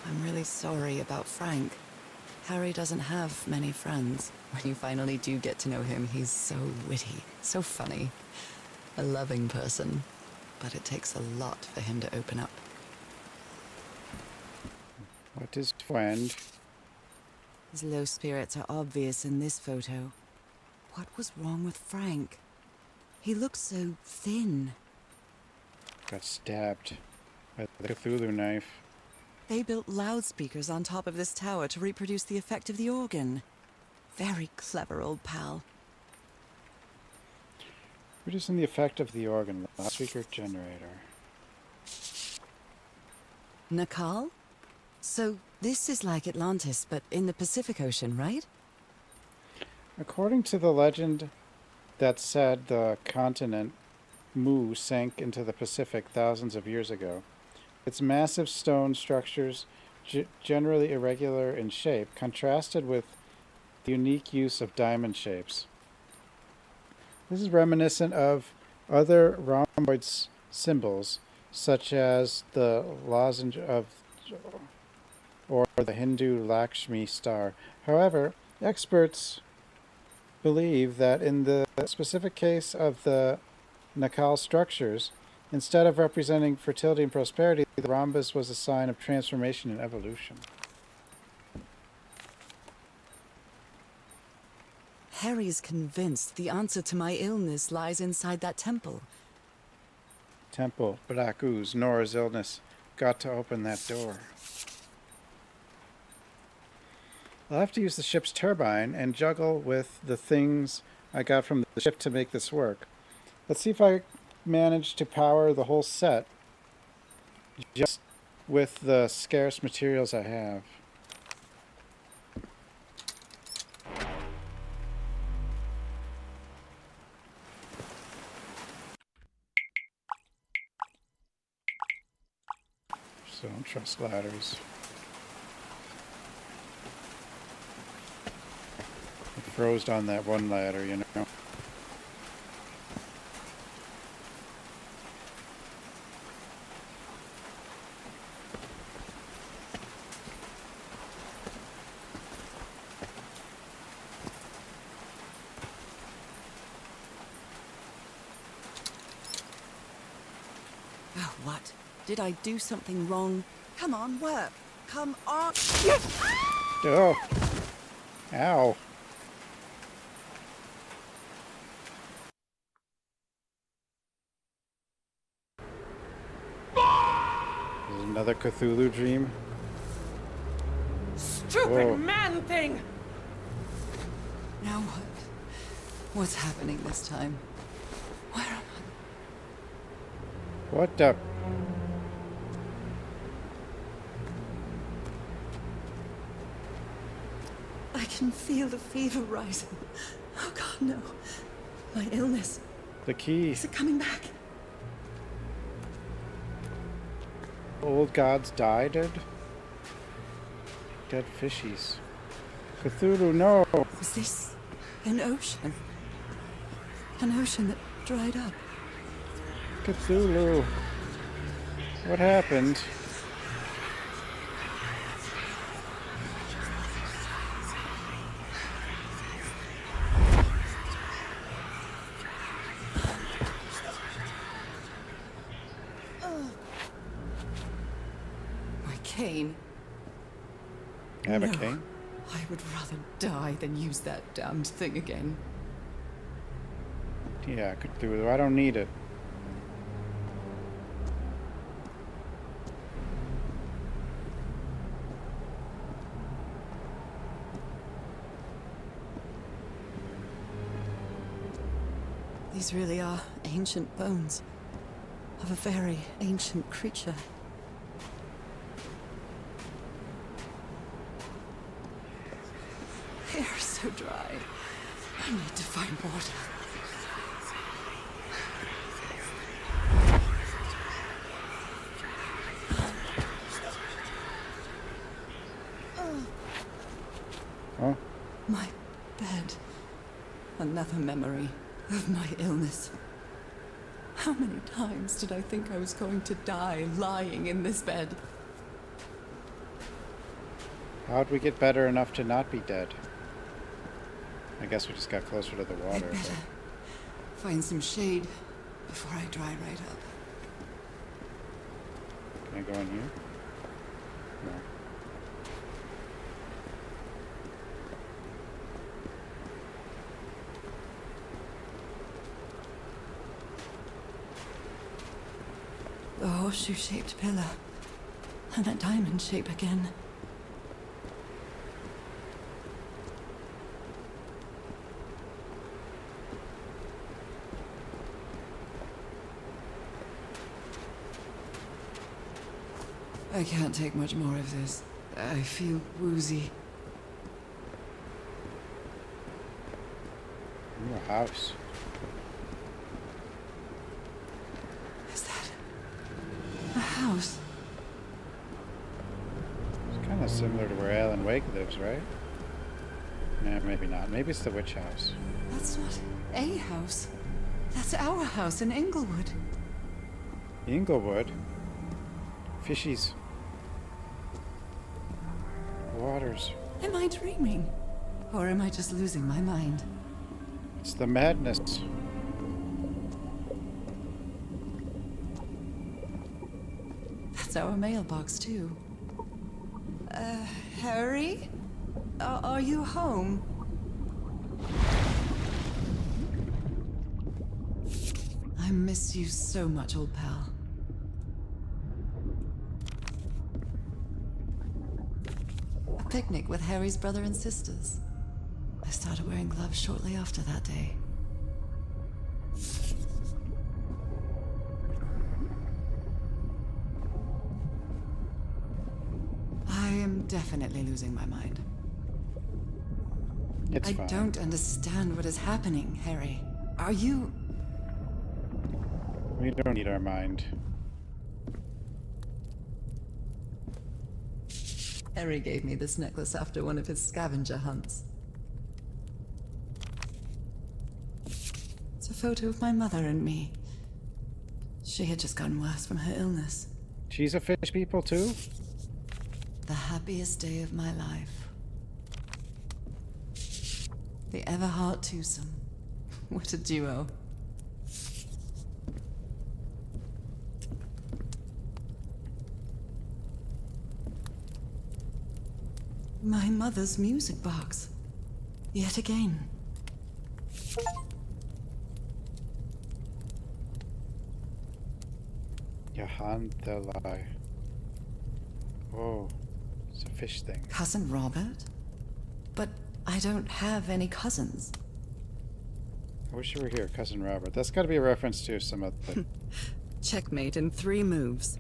I'm really sorry about Frank. Harry doesn't have many friends. When you finally do get to know him, he's so witty, so funny. A loving person. But it takes a lot for him to open up. What is friend? His low spirits are obvious in this photo. What was wrong with Frank? He looks so thin. Got stabbed by the Cthulhu knife. They built loudspeakers on top of this tower to reproduce the effect of the organ. Very clever, old pal. Reducing the effect of the organ. Loudspeaker generator. Nakal? So this is like Atlantis, but in the Pacific Ocean, right? According to the legend that said the continent Mu sank into the Pacific thousands of years ago, its massive stone structures, generally irregular in shape, contrasted with the unique use of diamond shapes. This is reminiscent of other rhomboid symbols, such as the lozenge of or the Hindu Lakshmi star. However, experts believe that in the specific case of the Nakal structures, instead of representing fertility and prosperity, the rhombus was a sign of transformation and evolution. Harry's convinced the answer to my illness lies inside that temple. Temple, black ooze, Norah's illness. Got to open that door. I'll have to use the ship's turbine and juggle with the things I got from the ship to make this work. Let's see if I manage to power the whole set just with the scarce materials I have. So don't trust ladders. I froze on that one ladder, you know. Oh, what? Did I do something wrong? Come on, work. Come on. Oh. Ow. This is another Cthulhu dream. Stupid Whoa. man thing! Now what? What's happening this time? Where am What the? I can feel the fever rising. Oh God, no. My illness. The key. Is it coming back? Old gods died. Dead fishies. Cthulhu, no. Was this an ocean? An ocean that dried up? Cthulhu. What happened? My cane. I have a No. cane? I would rather die than use that damned thing again. Yeah, Cthulhu. I don't need it. These really are ancient bones of a very ancient creature. They are so dry. I need to find water. Oh, My bed. Another memory of my illness. How many times did I think I was going to die lying in this bed? how'd we get better enough to not be dead? I guess we just got closer to the I'd water. better find some shade before I dry right up. Can I go in here? No. The horseshoe-shaped pillar. And that diamond shape again. I can't take much more of this. I feel woozy. Ooh, a house. Is that a house? It's kind of similar to where Alan Wake lives, right? Nah, maybe not. Maybe it's the witch house. That's not a house. That's our house in Inglewood. Inglewood? Fishies. Waters. Am I dreaming? Or am I just losing my mind? It's the madness. That's our mailbox, too. Harry? Are you home? I miss you so much, old pal. A picnic with Harry's brother and sisters. I started wearing gloves shortly after that day. I am definitely losing my mind. It's fine. I don't understand what is happening, Harry. Are you... We don't need our mind. Harry gave me this necklace after one of his scavenger hunts. It's a photo of my mother and me. She had just gotten worse from her illness. She's a fish people too? The happiest day of my life. The Everhart twosome. What a duo. My mother's music box. Yet again. Johann Delay. Oh, it's a fish thing. Cousin Robert? But I don't have any cousins. I wish you were here, Cousin Robert. That's got to be a reference to some of the... Checkmate in 3 moves.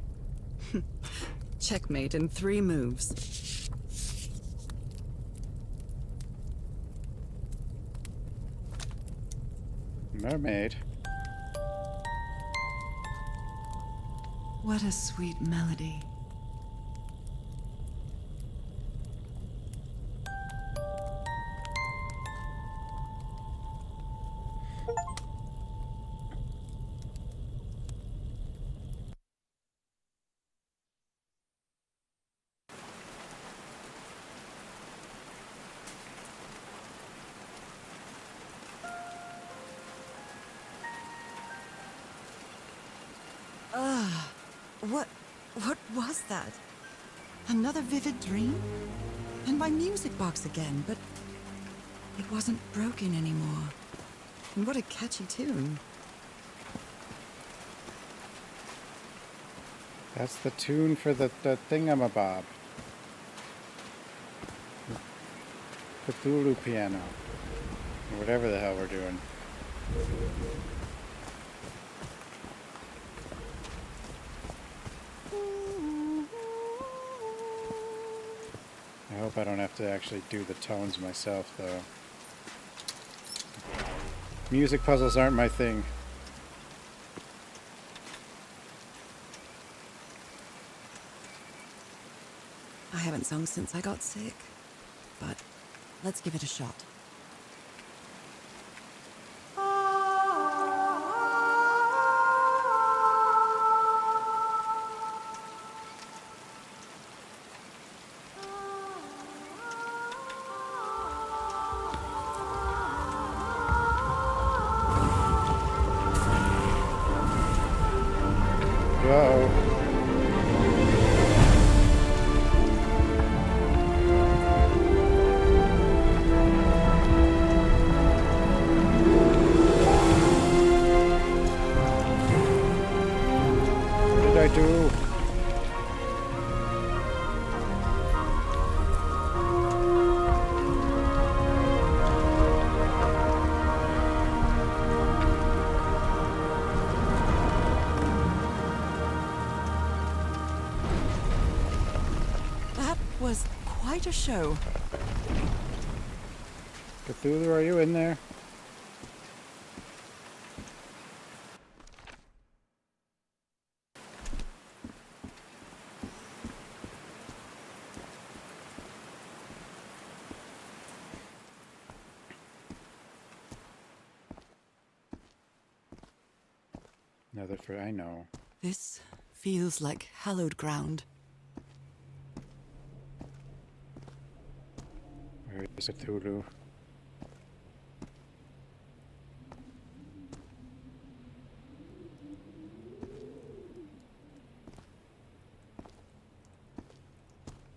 Checkmate in 3 moves. Mermaid. What a sweet melody. What was that? Another vivid dream? And my music box again, but it wasn't broken anymore. And what a catchy tune. That's the tune for the thingamabob. Cthulhu piano. Or whatever the hell we're doing. I hope I don't have to actually do the tones myself, though. Music puzzles aren't my thing. I haven't sung since I got sick, but let's give it a shot. Whoa. What did I do? That was quite a show. Cthulhu, are you in there? Another for I know. This feels like hallowed ground. Where is Cthulhu?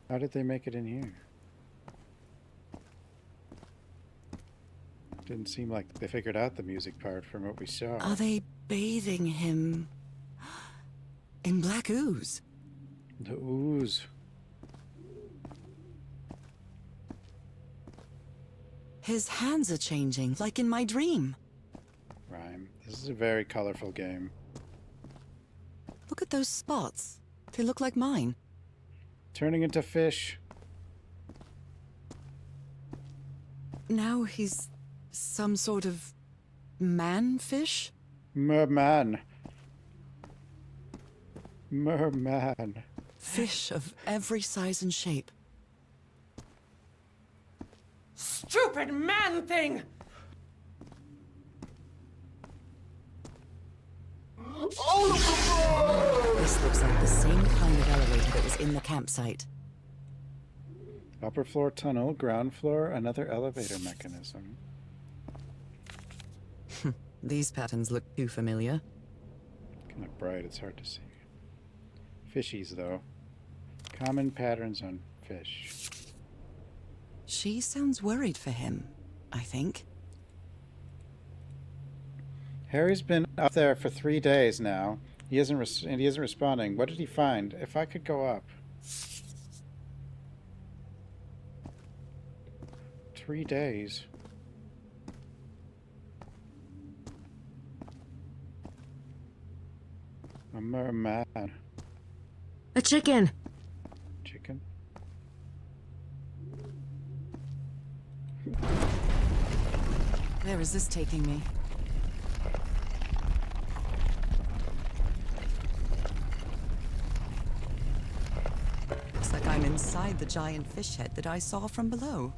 How did they make it in here? Didn't seem like they figured out the music part from what we saw. Are they bathing him in black ooze? The ooze. His hands are changing, like in my dream. Rhyme. This is a very colorful game. Look at those spots. They look like mine. Turning into fish. Now he's some sort of man-fish? Merman. Merman. Fish of every size and shape. Stupid man thing! This looks like the same kind of elevator that was in the campsite. Upper floor tunnel, ground floor, another elevator mechanism. These patterns look too familiar. Kind of bright, it's hard to see. Fishies, though. Common patterns on fish. She sounds worried for him, I think. Harry's been up there for 3 days now. He isn't responding. What did he find? If I could go up. 3 days. A merman. A chicken. Chicken? Where is this taking me? Looks like I'm inside the giant fish head that I saw from below.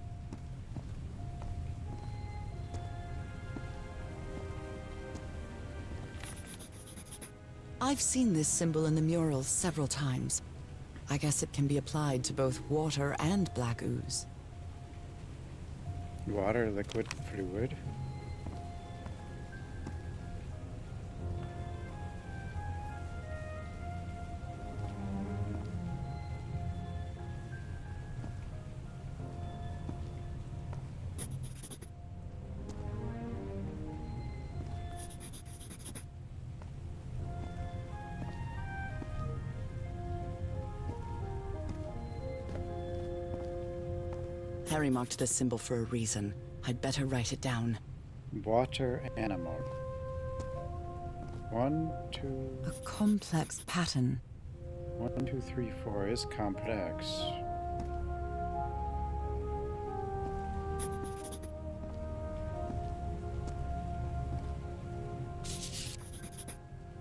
I've seen this symbol in the murals several times. I guess it can be applied to both water and black ooze. Water, liquid, fluid. Harry marked this symbol for a reason. I'd better write it down. Water animal. 1, 2. A complex pattern. 1, 2, 3, 4 is complex.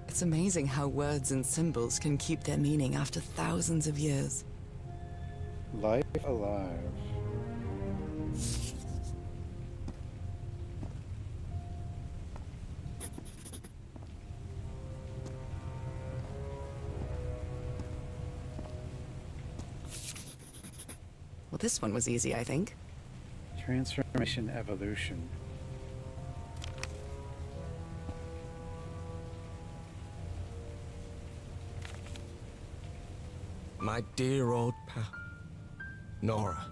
It's amazing how words and symbols can keep their meaning after thousands of years. Life alive. Well, this one was easy, I think. Transformation evolution. My dear old pal, Norah.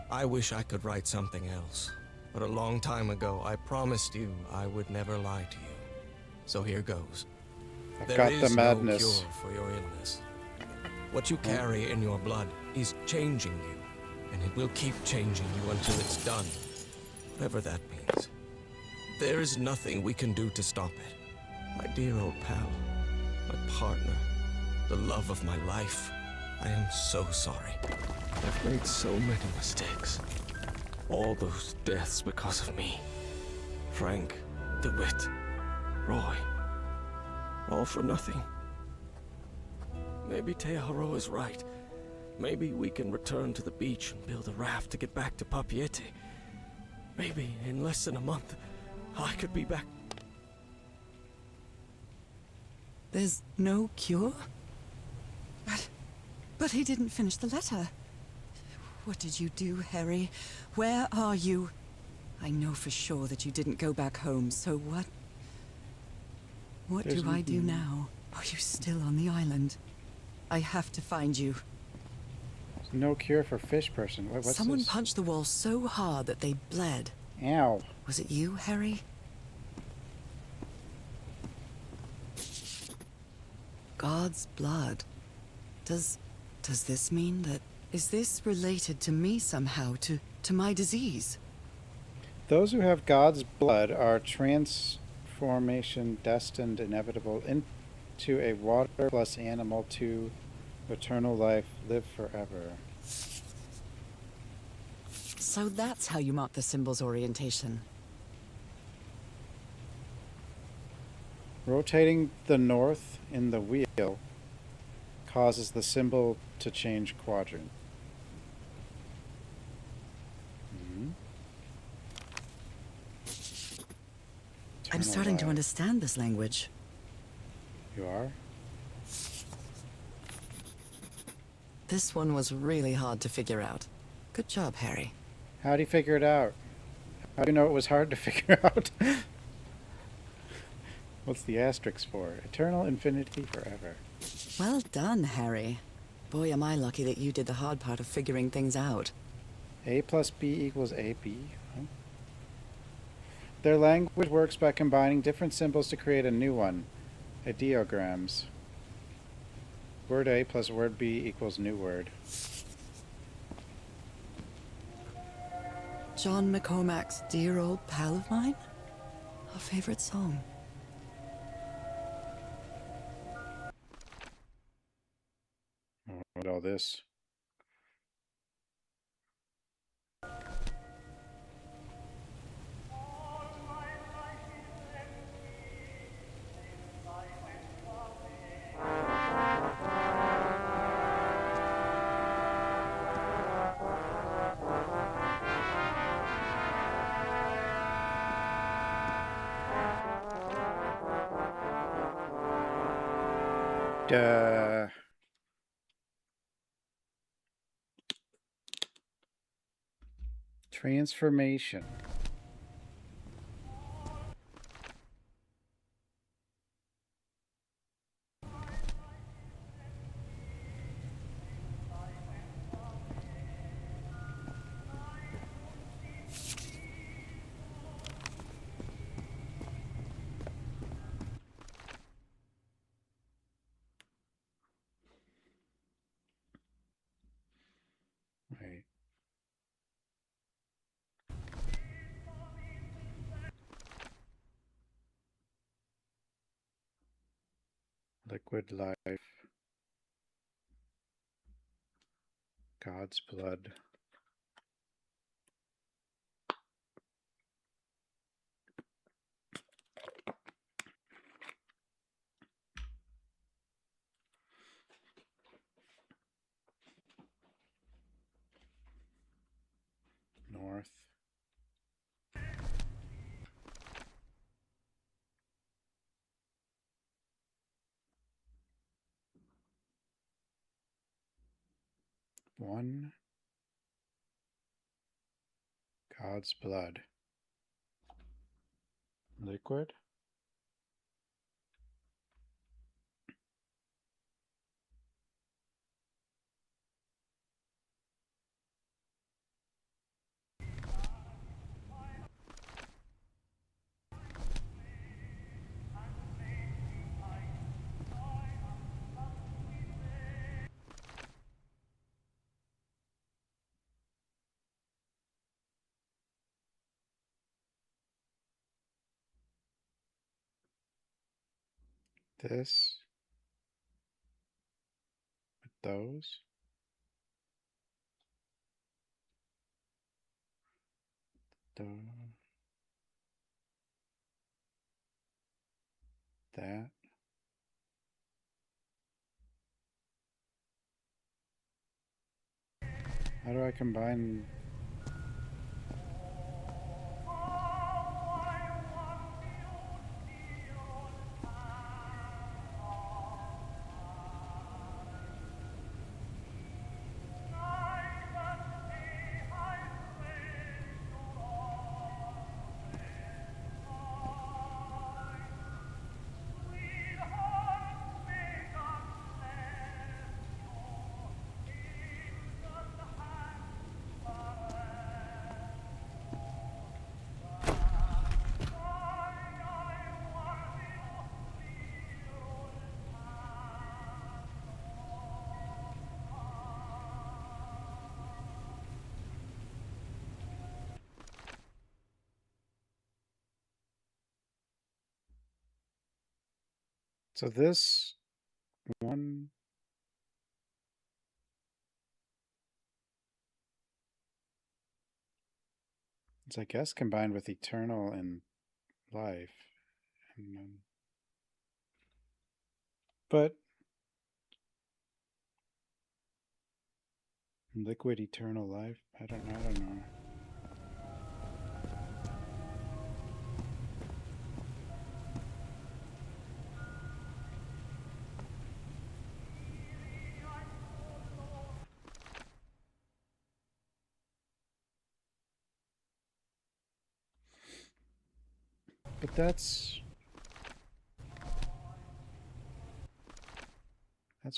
I wish I could write something else, but a long time ago I promised you I would never lie to you. So here goes. I've got the madness. No cure for your illness. What you carry in your blood is changing you, and it will keep changing you until it's done, whatever that means. There is nothing we can do to stop it. My dear old pal, my partner, the love of my life. I am so sorry. I've made so many mistakes. All those deaths because of me. Frank, DeWitt, Roy. All for nothing. Maybe Teodoro is right. Maybe we can return to the beach and build a raft to get back to Papiete. Maybe in less than a month, I could be back. There's no cure? But he didn't finish the letter. What did you do, Harry? Where are you? I know for sure that you didn't go back home, so what? What do I do now? Are you still on the island? I have to find you. There's no cure for fish person. What's Someone this? punched the wall so hard that they bled. Ow. Was it you, Harry? God's blood. Does this mean that... Is this related to me somehow, to my disease? Those who have God's blood are transformation destined, inevitable, into a water plus animal to eternal life, live forever. So that's how you mark the symbol's orientation. Rotating the north in the wheel causes the symbol to change quadrant. I'm starting to understand this language. You are? This one was really hard to figure out. Good job, Harry. How do you figure it out? How do you know it was hard to figure out? What's the asterisk for? Eternal, infinity, forever. Well done, Harry. Boy, am I lucky that you did the hard part of figuring things out. A plus B equals AB. Huh? Their language works by combining different symbols to create a new one. Ideograms. Word A plus word B equals new word. John McCormack's Dear Old Pal of Mine? Our favorite song. What all this? Transformation. Right. Liquid life. God's blood. North. One. God's blood. Liquid. This. With those. That. How do I combine? So this one... It's, I guess, combined with eternal and life. And, but liquid eternal life? I don't know. But that's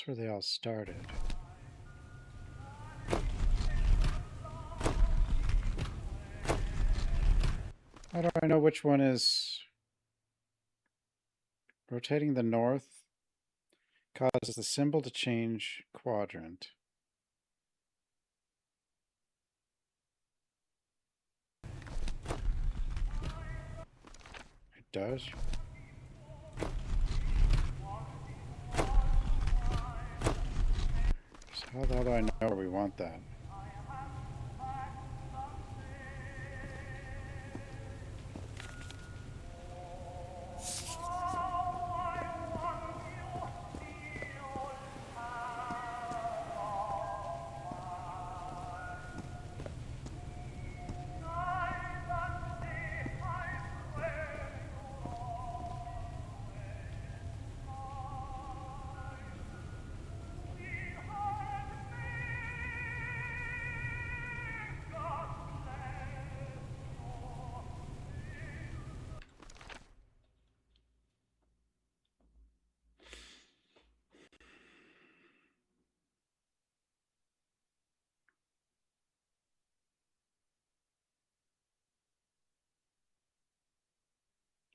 where they all started. How do I know which one is... Rotating the north causes the symbol to change quadrant. It does? So how the hell do I know where we want that?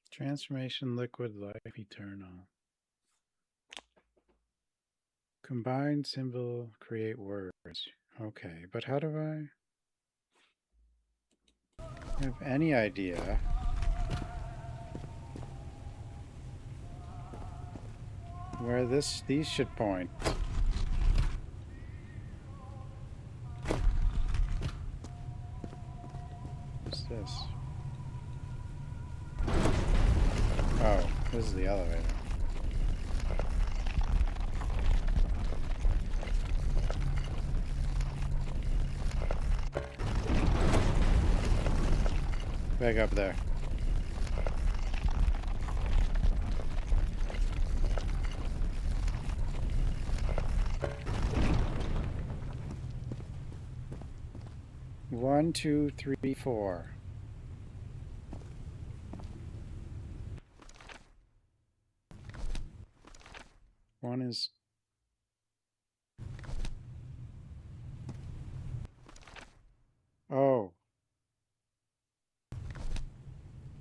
Transformation, liquid, life, eternal. Combine symbol, create words. Okay, but how do I have any idea where these should point? What's this? Oh, this is the elevator. Back up there. One, two, three, four. One is... Oh.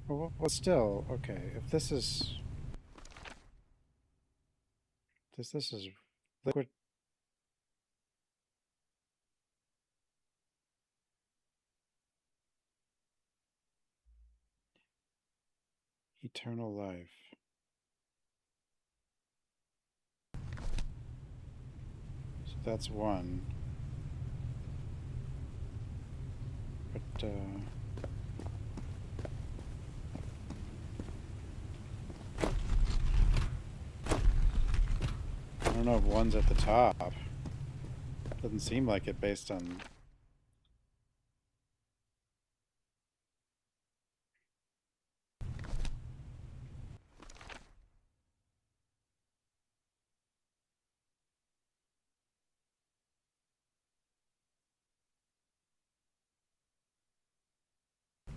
Well, still, okay. If this is... This is liquid... Eternal life. So that's one. But, I don't know if one's at the top. Doesn't seem like it based on...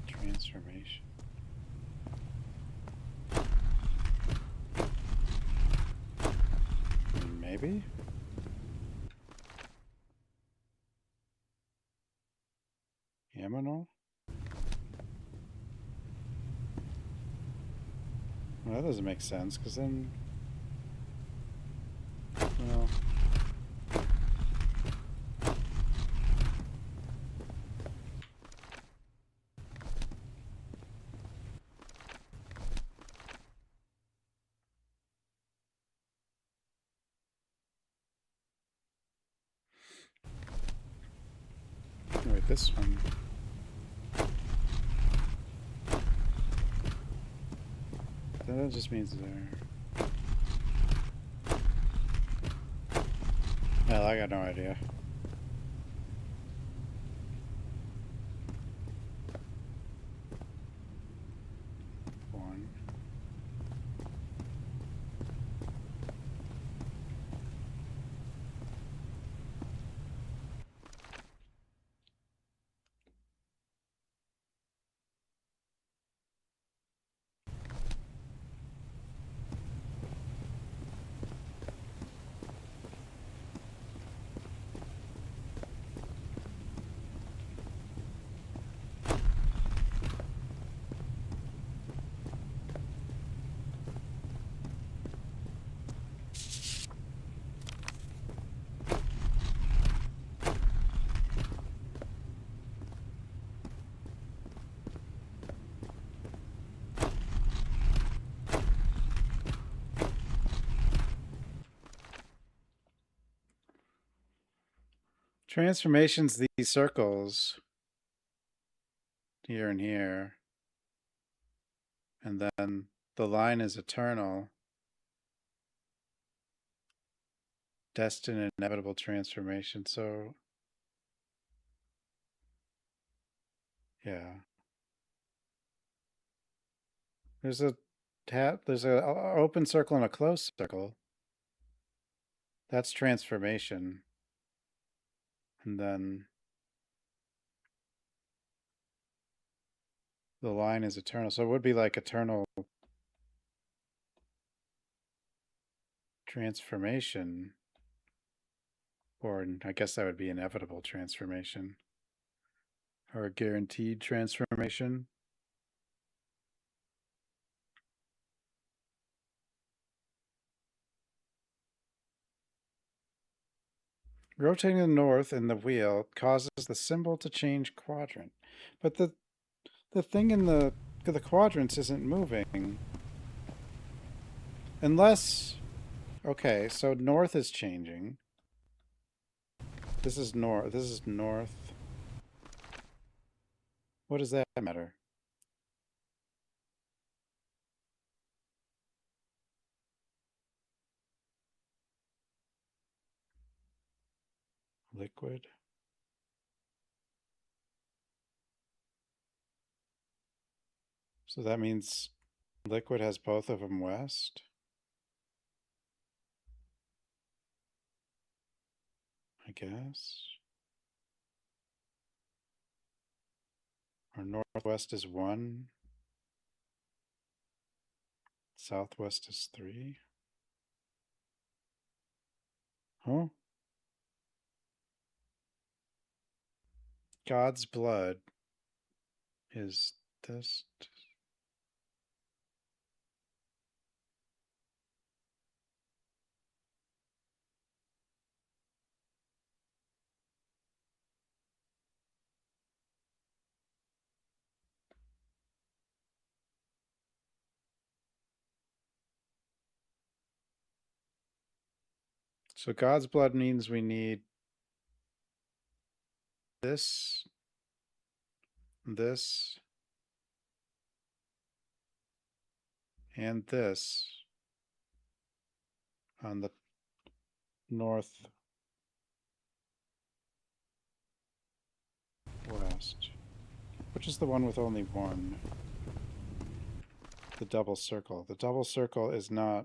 Transformation. Maybe? Aminal? Well, that doesn't make sense, because then... Well... this one. That just means there. Hell, I got no idea. One. Transformations, these circles here and here, and then the line is eternal, destined and inevitable transformation. So yeah, there's a open circle and a closed circle. That's transformation. And then the line is eternal. So it would be like eternal transformation. Or I guess that would be inevitable transformation. Or a guaranteed transformation. Rotating the north in the wheel causes the symbol to change quadrant. But the thing in the quadrants isn't moving. Unless, okay, so north is changing. This is north. This is north. What does that matter? Liquid. So that means liquid has both of them west. I guess. Or northwest is 1. Southwest is 3. Huh? God's blood is this. So God's blood means we need this, this, and this on the northwest, which is the one with only 1. The double circle. The double circle is not.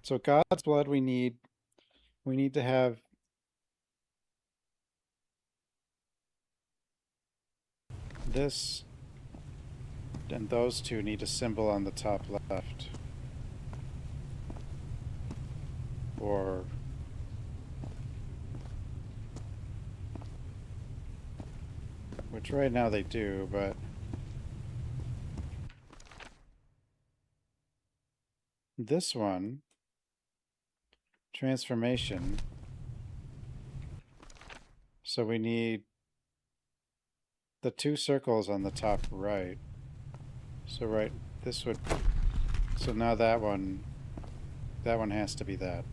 So God's blood we need to have this, and those two need a symbol on the top left. Or which right now they do, but this one, transformation, so we need the 2 circles on the top right. So right, this would, so now that one has to be that.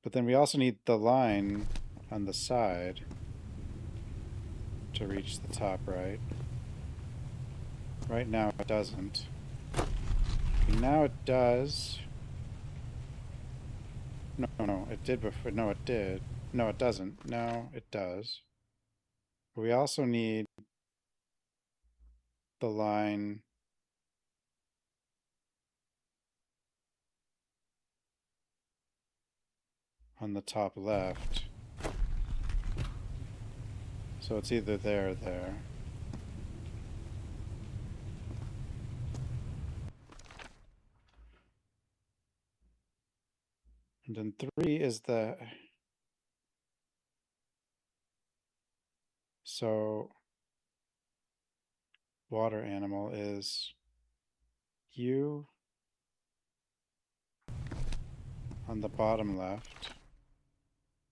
But then we also need the line on the side to reach the top right. Right now it doesn't. Okay, now it does. No, it did before. No, it did. No, it doesn't. No, it does. But we also need the line on the top left. So it's either there or there. And then 3 is the... So water animal is you on the bottom left,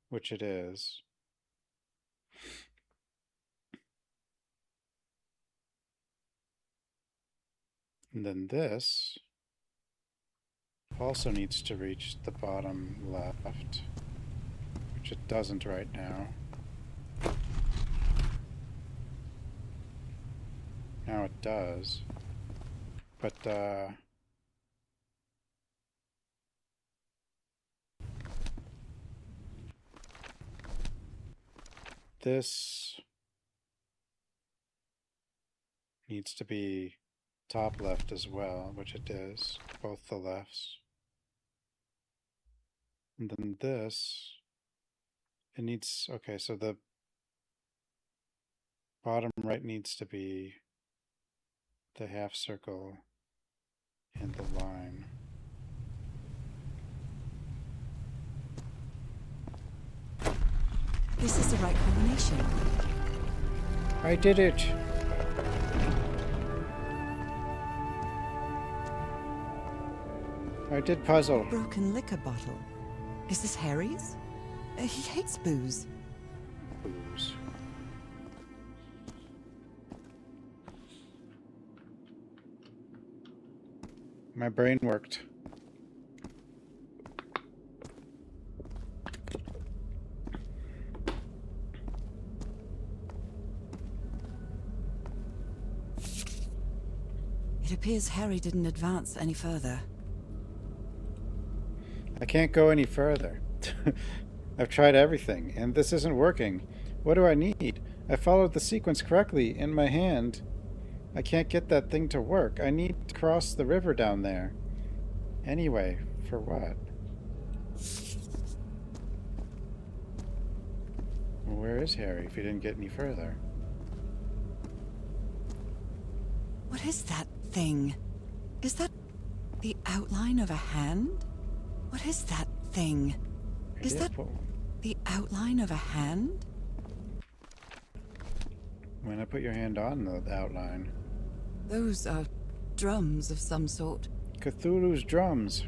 which it is. And then this also needs to reach the bottom left, which it doesn't right now. Now it does. But, this needs to be top left as well, which it is, both the lefts. And then this, it needs, okay, so the bottom right needs to be the half circle and the line. This is the right combination. I did it! I did puzzle. Broken liquor bottle. Is this Harry's? He hates booze. Booze. My brain worked. It appears Harry didn't advance any further. I can't go any further. I've tried everything, and this isn't working. What do I need? I followed the sequence correctly in my hand. I can't get that thing to work. I need to cross the river down there. Anyway, for what? Well, where is Harry if he didn't get any further? What is that thing? Is that the outline of a hand? What is that thing? Is that the outline of a hand? Why not put your hand on the outline? Those are drums of some sort. Cthulhu's drums.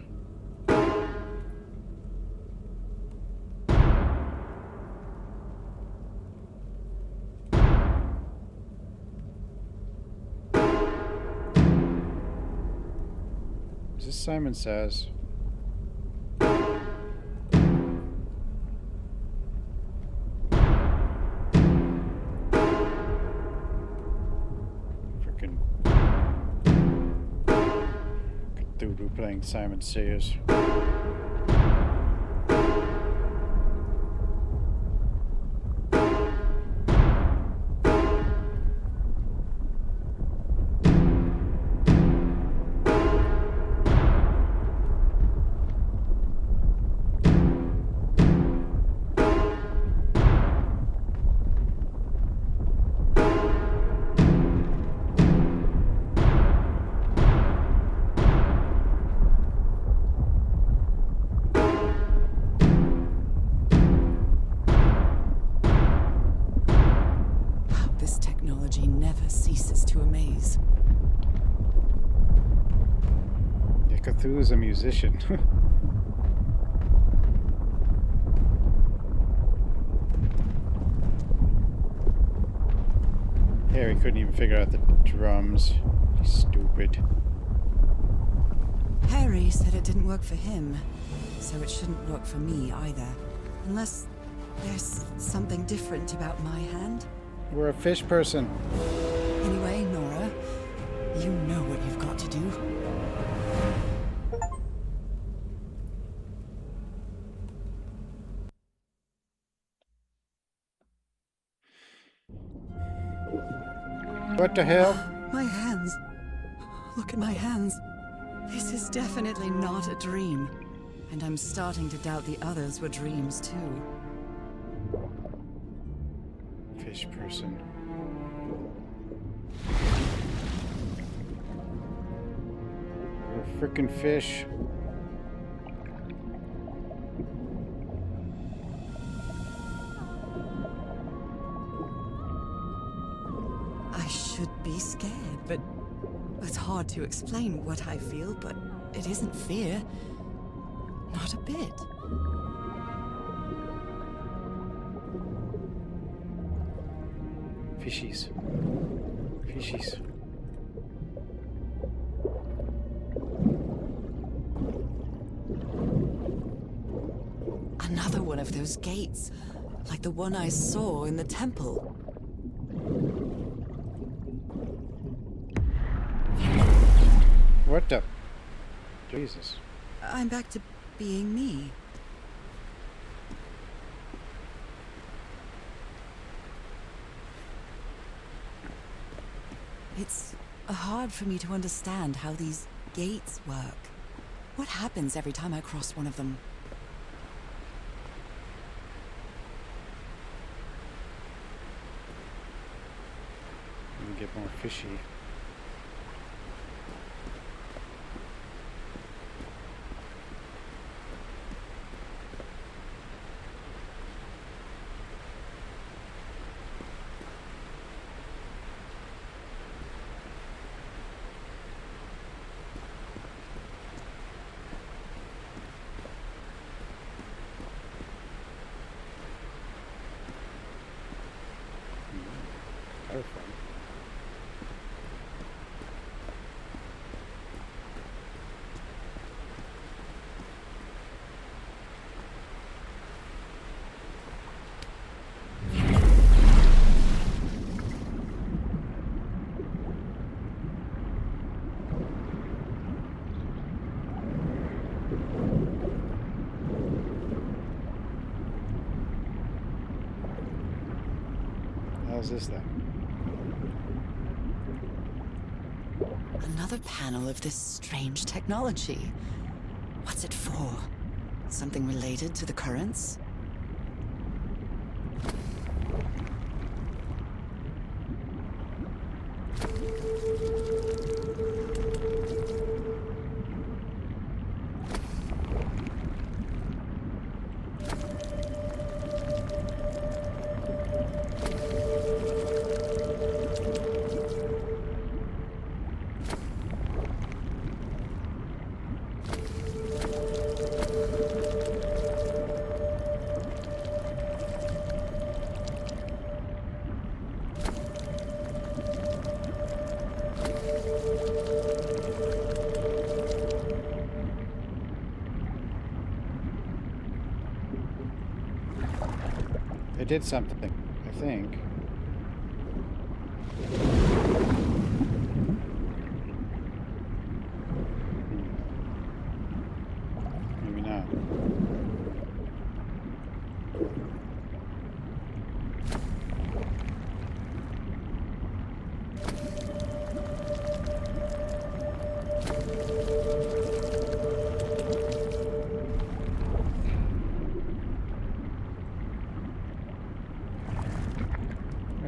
Is this Simon Says? Cthulhu playing Simon Says. Cthulhu's a musician. Harry couldn't even figure out the drums. He's stupid. Harry said it didn't work for him. so it shouldn't work for me either. Unless there's something different about my hand. We're a fish person. Anyway, Norah, you know what you've got to do. What the hell? My hands. Look at my hands. This is definitely not a dream. And I'm starting to doubt the others were dreams too. Fish person. We're frickin' fish. I should be scared, but it's hard to explain what I feel, but it isn't fear. Not a bit. Fishies. Fishies. Another one of those gates, like the one I saw in the temple. What the? Jesus. I'm back to being me. It's hard for me to understand how these gates work. What happens every time I cross one of them? Let me get more fishy. How's this then? Another panel of this strange technology. What's it for? Something related to the currents? They did something, I think. Maybe not.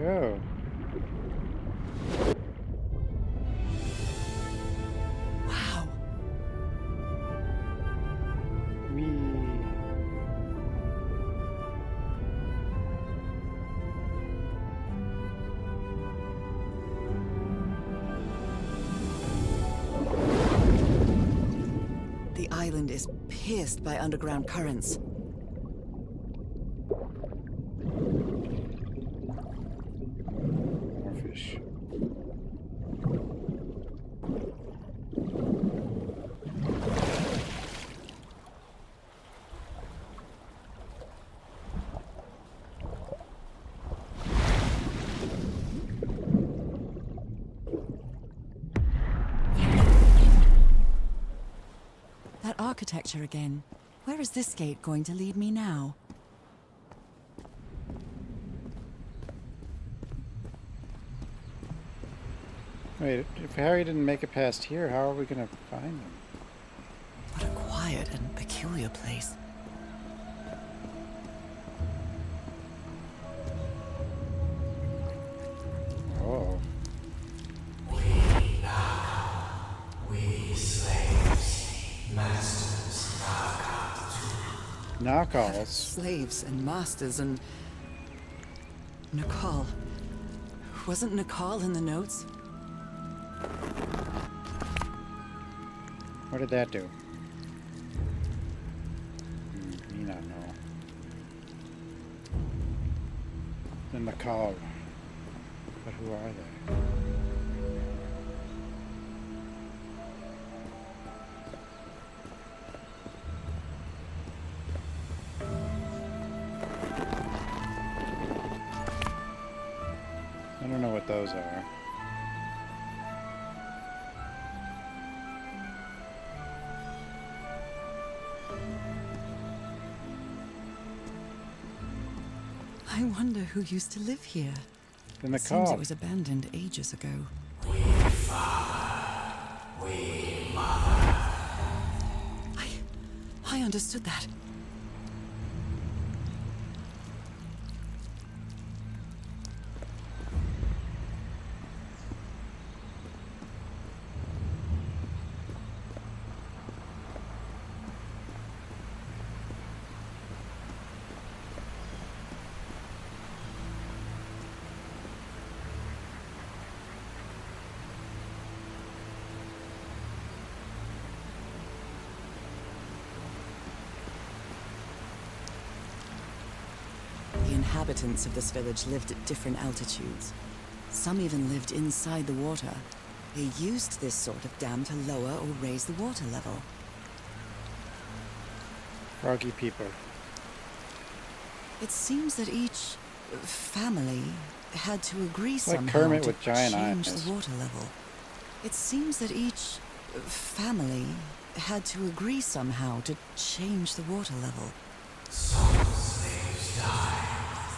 Oh. Wow. The island is pierced by underground currents. More fish. architecture again. Where is this gate going to lead me now? Wait, if Harry didn't make it past here, how are we gonna find him? What a quiet and peculiar place. Oh. We slaves, masters, Knockalls. Slaves and masters and... Nicole. Wasn't Nicole in the notes? What did that do? Me not know. The Nicole. But who are they? I don't know what those are. I wonder who used to live here. The It seems Nicole. it was abandoned ages ago. we father, we mother. I understood that. The inhabitants of this village lived at different altitudes. Some even lived inside the water. They used this sort of dam to lower or raise the water level. Froggy people. It seems that each family had to agree Like somehow Kermit to with giant change eyes. the water level. It seems that each family had to agree somehow to change the water level. Some slaves die.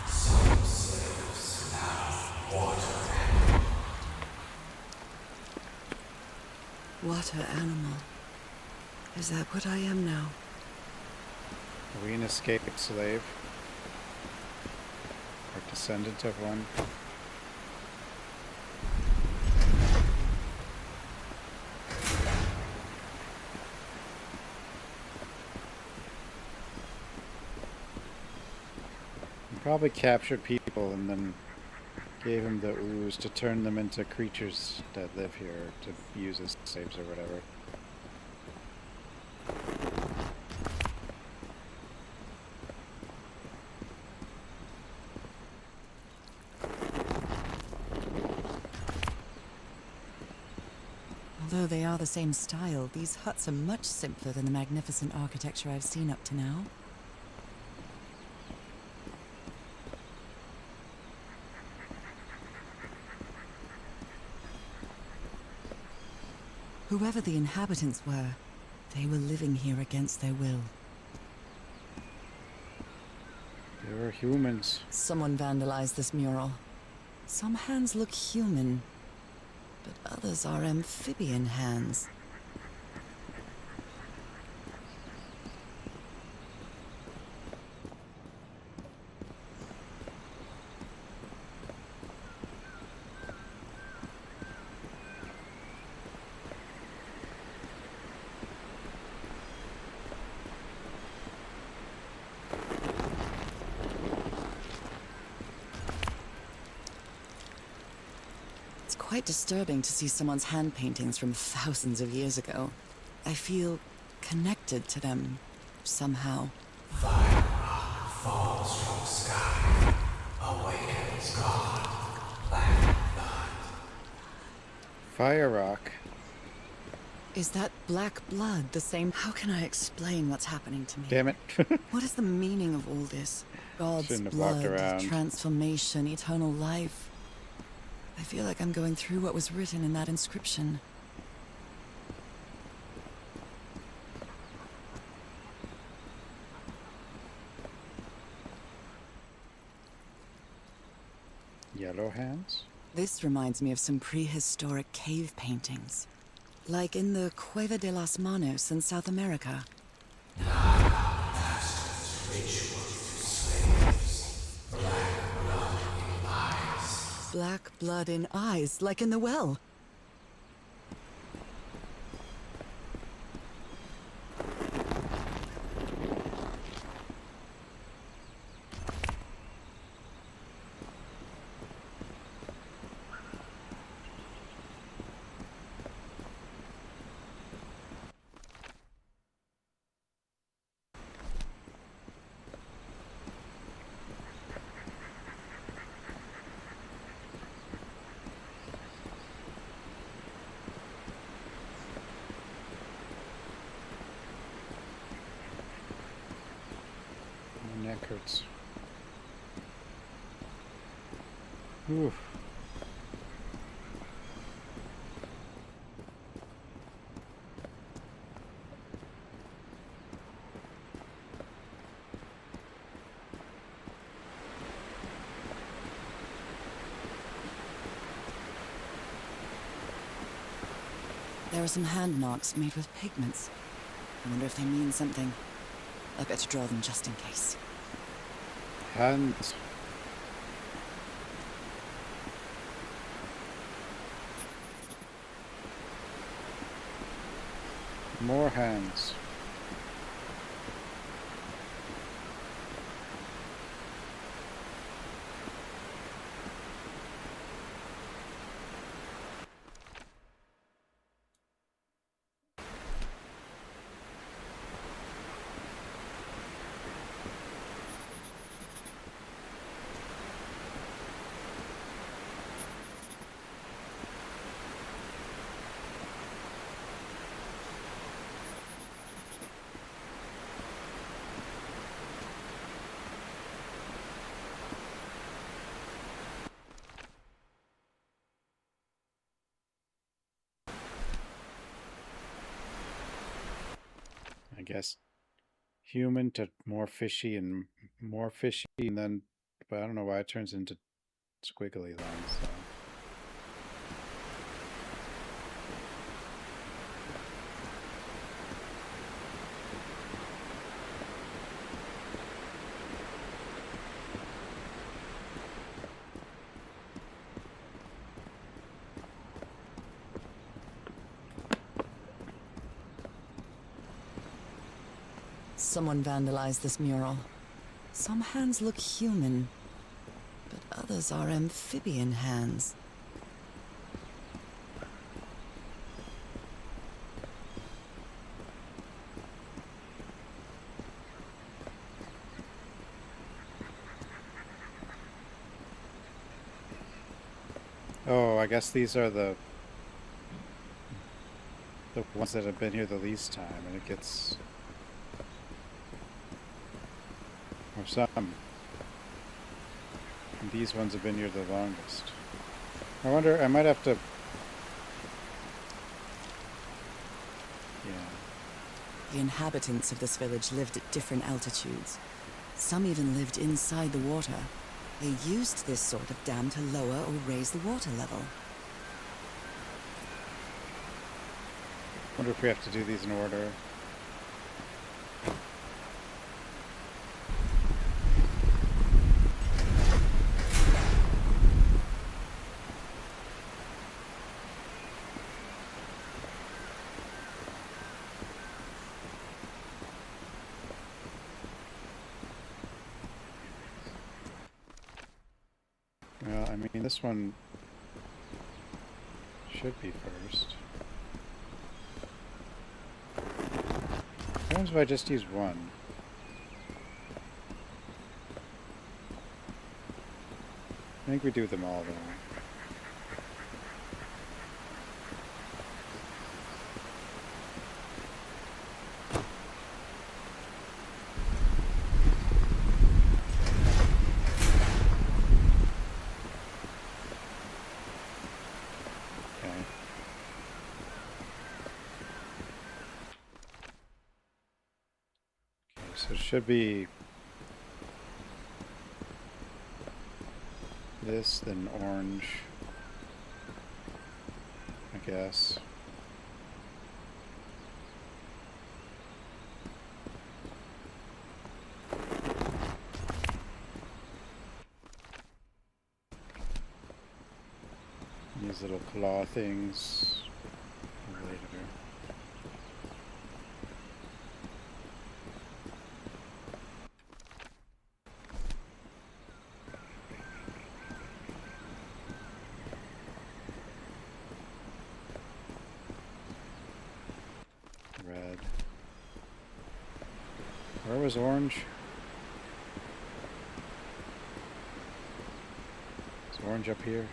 Some slaves now water animal. Water animal. Is that what I am now? Are we an escaped slave? Or descendant of one? We probably captured people and then gave them the ooze to turn them into creatures that live here to use as slaves or whatever. Although they are the same style, these huts are much simpler than the magnificent architecture I've seen up to now. Whoever the inhabitants were, they were living here against their will. They were humans. Someone vandalized this mural. Some hands look human, but others are amphibian hands. It's quite disturbing to see someone's hand paintings from thousands of years ago. I feel connected to them somehow. Fire falls from sky, awakens God, black blood. Fire rock. Is that black blood the same? How can I explain what's happening to me? Damn it. What is the meaning of all this? God's Shouldn't have walked blood, around. transformation, eternal life. I feel like I'm going through what was written in that inscription. Yellow hands? This reminds me of some prehistoric cave paintings. Like in the Cueva de las Manos in South America. Black blood in eyes, like in the well. My neck hurts. Oof. There are some hand marks made with pigments. I wonder if they mean something. I better draw them just in case. Hands. More hands. I guess human to more fishy and then, but I don't know why it turns into squiggly lines. So. Someone vandalized this mural. Some hands look human, but others are amphibian hands. Oh, I guess these are the ones that have been here the least time, and it gets... Or some. And these ones have been here the longest. I wonder, I might have to... Yeah. The inhabitants of this village lived at different altitudes. Some even lived inside the water. They used this sort of dam to lower or raise the water level. Wonder if we have to do these in order. Well, I mean, this one should be first. What happens if I just use one? I think we do them all, though. So it should be this, then orange, I guess. These little claw things later. Red. Where was orange? Is orange up here?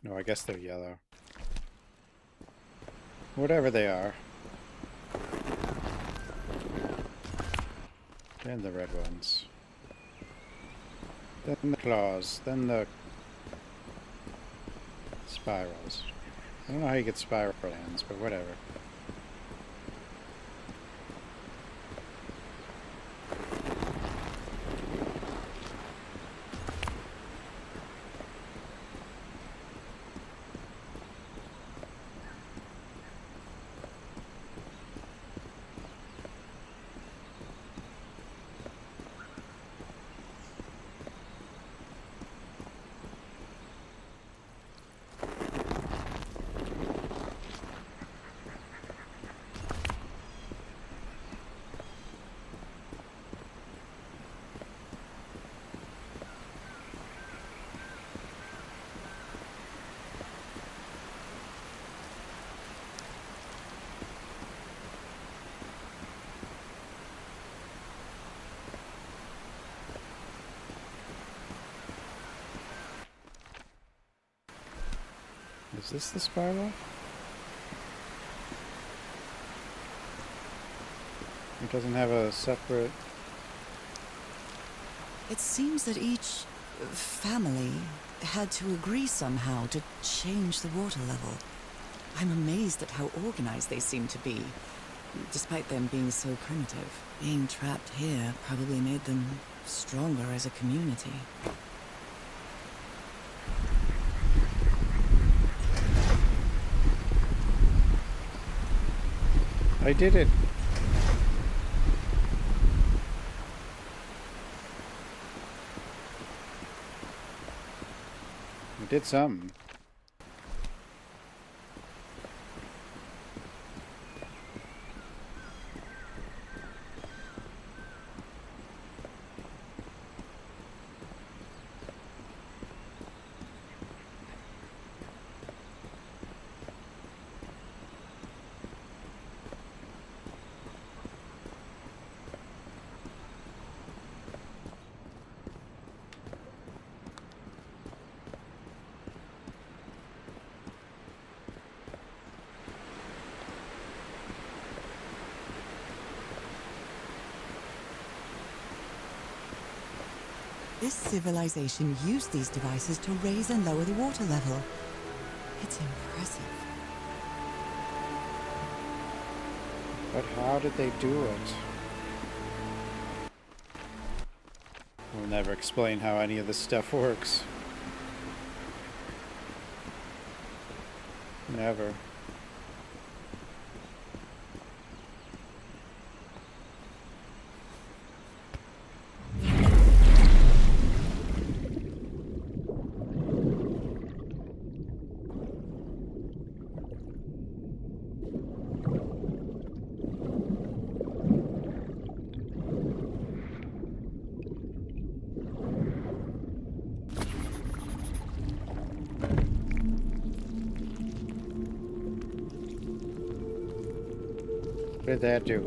No, I guess they're yellow. Whatever they are. And the red ones. Then the claws. Then the spirals. I don't know how you get spiral hands, but whatever. Is this the spiral? It doesn't have a separate... It seems that each family had to agree somehow to change the water level. I'm amazed at how organized they seem to be, despite them being so primitive. Being trapped here probably made them stronger as a community. I did it! I did something. This civilization used these devices to raise and lower the water level. It's impressive. But how did they do it? We'll never explain how any of this stuff works. Never. What did that do?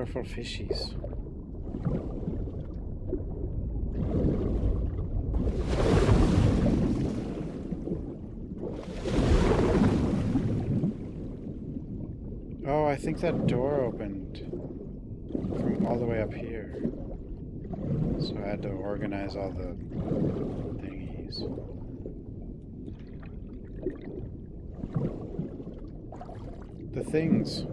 colorful fishies. Oh, I think that door opened from all the way up here. So I had to organize all the thingies. The things.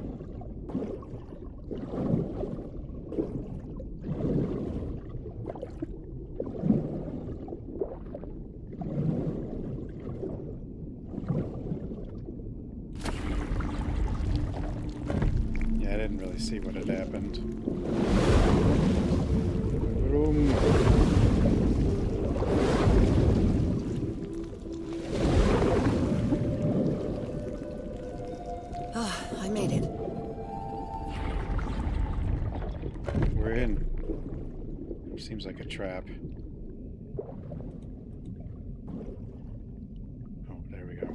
Yeah, I didn't really see what had happened. Room. Ah, I made it. We're in. Seems like a trap. Oh, there we go.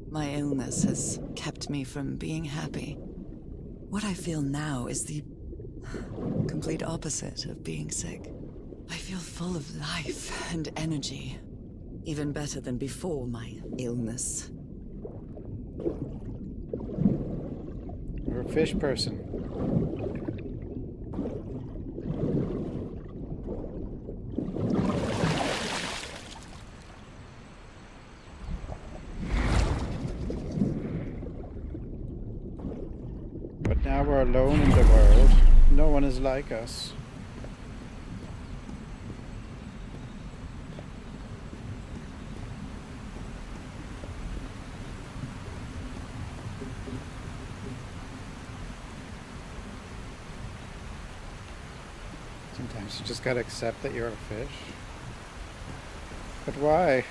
My illness has kept me from being happy. What I feel now is the complete opposite of being sick. I feel full of life and energy. Even better than before my illness. We're a fish person. But now we're alone in the world. No one is like us. Sometimes you just gotta accept that you're a fish. But why?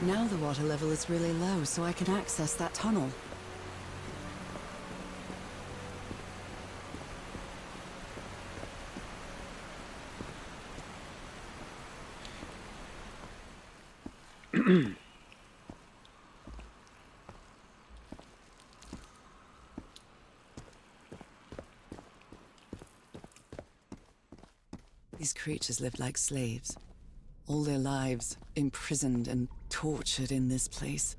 Now the water level is really low, so I can access that tunnel. These creatures lived like slaves. All their lives imprisoned and tortured in this place.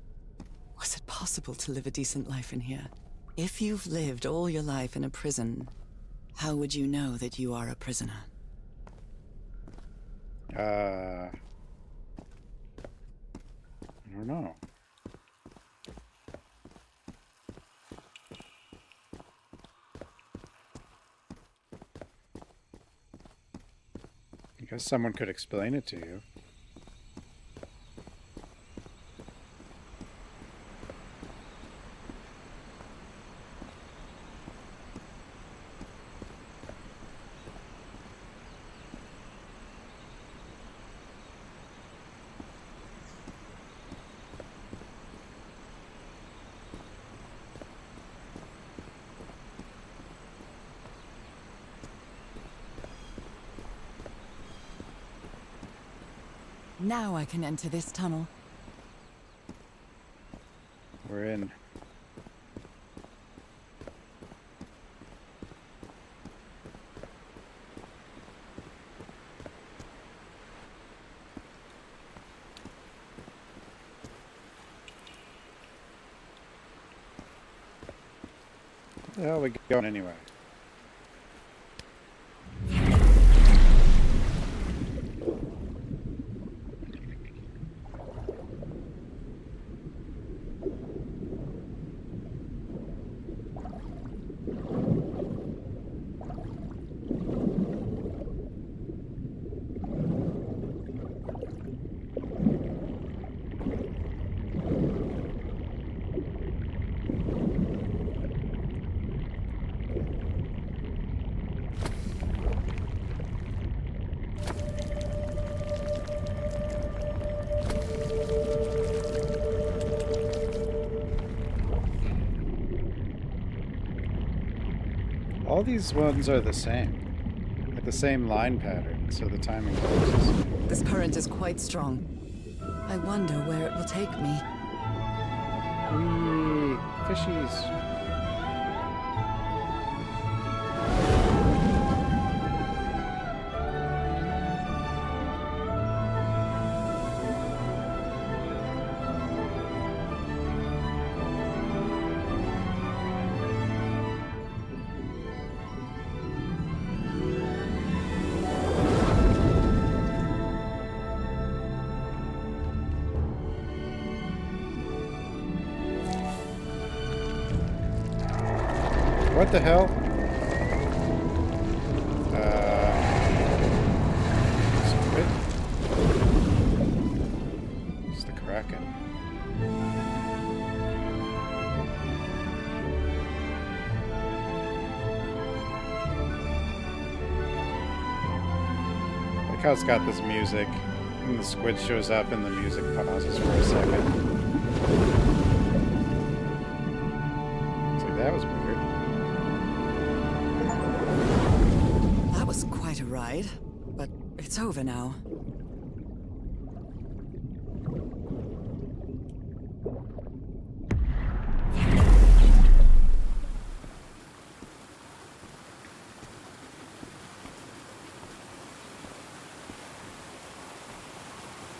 Was it possible to live a decent life in here? If you've lived all your life in a prison, how would you know that you are a prisoner? I don't know. I guess someone could explain it to you. Now I can enter this tunnel. We're in. Where the hell are we going anyway? All these ones are the same. Like the same line pattern, so the timing is the same. This current is quite strong. I wonder where it will take me. Whee! Fishies! What the hell? Squid? It's the Kraken. Like how it's got this music, and the squid shows up and the music pauses for a second. It's like, that was weird. That was quite a ride, but it's over now.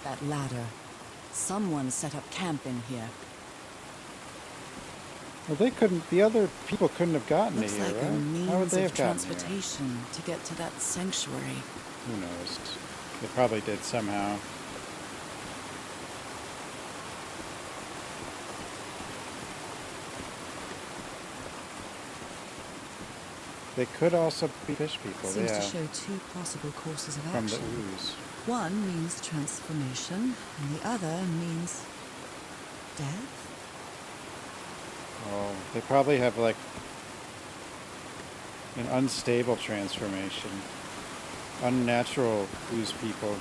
That ladder. Someone set up camp in here. Well, they couldn't. The other people couldn't have gotten Looks it here, like a right? means How would they of have gotten here? transportation to get to that sanctuary. Who knows? They probably did somehow. They could also be fish people. Seems yeah. to show two possible courses of From the action. ooze. One means transformation, and the other means death. Oh, they probably have like an unstable transformation. Unnatural ooze people.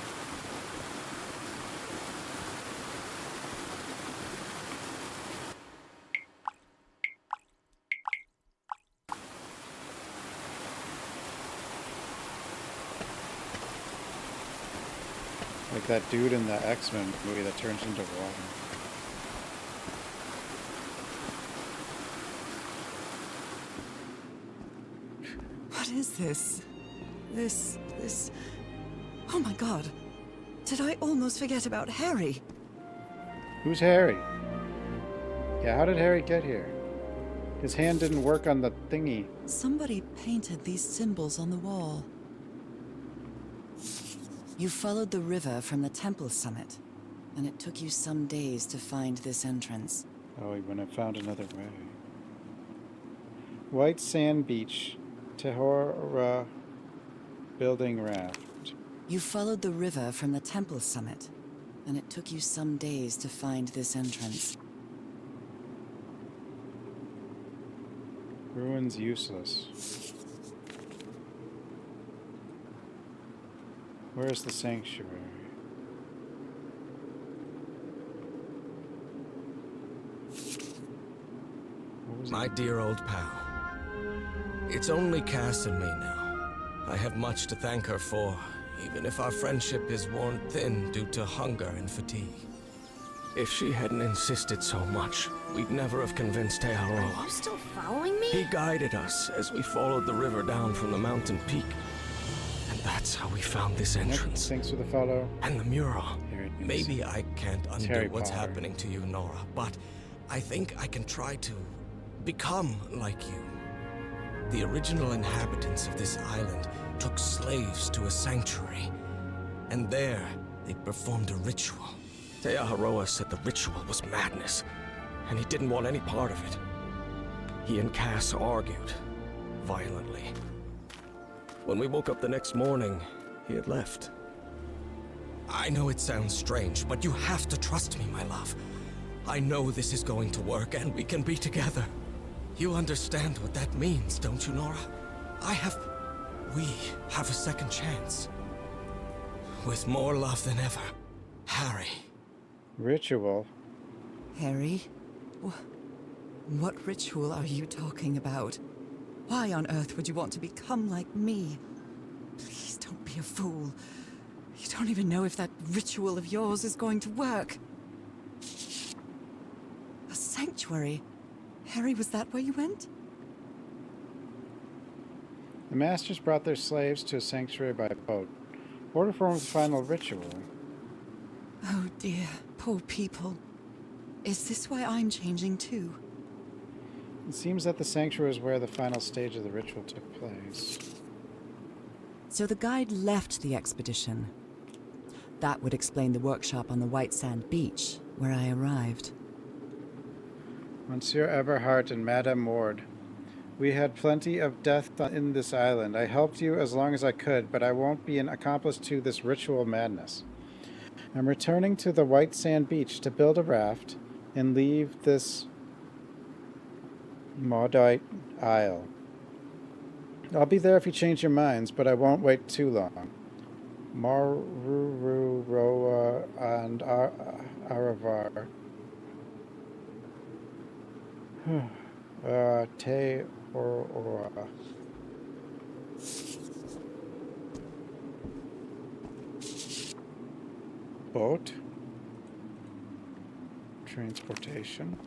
Like that dude in the X-Men movie that turns into water. What is this? This... Oh my god. Did I almost forget about Harry? Who's Harry? Yeah, how did Harry get here? His hand didn't work on the thingy. Somebody painted these symbols on the wall. You followed the river from the temple summit, and it took you some days to find this entrance. Oh, he wouldn't have found another way. White sand beach. Tehora building raft. You followed the river from the temple summit, and it took you some days to find this entrance. Ruins useless. Where's the sanctuary? My dear old pal. It's only Cass and me now. I have much to thank her for, even if our friendship is worn thin due to hunger and fatigue. If she hadn't insisted so much, we'd never have convinced Tearoa. Are you still following me? He guided us as we followed the river down from the mountain peak. And that's how we found this entrance. Thanks for the follow. And the mural. Here it is. Maybe I can't undo Harry what's Potter. happening to you, Norah, but I think I can try to become like you. The original inhabitants of this island took slaves to a sanctuary, and there they performed a ritual. Tearoa said the ritual was madness, and he didn't want any part of it. He and Cass argued, violently. When we woke up the next morning, he had left. I know it sounds strange, but you have to trust me, my love. I know this is going to work, and we can be together. You understand what that means, don't you, Norah? We have a second chance. With more love than ever, Harry. Ritual? Harry? What ritual are you talking about? Why on earth would you want to become like me? Please don't be a fool. You don't even know if that ritual of yours is going to work. A sanctuary? Harry, was that where you went? The masters brought their slaves to a sanctuary by boat. Order formed the final ritual. Oh dear, poor people. Is this why I'm changing too? It seems that the sanctuary is where the final stage of the ritual took place. So the guide left the expedition. That would explain the workshop on the white sand beach, where I arrived. Monsieur Eberhardt and Madame Ward, we had plenty of death in this island. I helped you as long as I could, but I won't be an accomplice to this ritual madness. I'm returning to the white sand beach to build a raft and leave this maudite isle. I'll be there if you change your minds, but I won't wait too long. Maruru, Roa, and Aravar. Te Ora. Boat. Transportation.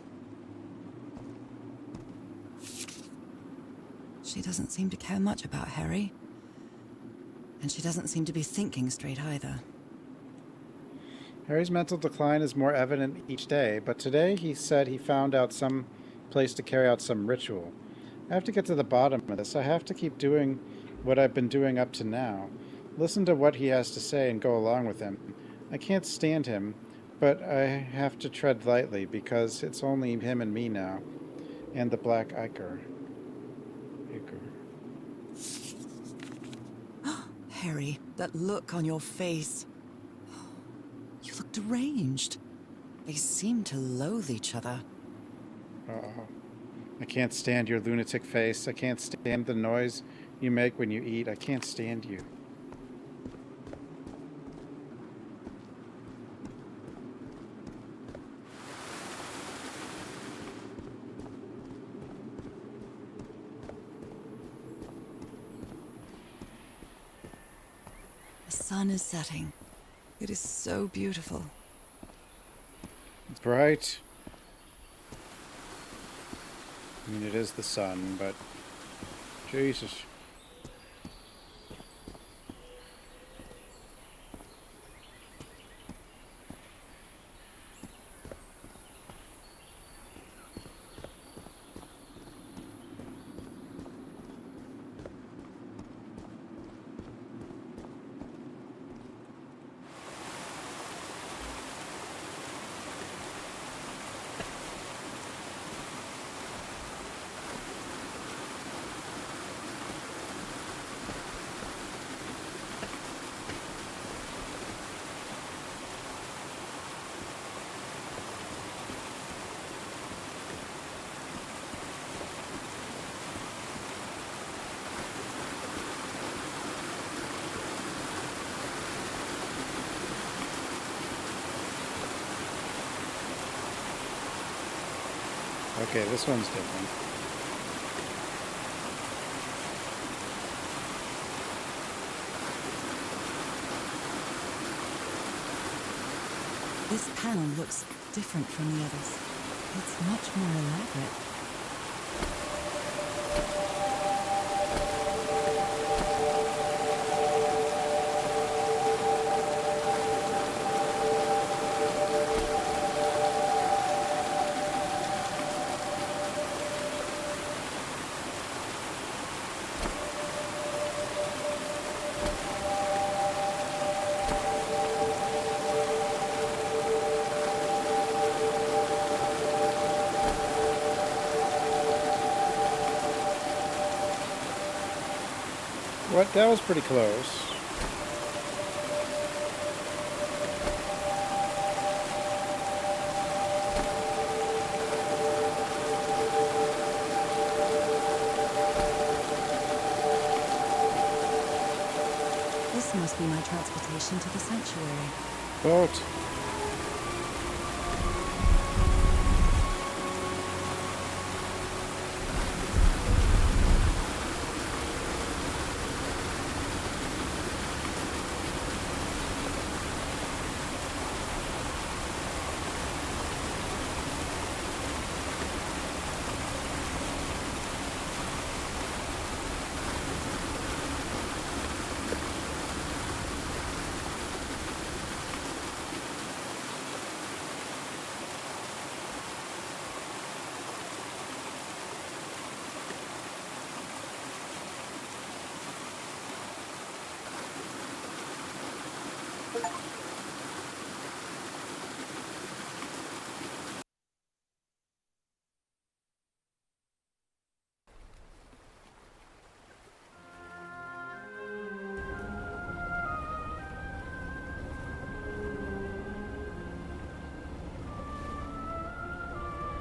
She doesn't seem to care much about Harry. And she doesn't seem to be thinking straight either. Harry's mental decline is more evident each day, but today he said he found out some place to carry out some ritual. I have to get to the bottom of this. I have to keep doing what I've been doing up to now. Listen to what he has to say and go along with him. I can't stand him, but I have to tread lightly because it's only him and me now. And the Black Ichor. Harry, that look on your face. You look deranged. They seem to loathe each other. Uh-oh. I can't stand your lunatic face. I can't stand the noise you make when you eat. I can't stand you. The sun is setting. It is so beautiful. It's bright. I mean, it is the sun, but Jesus. Okay, this one's different. This panel looks different from the others. It's much more elaborate. What? That was pretty close. This must be my transportation to the sanctuary. Boat.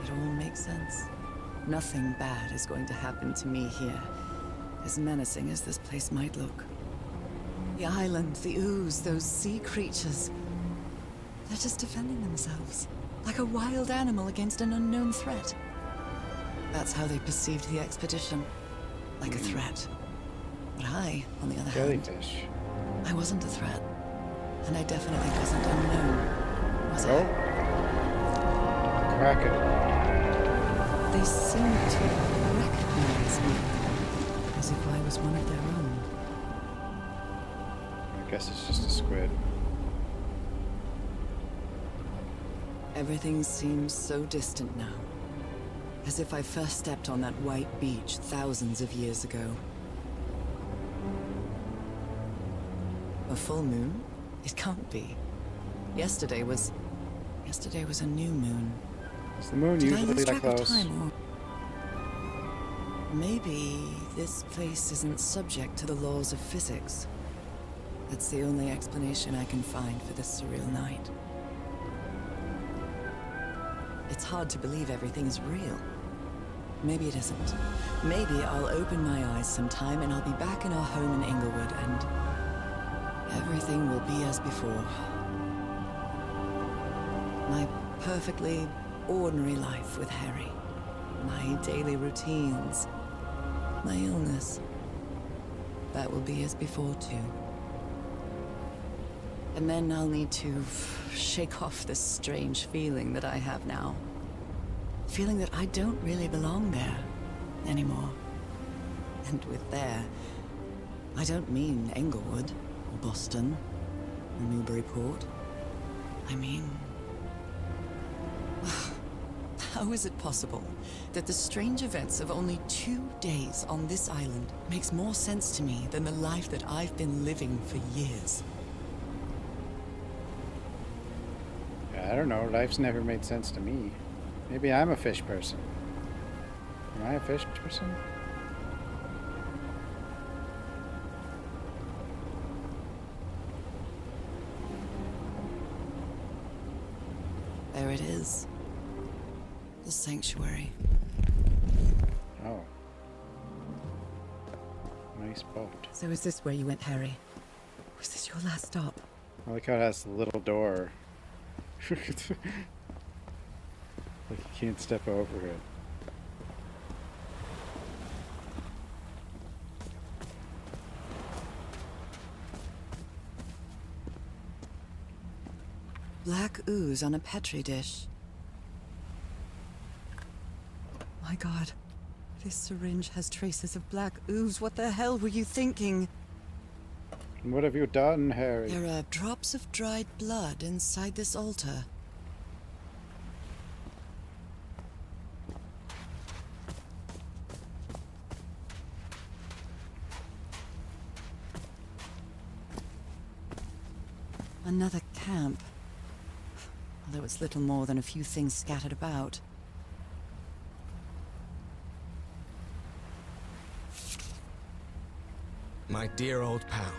It all makes sense. Nothing bad is going to happen to me here, as menacing as this place might look. The island, the ooze, those sea creatures. They're just defending themselves, like a wild animal against an unknown threat. That's how they perceived the expedition, like a threat. But I, on the other hand, Jellyfish. I wasn't a threat. And I definitely wasn't unknown, was I? Kraken. They seemed to recognize me, as if I was one of their own. I guess it's just a squid. Everything seems so distant now, as if I first stepped on that white beach thousands of years ago. A full moon? It can't be. Yesterday was a new moon. Is the moon Did I usually lose that track of close? time, or maybe this place isn't subject to the laws of physics? That's the only explanation I can find for this surreal night. It's hard to believe everything is real. Maybe it isn't. Maybe I'll open my eyes sometime and I'll be back in our home in Inglewood and everything will be as before. My perfectly ordinary life with Harry. My daily routines. My illness. That will be as before too. And then I'll need to shake off this strange feeling that I have now. Feeling that I don't really belong there anymore. And with there, I don't mean Englewood, or Boston, or Newburyport. I mean... how is it possible that the strange events of only 2 days on this island makes more sense to me than the life that I've been living for years? I don't know. Life's never made sense to me. Maybe I'm a fish person. Am I a fish person? There it is. The sanctuary. Oh. Nice boat. So is this where you went, Harry? Was this your last stop? I like how it has the little door. Like you can't step over it. Black ooze on a petri dish. My God, this syringe has traces of black ooze. What the hell were you thinking? What have you done, Harry? There are drops of dried blood inside this altar. Another camp. Although it's little more than a few things scattered about. My dear old pal.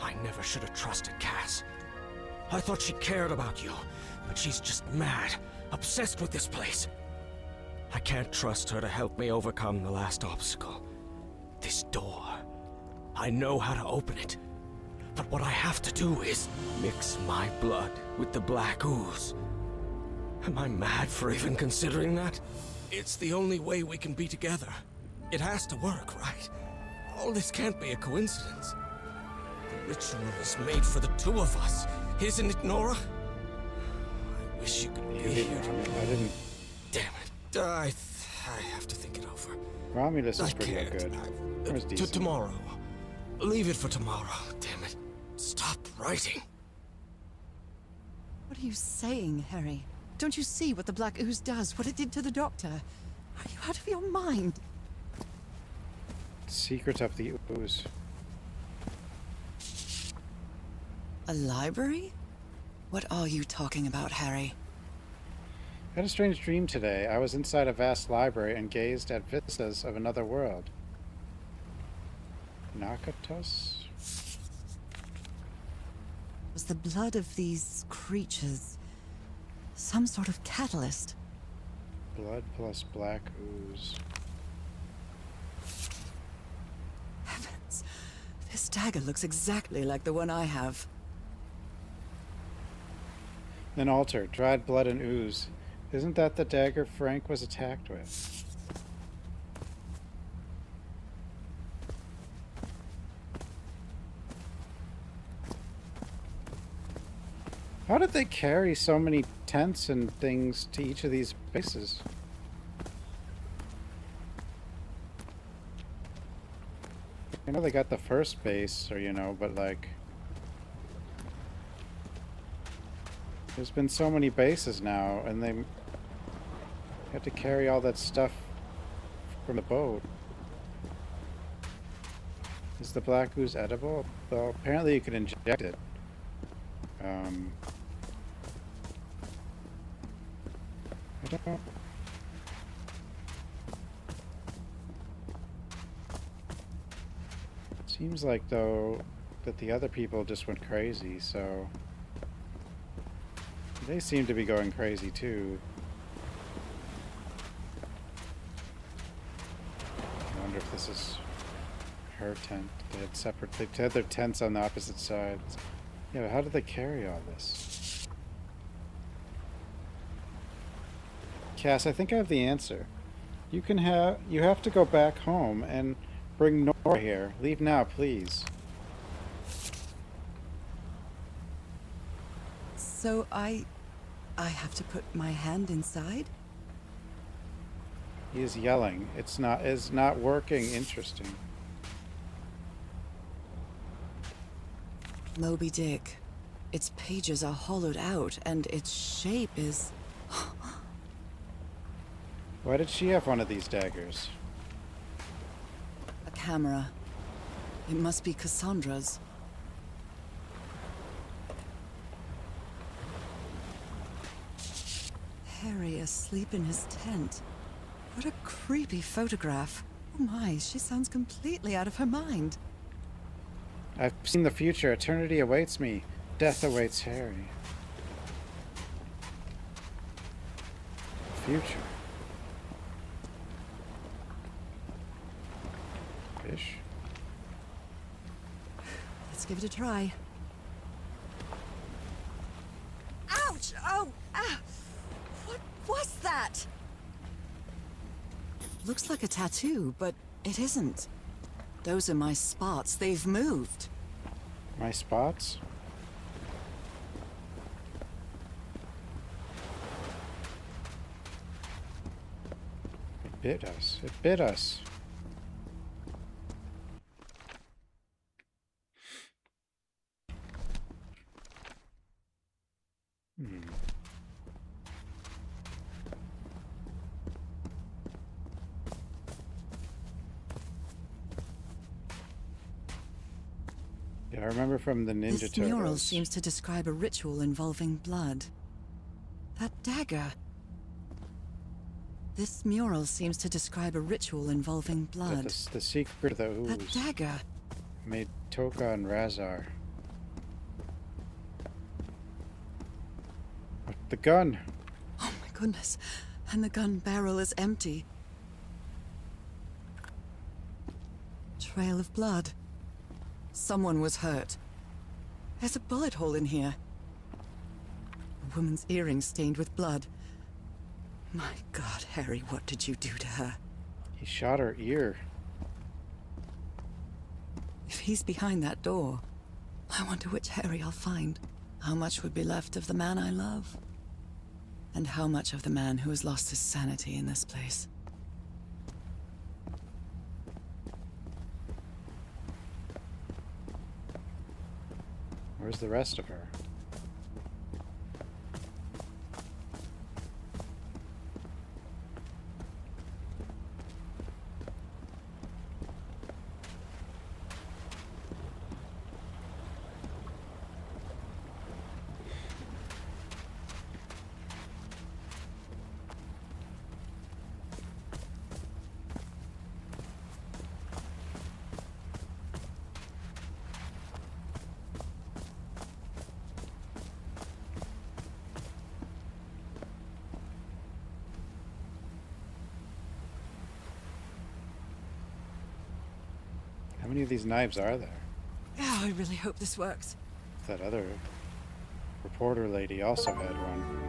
I never should have trusted Cass. I thought she cared about you, but she's just mad, obsessed with this place. I can't trust her to help me overcome the last obstacle. This door. I know how to open it. But what I have to do is mix my blood with the black ooze. Am I mad for even considering that? It's the only way we can be together. It has to work, right? All this can't be a coincidence. The ritual is made for the two of us, isn't it, Norah? I wish you could be here. I didn't. Damn it. I have to think it over. Romulus is I pretty can't. good. Where's decent? Tomorrow. Leave it for tomorrow. Damn it. Stop writing. What are you saying, Harry? Don't you see what the black ooze does? What it did to the doctor? Are you out of your mind? Secret of the ooze. A library? What are you talking about, Harry? I had a strange dream today. I was inside a vast library and gazed at vistas of another world. Nakatos? Was the blood of these creatures some sort of catalyst? Blood plus black ooze. Heavens. This dagger looks exactly like the one I have. An altar, dried blood and ooze. Isn't that the dagger Frank was attacked with? How did they carry so many tents and things to each of these bases? I know they got the first base, or you know, but like... There's been so many bases now, and they have to carry all that stuff from the boat. Is the black ooze edible? Well, apparently you can inject it. I don't know. Seems like, though, that the other people just went crazy, so... They seem to be going crazy, too. I wonder if this is her tent. They had separate... They had their tents on the opposite sides. Yeah, but how did they carry all this? Cass, I think I have the answer. You have to go back home and bring Norah here. Leave now, please. So I have to put my hand inside? He is yelling. It's not working. Interesting. Moby Dick. Its pages are hollowed out, and its shape is... Why did she have one of these daggers? A camera. It must be Cassandra's. Harry asleep in his tent. What a creepy photograph. Oh my, she sounds completely out of her mind. I've seen the future. Eternity awaits me. Death awaits Harry. Future. Fish. Let's give it a try. Ouch! Oh! Ah! What was that? Looks like a tattoo, but it isn't. Those are my spots. They've moved. My spots? It bit us. It bit us. Yeah, I remember from the Ninja This Turtles. mural seems to describe a ritual involving blood. That dagger. This mural seems to describe a ritual involving blood. The secret of the ooze. That dagger. Made Toka and Razar. The gun. Oh my goodness. And the gun barrel is empty. Trail of blood. Someone was hurt. There's a bullet hole in here. A woman's earring stained with blood. My God, Harry, what did you do to her? He shot her ear. If he's behind that door, I wonder which Harry I'll find. How much would be left of the man I love? And how much of the man who has lost his sanity in this place? Where's the rest of her? many of these knives are there? Oh, I really hope this works. That other reporter lady also had one.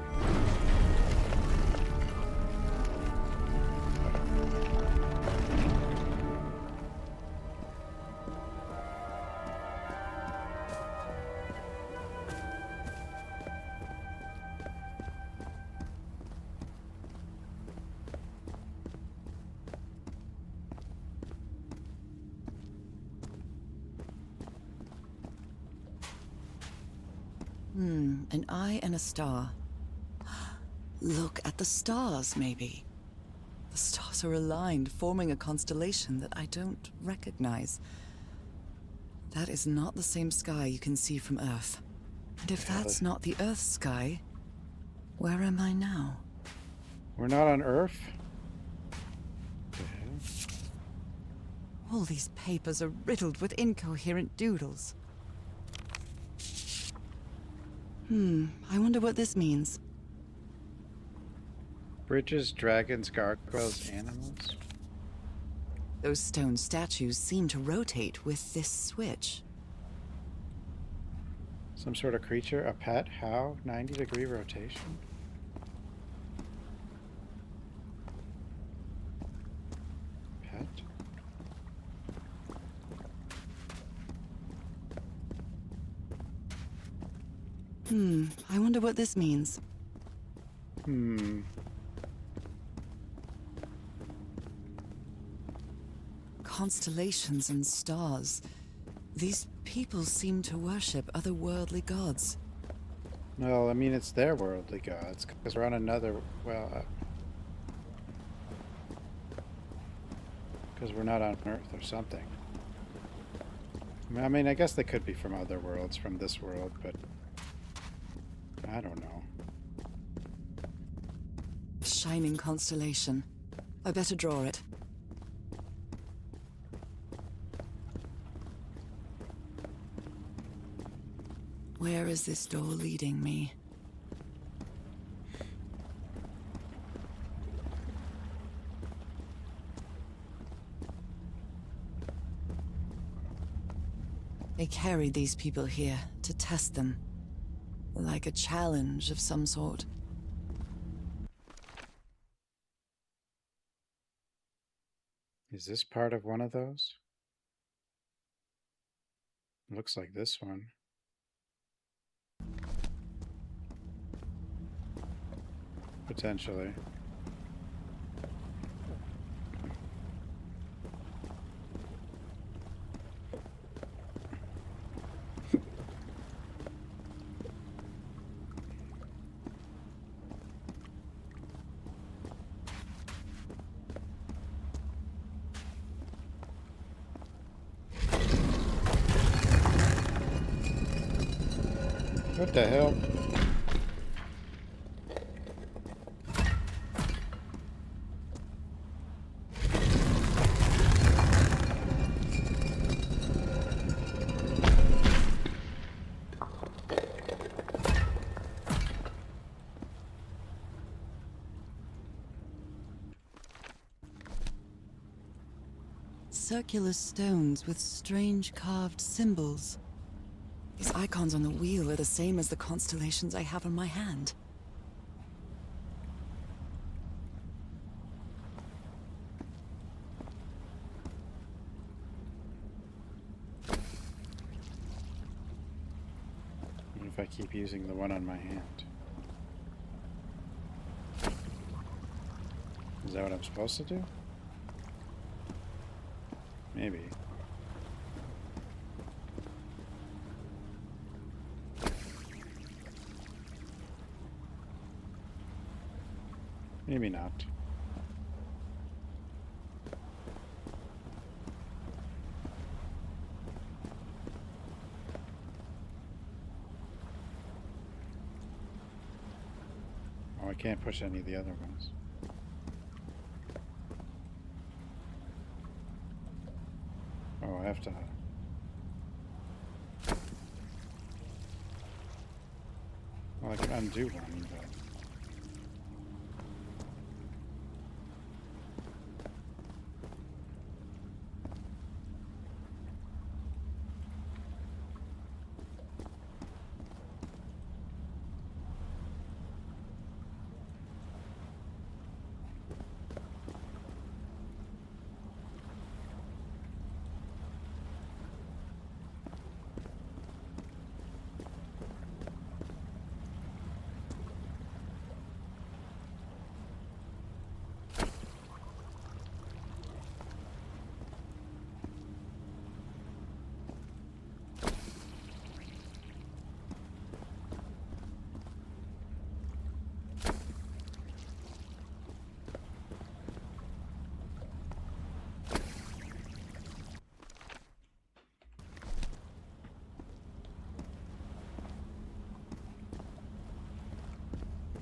An eye and a star. Look at the stars, maybe. The stars are aligned, forming a constellation that I don't recognize. That is not the same sky you can see from Earth. And if that's not the Earth's sky, where am I now? We're not on Earth? All these papers are riddled with incoherent doodles. I wonder what this means. Bridges, dragons, gargoyles, animals? Those stone statues seem to rotate with this switch. Some sort of creature? A pet? How? 90-degree rotation? Pet? I wonder what this means. Constellations and stars. These people seem to worship otherworldly gods. Well, I mean, it's their worldly gods, because we're on another, well, because we're not on Earth or something. I mean, I guess they could be from other worlds, from this world, but I don't know. A shining constellation. I better draw it. Where is this door leading me? They carried these people here to test them. Like a challenge of some sort. Is this part of one of those? Looks like this one. Potentially. What the hell? Circular stones with strange carved symbols. These icons on the wheel are the same as the constellations I have on my hand. What if I keep using the one on my hand? Is that what I'm supposed to do? Maybe. Maybe not. Oh, I can't push any of the other ones. Oh, I have to... Well, I can undo one, but...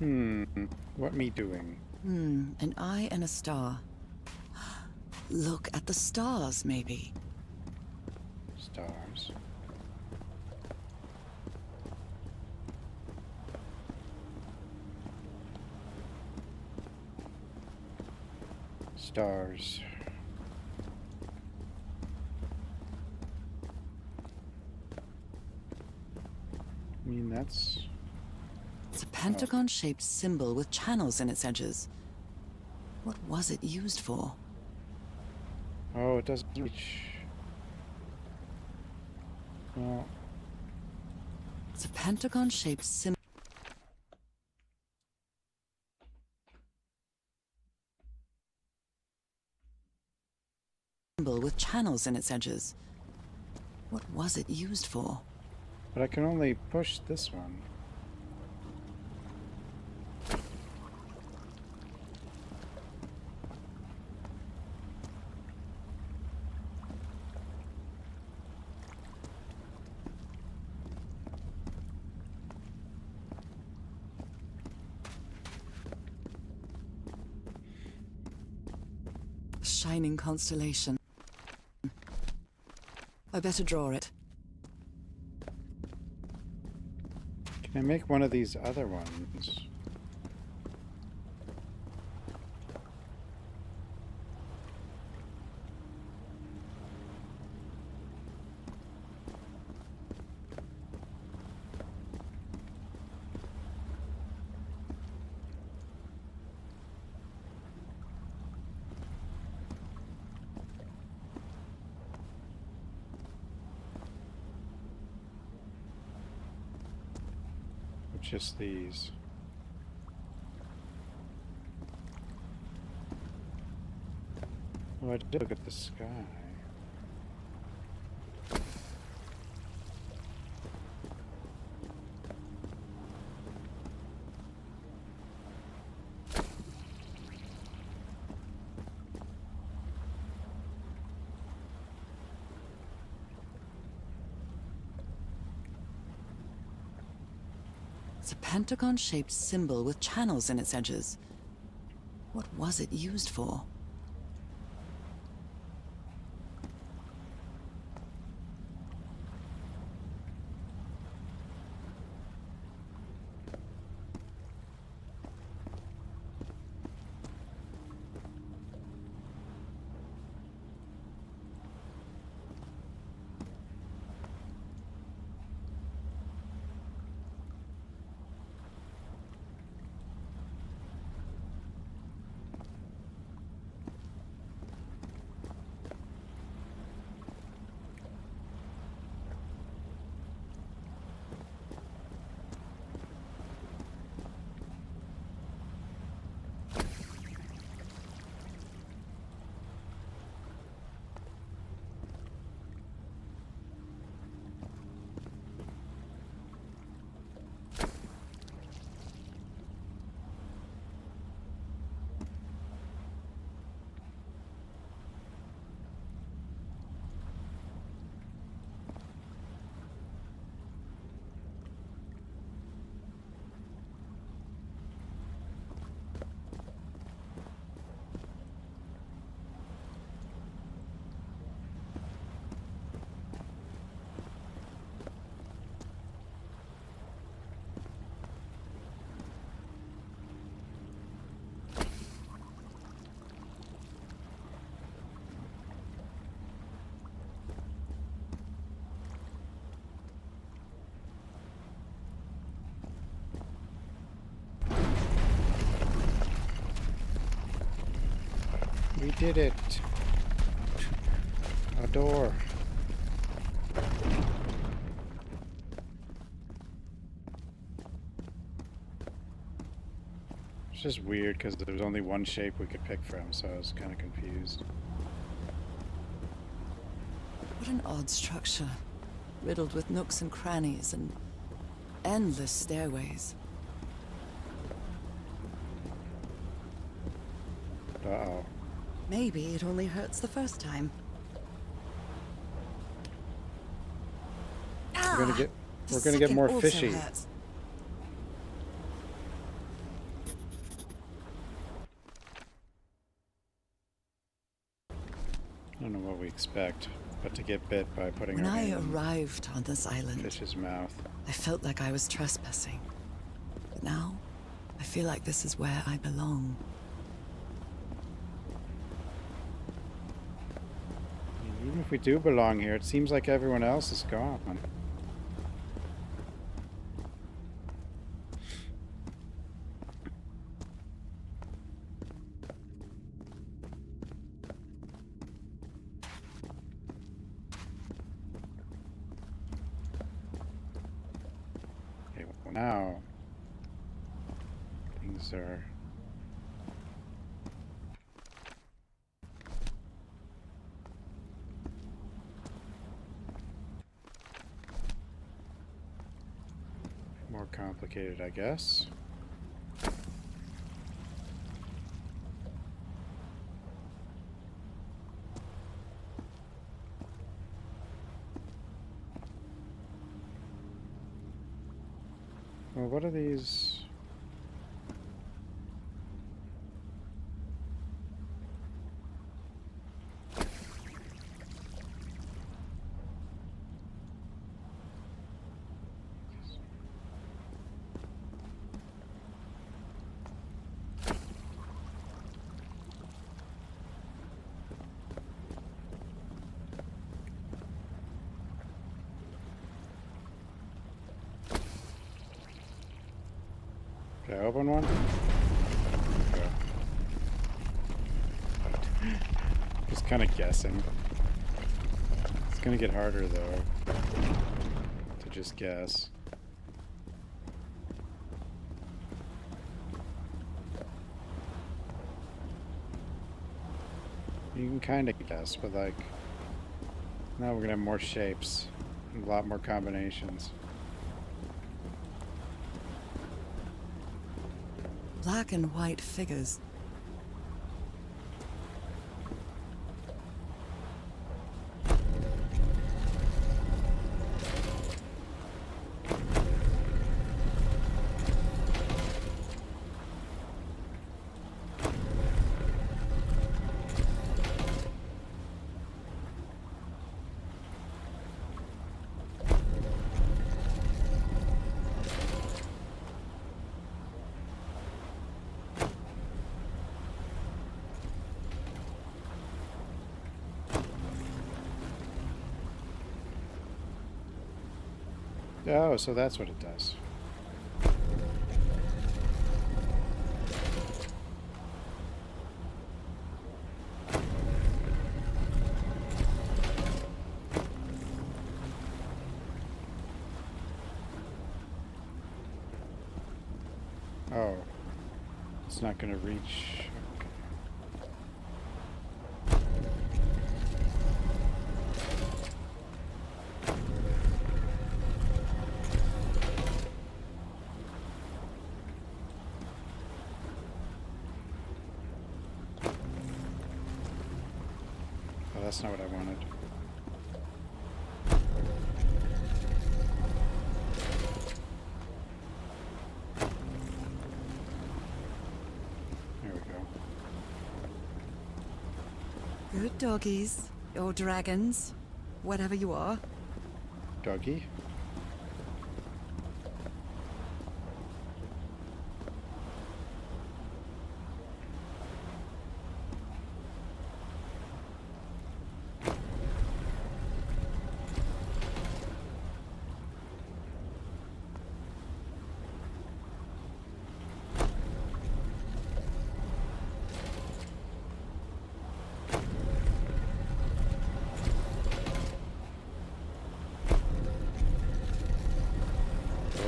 What me doing? An eye and a star. Look at the stars, maybe. Stars. Stars. I mean, that's... It's a pentagon-shaped symbol with channels in its edges. What was it used for? Oh, it doesn't reach. Well... It's a pentagon-shaped symbol with channels in its edges. What was it used for? But I can only push this one. Shining constellation. I better draw it. Can I make one of these other ones? Just these. Oh, I did look at the sky. It's a pentagon-shaped symbol with channels in its edges. What was it used for? We did it. A door. It's just weird because there was only one shape we could pick from, so I was kind of confused. What an odd structure. Riddled with nooks and crannies and endless stairways. Uh-oh. Maybe it only hurts the first time. We're gonna get more fishy. don't know what we expect, but to get bit by putting When our I hand in arrived on this island, fish's mouth. I felt like I was trespassing. But now, I feel like this is where I belong. Even if we do belong here, it seems like everyone else is gone. Okay, well now things are more complicated, I guess. Well, what are these? Can I open one? Just kind of guessing. It's gonna get harder though to just guess. You can kind of guess, but like now we're gonna have more shapes and a lot more combinations. Black and white figures. Oh, so that's what it does. Oh, it's not going to reach. Oh, that's not what I wanted. There we go. Good doggies, or dragons, whatever you are. Doggy.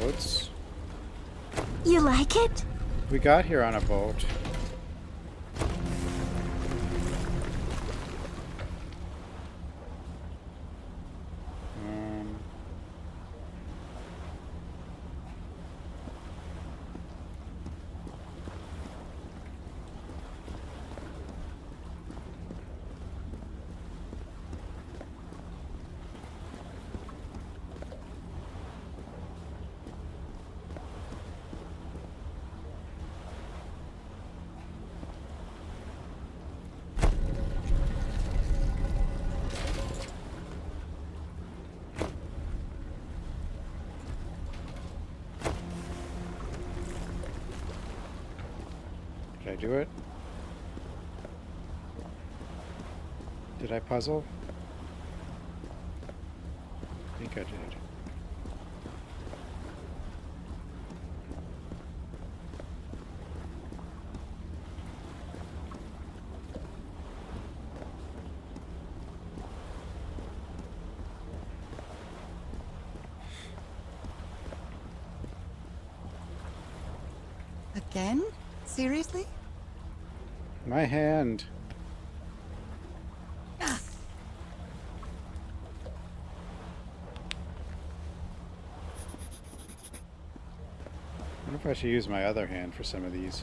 Boats. You like it? We got here on a boat. Did I do it? Did I puzzle? I think I did. Again? Seriously? My hand. I wonder if I should use my other hand for some of these.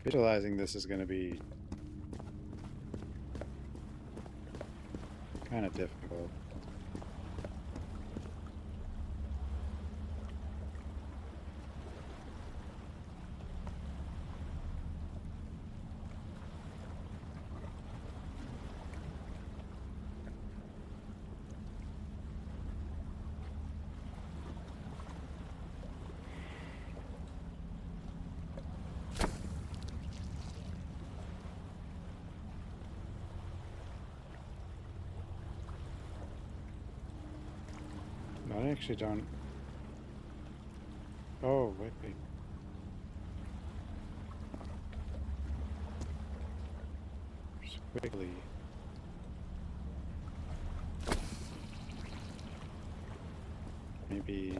Visualizing this is going to be kind of difficult. I actually don't. Oh, wait. Squiggly. Maybe.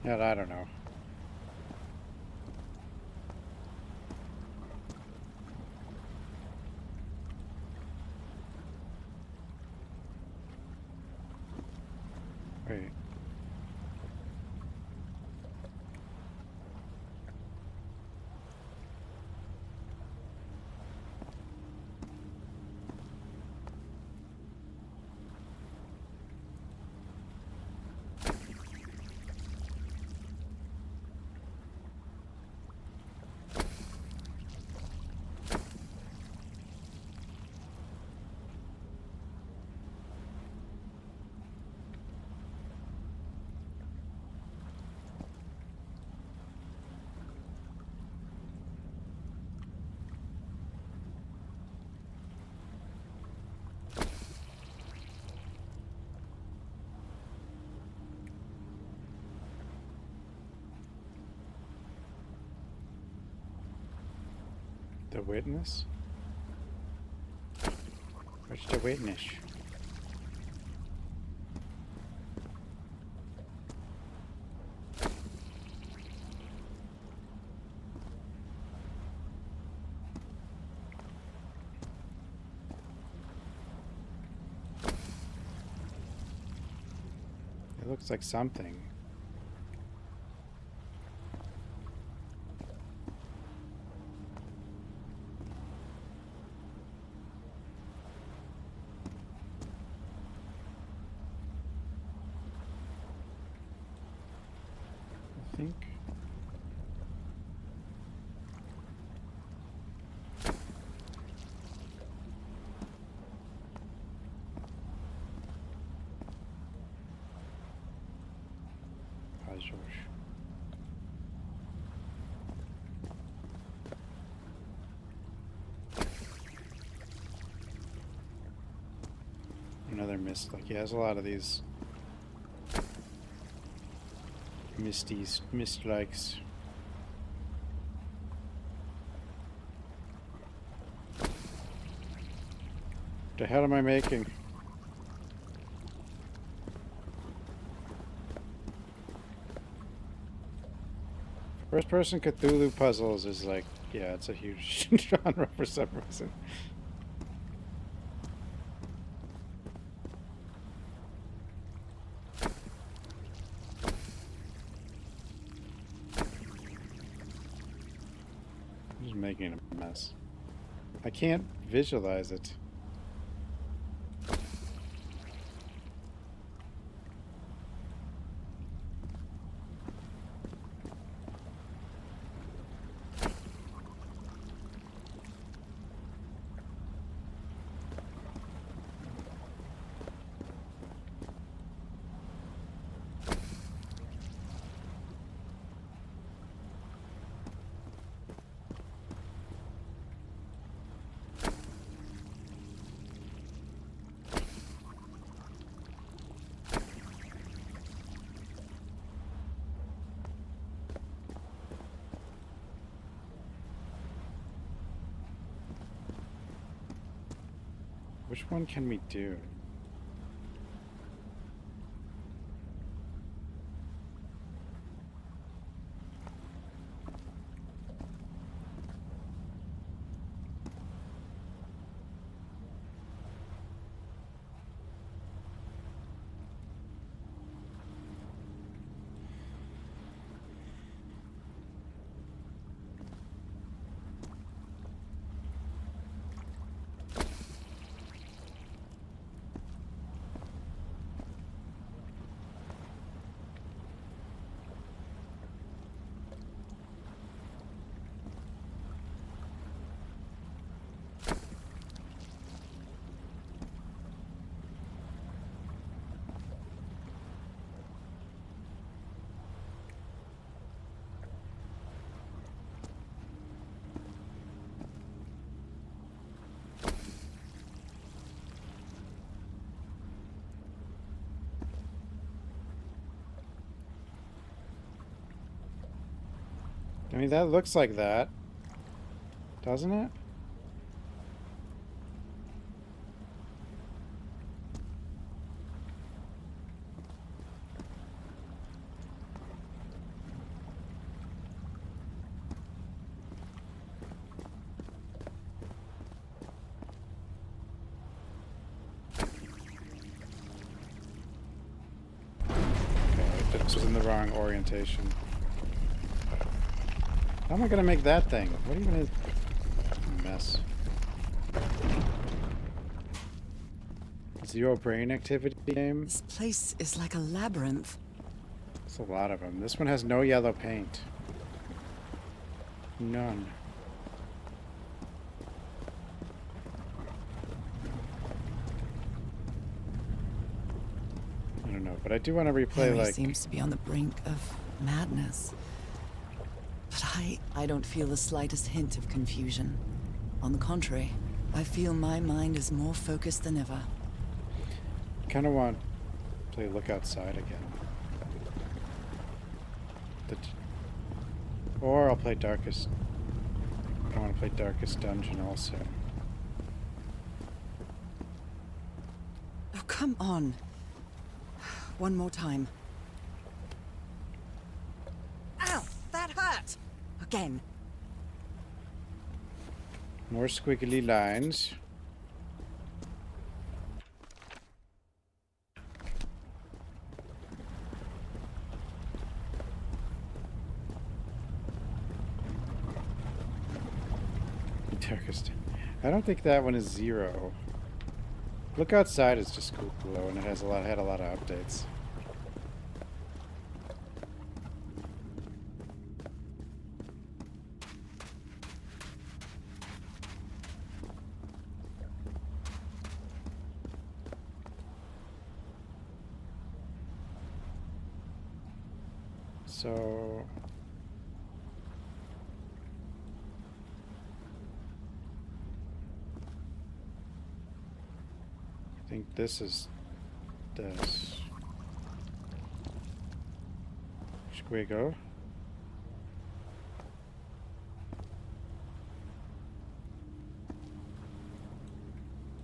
Yeah, I don't know. Wait. The witness? What's the witness? It looks like something. I think. George. Another mist. Like he has a lot of these mist likes. The hell am I making? First person Cthulhu puzzles is like, yeah, it's a huge genre for some reason. I'm just making a mess. I can't visualize it. Which one can we do? I mean, that looks like that, doesn't it? Okay, this was in the wrong orientation. How am I gonna make that thing? What are you gonna... Mess. Zero brain activity game? This place is like a labyrinth. There's a lot of them. This one has no yellow paint. None. I don't know, but I do want to replay, Harry like... seems to be on the brink of madness. But I don't feel the slightest hint of confusion. On the contrary, I feel my mind is more focused than ever. I kind of want to play Look Outside again. Or I'll play Darkest... I want to play Darkest Dungeon also. Oh, come on. One more time. Ow! That hurt! Again. More squiggly lines. Darkest. I don't think that one is 0. Look Outside is just cool, and it has had a lot of updates. So I think this is this. Squiggle.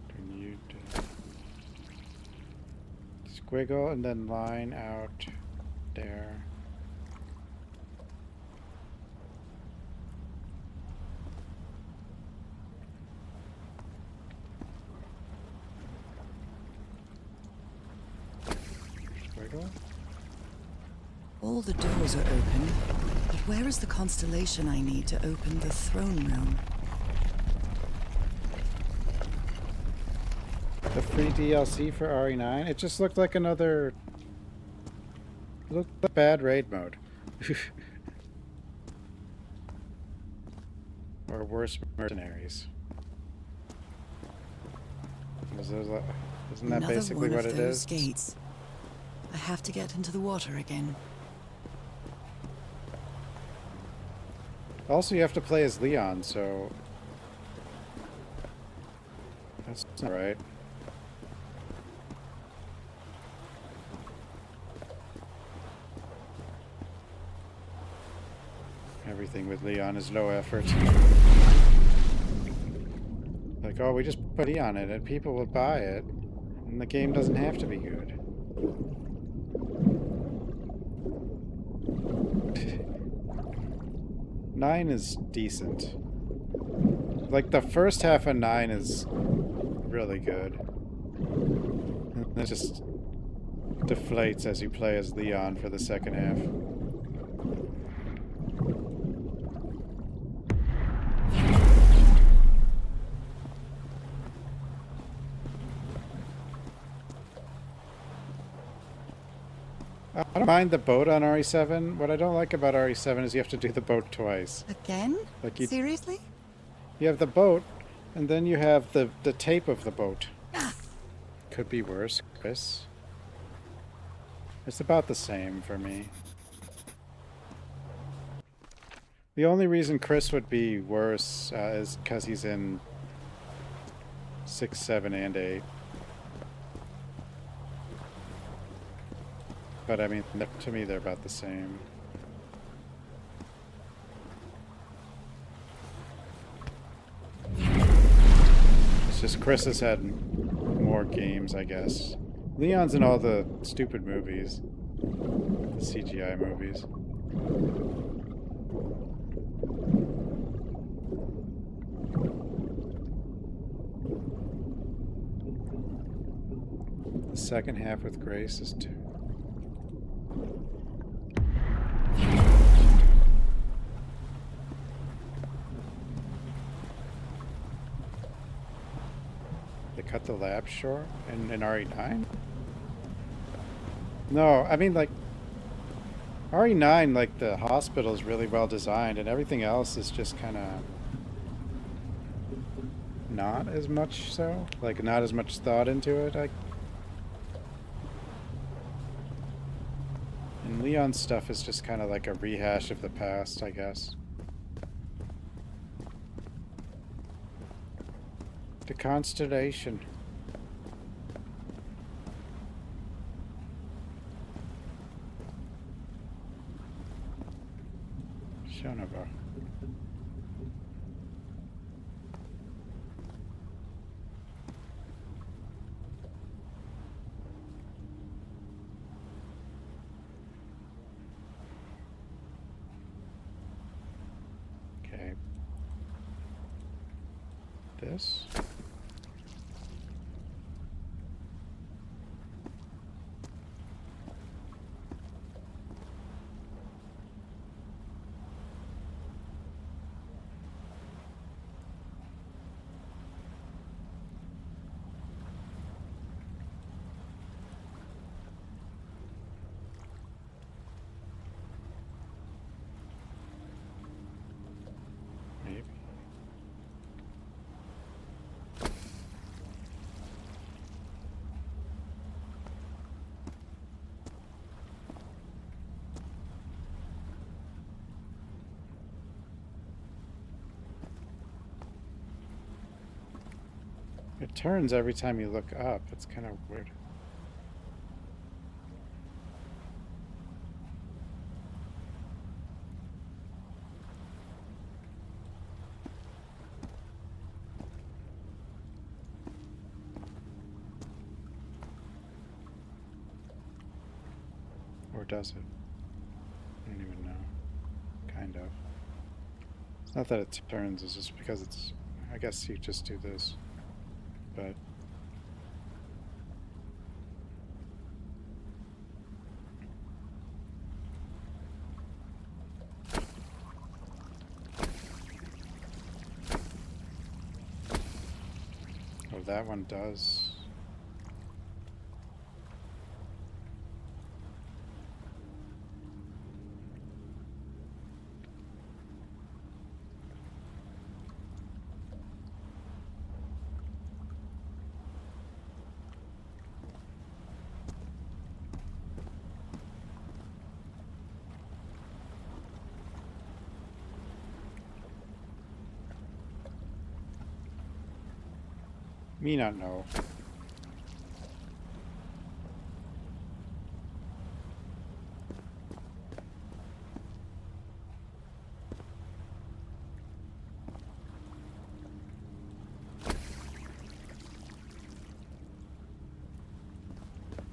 Can you do squiggle and then line out there? Squiggle. All the doors are open, but where is the constellation I need to open the throne room? The free DLC for RE9? It just looked like another... looked like bad raid mode. Or worse, mercenaries. Isn't that basically what it is? Gates. I have to get into the water again. Also, you have to play as Leon, so... that's not right. Everything with Leon is low effort. Like, oh, we just put Leon in it, people will buy it, and the game doesn't have to be good. Nine is decent. Like, the first half of 9 is really good. And it just deflates as you play as Leon for the second half. I don't mind the boat on RE7. What I don't like about RE7 is you have to do the boat twice. Again? Like Seriously? You have the boat, and then you have the tape of the boat. Could be worse, Chris. It's about the same for me. The only reason Chris would be worse is because he's in 6, 7, and 8. But I mean, to me, they're about the same. It's just Chris has had more games, I guess. Leon's in all the stupid movies. The CGI movies. The second half with Grace is too. They cut the lab short in RE9? No, I mean, like, RE9, like, the hospital is really well designed, and everything else is just kind of not as much so. Like, not as much thought into it. And Leon's stuff is just kind of like a rehash of the past, I guess. The Constellation. Shonova. Okay. This. turns every time you look up. It's kind of weird. Or does it? I don't even know. Kind of. It's not that it turns, it's just because it's... I guess you just do this. But... oh, that one does. Me not know.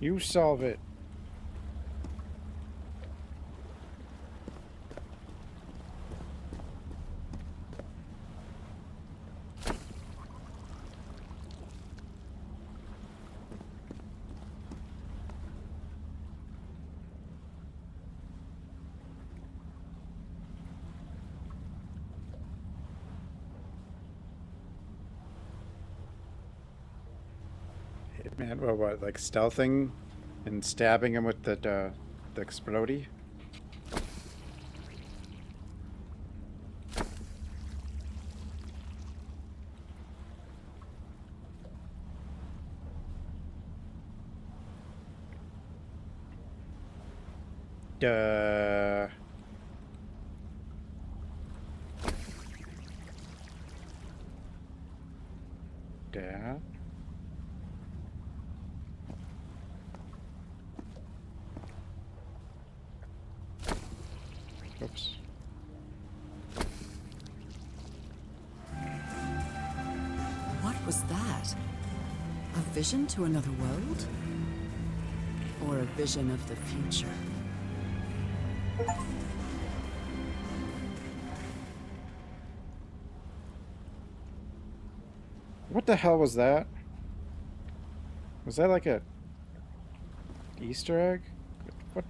You solve it. Man, well, what, like stealthing and stabbing him with the explodey? Duh. Dad? Oops. What was that? A vision to another world? Or a vision of the future? What the hell was that? Was that like a Easter egg? What?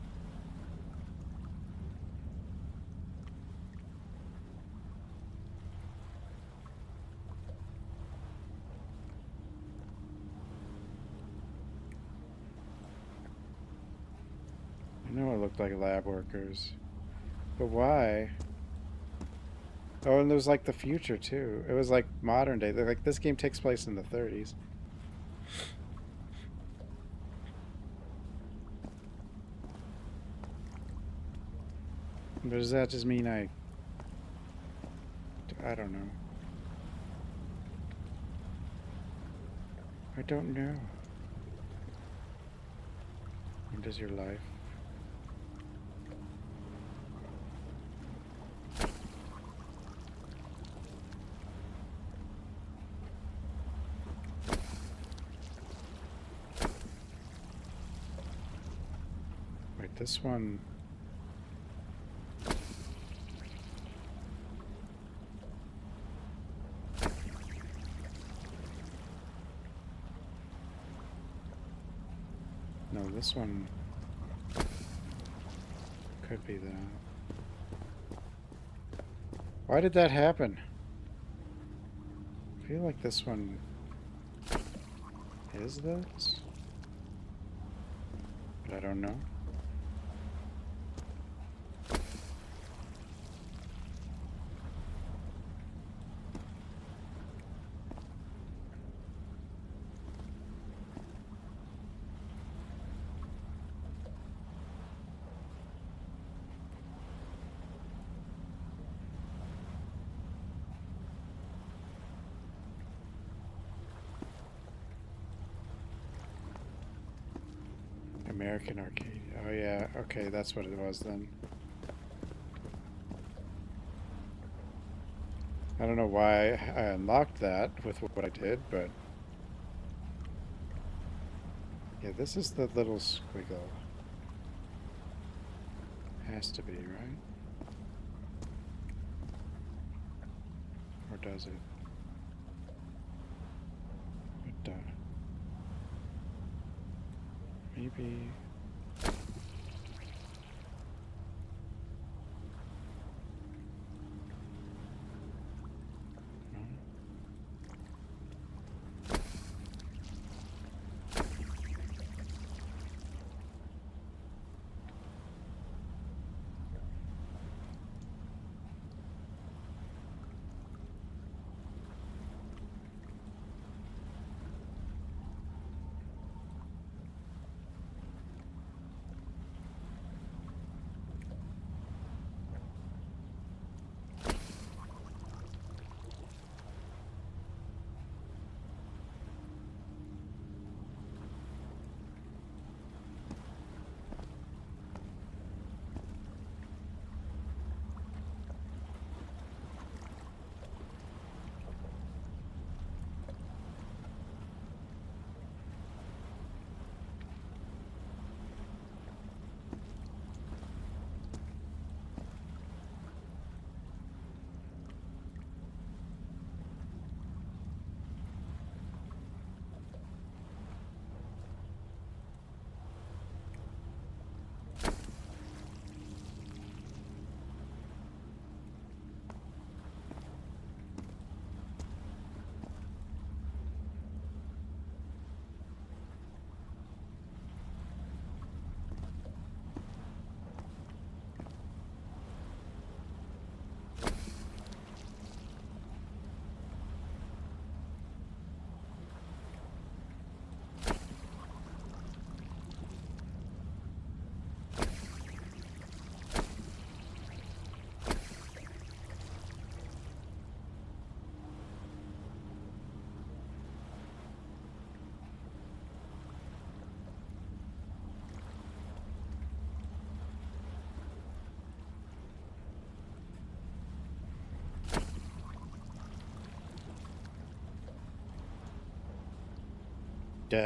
I know it looked like lab workers. But why? Oh, and there was like the future too. It was like modern day. Like this game takes place in the 30s. But does that just mean I don't know. I don't know. When does your life? Wait, this one... No, this one could be that. Why did that happen? I feel like this one is this, but I don't know. American Arcade. Oh yeah, okay, that's what it was then. I don't know why I unlocked that with what I did, but yeah, this is the little squiggle. Has to be, right? Or does it? But, maybe... No?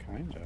Kinda.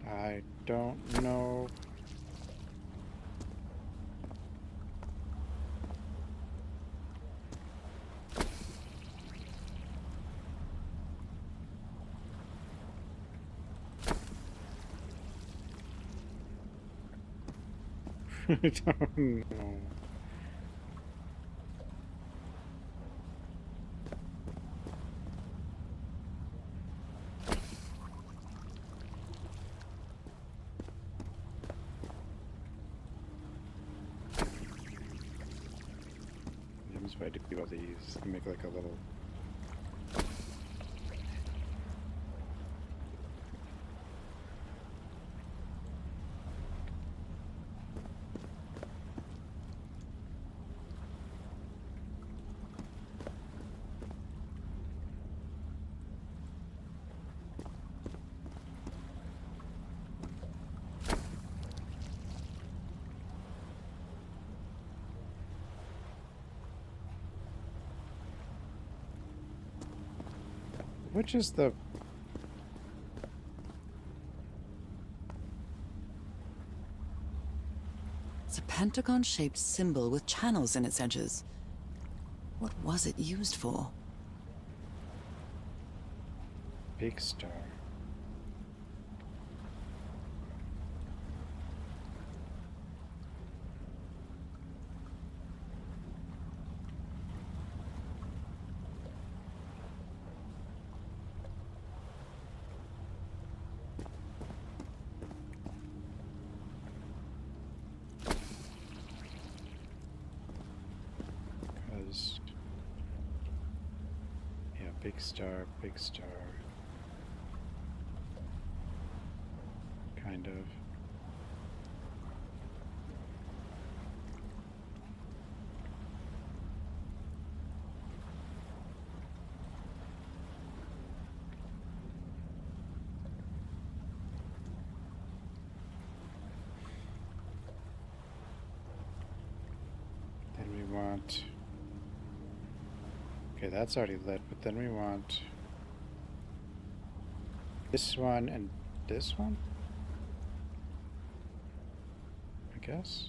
I don't know. I don't know. This way to do all these. Make like a little. Which is the... It's a pentagon-shaped symbol with channels in its edges. What was it used for? Big star. Because... yeah, big star, big star. Kind of. Then we want... okay, that's already lit, but then we want this one and this one? I guess.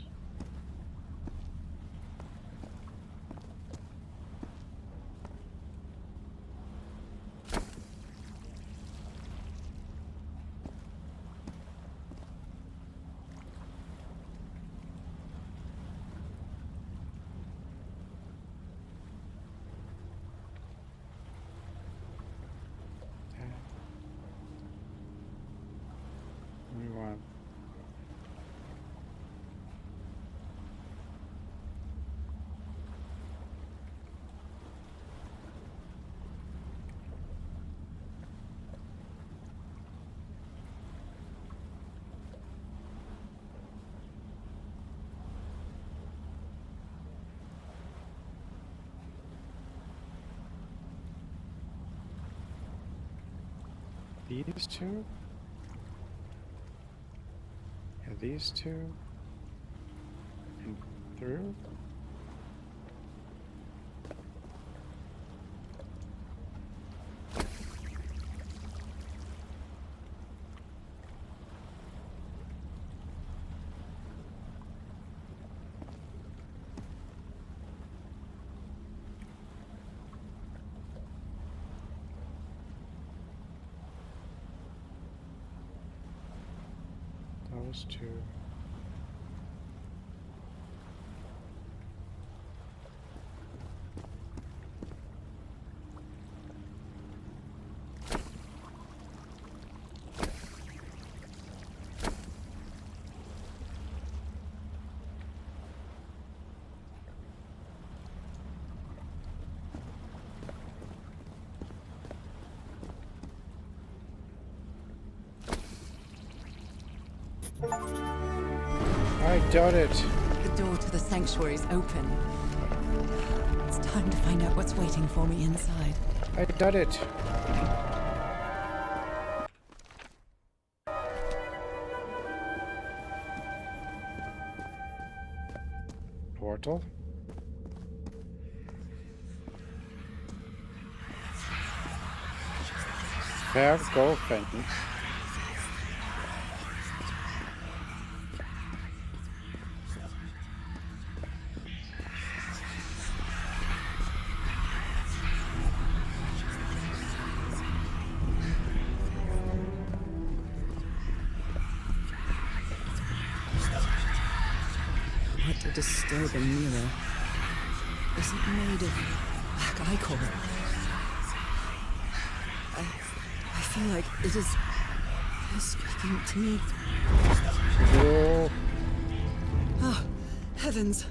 We want these two? Yeah, these two? And through? Those two. I doubt it. The door to the sanctuary is open. It's time to find out what's waiting for me inside. I doubt it. Portal? Verkaufen. What a disturbing mirror. Is it made of black ichor? I feel like it is speaking to me. Oh. Oh, heavens.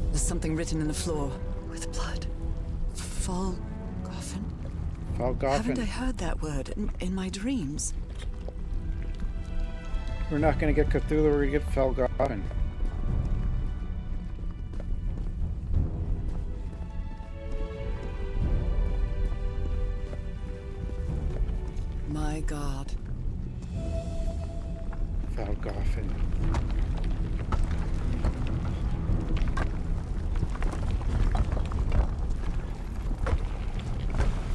There's something written in the floor with blood. Falgoffen? Falgoffen. Haven't I heard that word in my dreams? We're not going to get Cthulhu, we're going to get Falgoffen. My God. Falgoffen.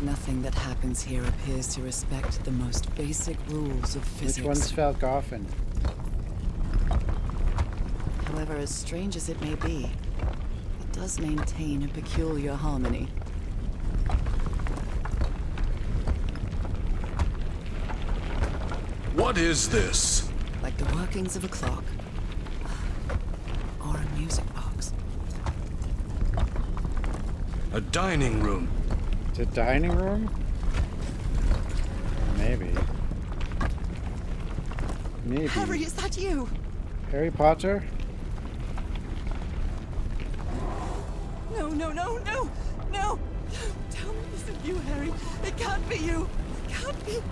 Nothing that happens here appears to respect the most basic rules of physics. Which one's Failmore? However, as strange as it may be, it does maintain a peculiar harmony. What is this? Like the workings of a clock. Or a music box. A dining room. It's a dining room? Maybe. Maybe. Harry, is that you? Harry Potter? No, no, no, no! No! Tell me this isn't you, Harry. It can't be you. It can't be.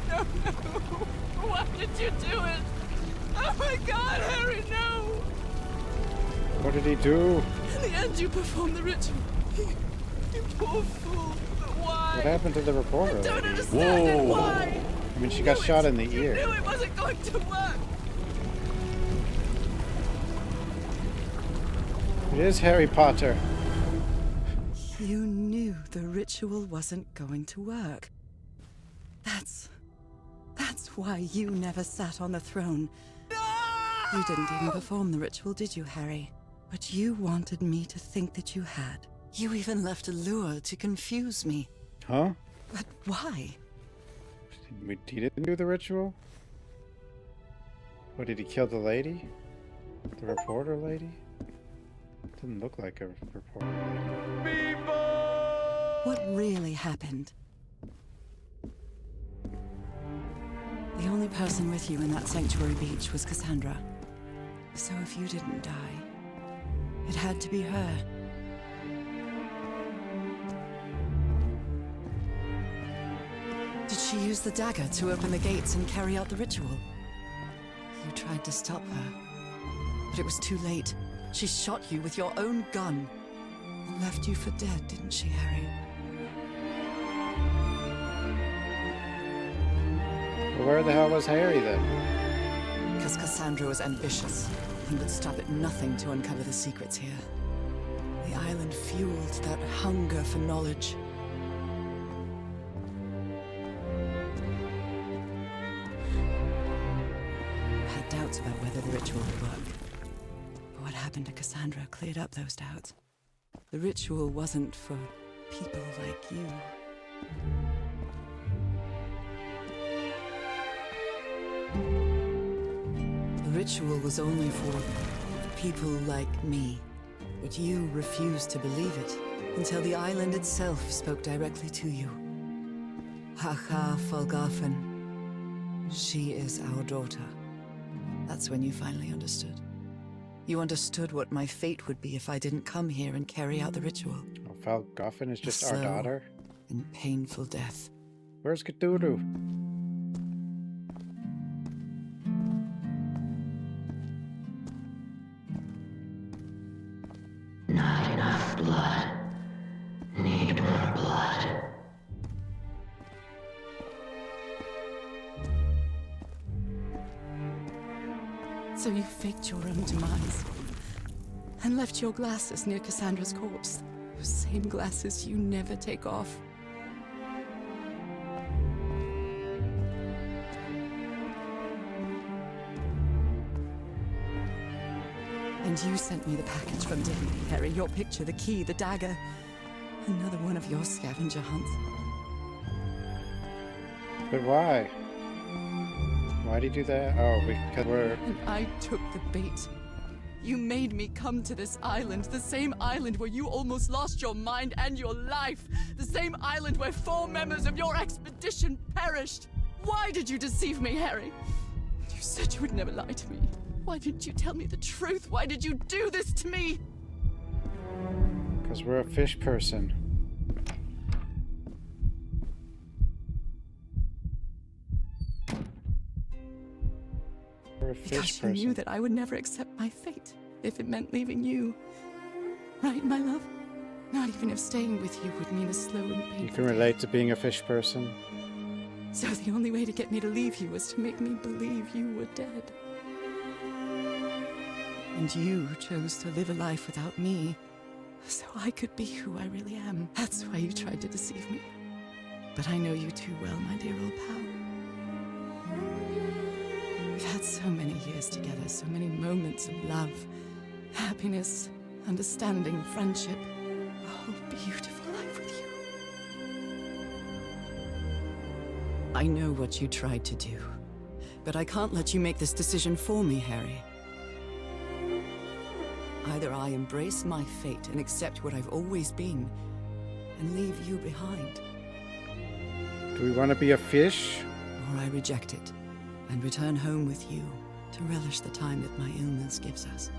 No, no, no. Why did you do it? Oh my God, Harry, no! What did he do? In the end, you performed the ritual. You poor fool. But why? What happened to the reporter? I don't lady? understand it. Why? I mean, she got shot in the You ear. knew it wasn't going to work. It is Harry Potter. You knew the ritual wasn't going to work. That's why you never sat on the throne. You didn't even perform the ritual, did you, Harry? But you wanted me to think that you had. You even left a lure to confuse me. Huh? But why? He didn't do the ritual? What, did he kill the lady? The reporter lady? Didn't look like a reporter lady. What really happened? The only person with you in that sanctuary beach was Cassandra. So if you didn't die, it had to be her. Did she use the dagger to open the gates and carry out the ritual? You tried to stop her, but it was too late. She shot you with your own gun and left you for dead, didn't she, Harry? Well, where the hell was Harry then? Because Cassandra was ambitious and would stop at nothing to uncover the secrets here. The island fueled that hunger for knowledge. I had doubts about whether the ritual would work. But what happened to Cassandra cleared up those doubts. The ritual wasn't for people like you. The ritual was only for people like me. But you refused to believe it until the island itself spoke directly to you. Haha Falgafen. She is our daughter. That's when you finally understood. You understood what my fate would be if I didn't come here and carry out the ritual. Oh, Falgafen is just our Slow daughter? and painful death. Where's Cthulhu? Not enough blood. Need more blood. So you faked your own demise and left your glasses near Cassandra's corpse. Those same glasses you never take off. And you sent me the package from Disney, Harry. Your picture, the key, the dagger. Another one of your scavenger hunts. But why? Why'd he do that? Oh, because we're... And I took the bait. You made me come to this island, the same island where you almost lost your mind and your life. The same island where 4 members of your expedition perished. Why did you deceive me, Harry? You said you would never lie to me. Why didn't you tell me the truth? Why did you do this to me? Because we're a fish person. We're a fish Because you person. knew that I would never accept my fate if it meant leaving you. Right, my love? Not even if staying with you would mean a slow and painful You can relate to being a fish person? So the only way to get me to leave you was to make me believe you were dead. And you chose to live a life without me, so I could be who I really am. That's why you tried to deceive me. But I know you too well, my dear old pal. We've had so many years together, so many moments of love, happiness, understanding, friendship. A whole beautiful life with you. I know what you tried to do, but I can't let you make this decision for me, Harry. Either I embrace my fate and accept what I've always been, and leave you behind. Do we want to be a fish? Or I reject it, and return home with you, to relish the time that my illness gives us.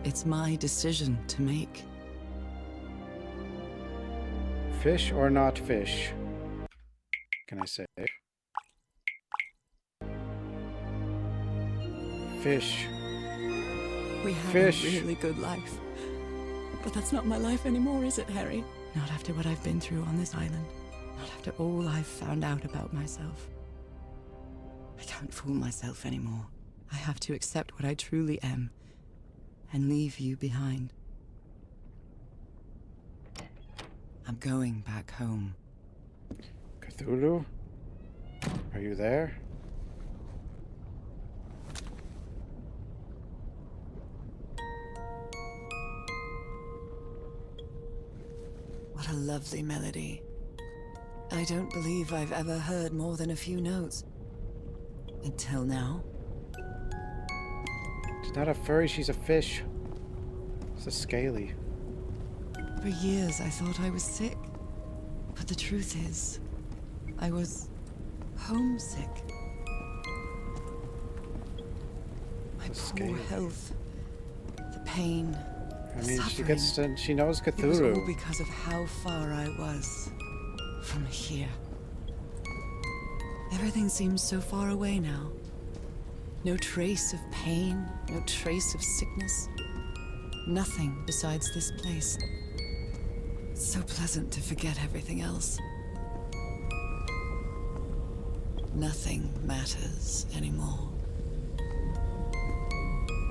It's my decision to make. Fish or not fish? Can I say? Fish. We had Fish. a really good life. But that's not my life anymore, is it, Harry? Not after what I've been through on this island. Not after all I've found out about myself. I can't fool myself anymore. I have to accept what I truly am, and leave you behind. I'm going back home. Cthulhu? Are you there? What a lovely melody. I don't believe I've ever heard more than a few notes. Until now. She's not a furry, she's a fish. It's a scaly. For years I thought I was sick. But the truth is, I was homesick. My poor health, the pain, I mean, suffering. she knows It was all Cthulhu. because of how far I was from here. Everything seems so far away now. No trace of pain, no trace of sickness. Nothing besides this place. It's so pleasant to forget everything else. Nothing matters anymore.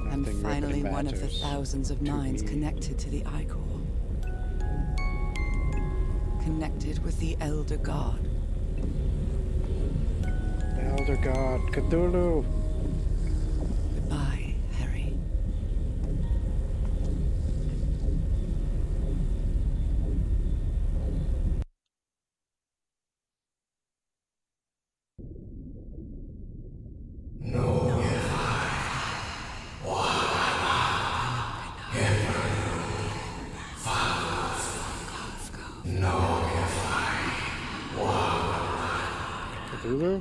I'm Nothing finally really one of the matters thousands of to minds me. connected to the Ichor. Connected with the Elder God. The Elder God, Cthulhu. Goodbye, Harry. Cthulhu?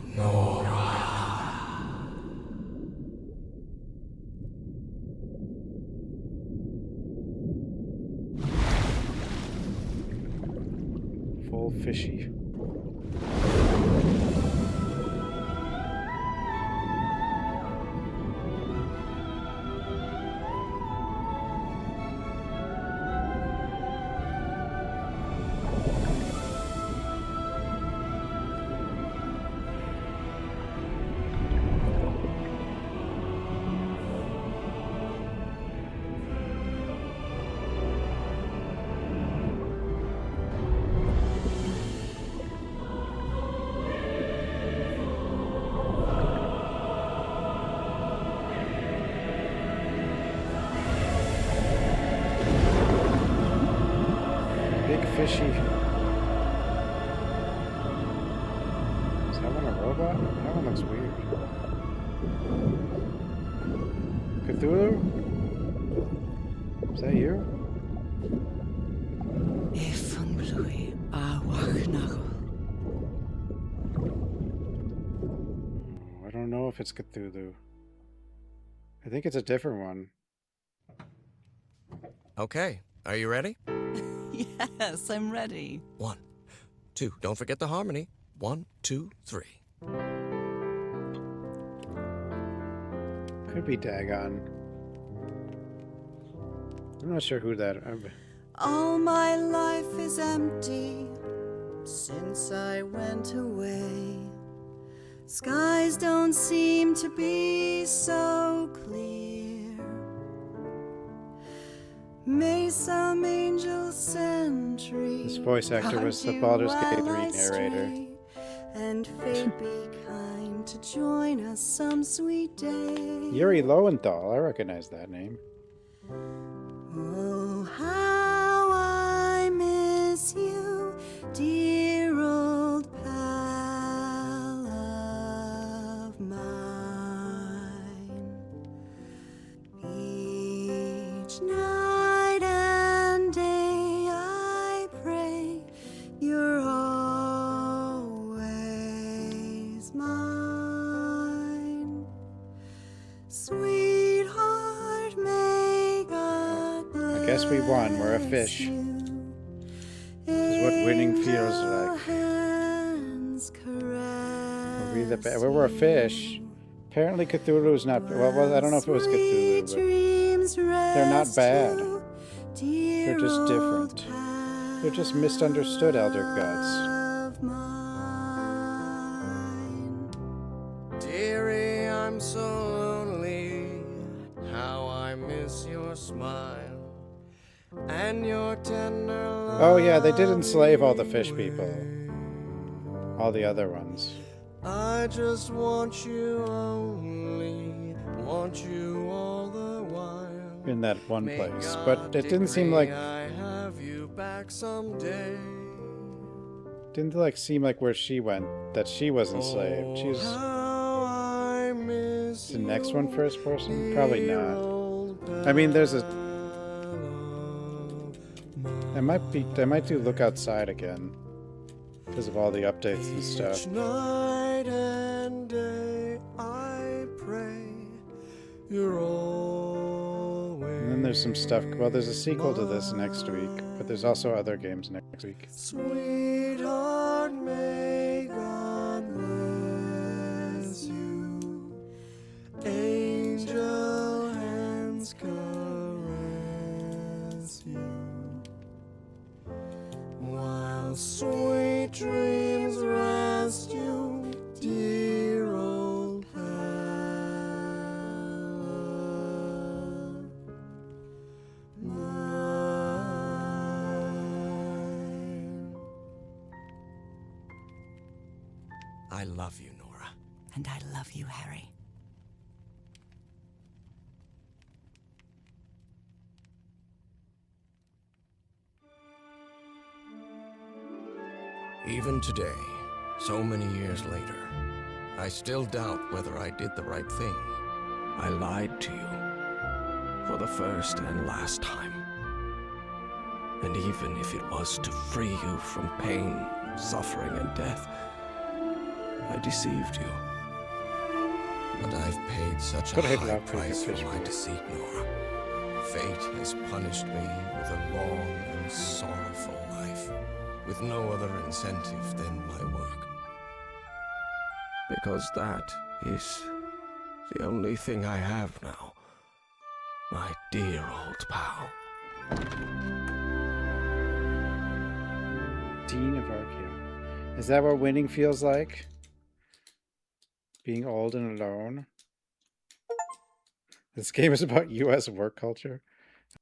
Full fishy. Big fishy. Is that one a robot? That one looks weird. Cthulhu? Is that you? I don't know if it's Cthulhu. I think it's a different one. Okay, are you ready? Yes, I'm ready. 1, 2, don't forget the harmony. 1, 2, 3. Could be Dagon. I'm not sure who that. All my life is empty since I went away. Skies don't seem to be so clear. May some angel sentry. This voice actor was the Baldur's Gate 3 narrator. And fate be kind to join us some sweet day. Yuri Lowenthal, I recognize that name. Oh, how I miss you, dear old pal of mine. Each night and day I pray you're always mine. Sweetheart, may God bless. I guess we won. We're a fish. This is what winning feels like. We're a fish. Apparently Cthulhu is not... Well, I don't know if it was Cthulhu, but they're not bad. They're just different. They're just misunderstood elder gods. Dearie, I'm so lonely. How I miss your smile and your tender love. Oh yeah, they did enslave all the fish people. All the other ones. I just want you only, want you all the while. In that one place. But it didn't seem like... I have you back someday. Didn't like seem like where she went, that she was enslaved. She's... Is the next one first person? Probably not. I mean, there's a... I might do Look Outside again. Because of all the updates and stuff. Night and day I pray you're always. And then there's some stuff. Well, there's a sequel to this next week, but there's also other games next week. Sweetheart, may God bless you. Angel hands caress you. While sweet dreams rest you, dear old pal of mine. I love you, Norah. And I love you, Harry. Even today, so many years later, I still doubt whether I did the right thing. I lied to you for the first and last time. And even if it was to free you from pain, suffering, and death, I deceived you. But I've paid such a high price for my deceit, Norah. Fate has punished me with a long and sorrowful life, with no other incentive than my work. Because that is the only thing I have now. My dear old pal. Dean of Archaea. Is that what winning feels like? Being old and alone? This game is about U.S. work culture?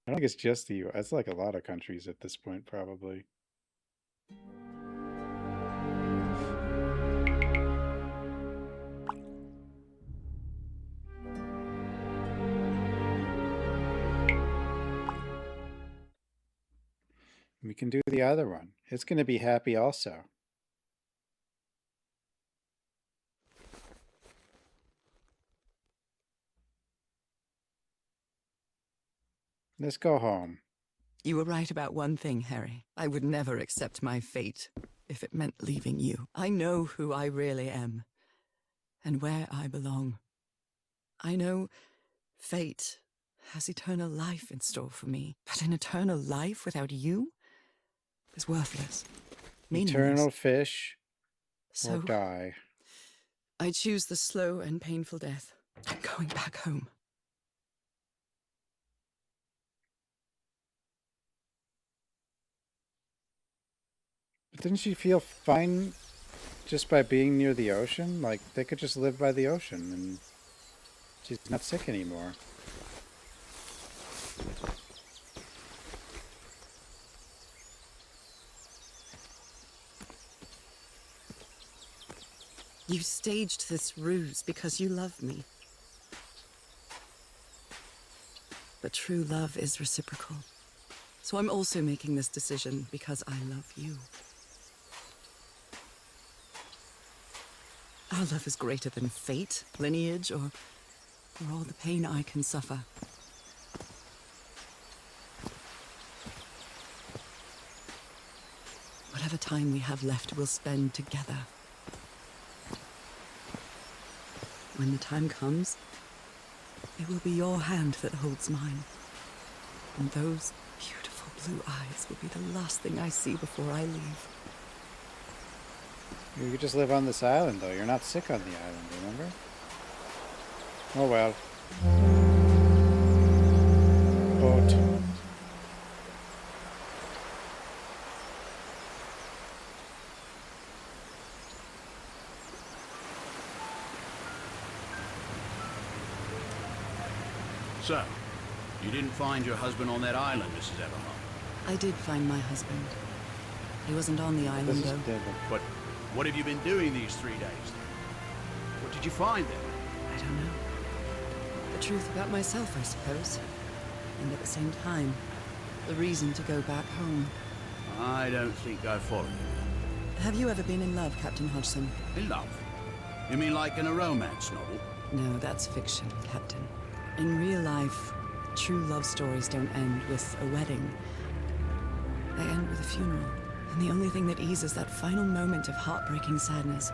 I don't think it's just the U.S. It's like a lot of countries at this point, probably. We can do the other one. It's going to be happy also. Let's go home. You were right about one thing, Harry. I would never accept my fate if it meant leaving you. I know who I really am and where I belong. I know fate has eternal life in store for me, but an eternal life without you is worthless. Meaningless. Eternal fish So, or die. I choose the slow and painful death. I'm going back home. But didn't she feel fine just by being near the ocean? Like, they could just live by the ocean and she's not sick anymore. You staged this ruse because you love me. But true love is reciprocal. So I'm also making this decision because I love you. Our love is greater than fate, lineage, or all the pain I can suffer. Whatever time we have left, we'll spend together. When the time comes, it will be your hand that holds mine. And those beautiful blue eyes will be the last thing I see before I leave. You could just live on this island, though. You're not sick on the island, remember? Oh well. Boat. So, you didn't find your husband on that island, Mrs. Everhart? I did find my husband. He wasn't on the island, though. But what have you been doing these 3 days? What did you find there? I don't know. The truth about myself, I suppose. And at the same time, the reason to go back home. I don't think I follow you. Have you ever been in love, Captain Hodgson? In love? You mean like in a romance novel? No, that's fiction, Captain. In real life, true love stories don't end with a wedding. They end with a funeral. And the only thing that eases that final moment of heartbreaking sadness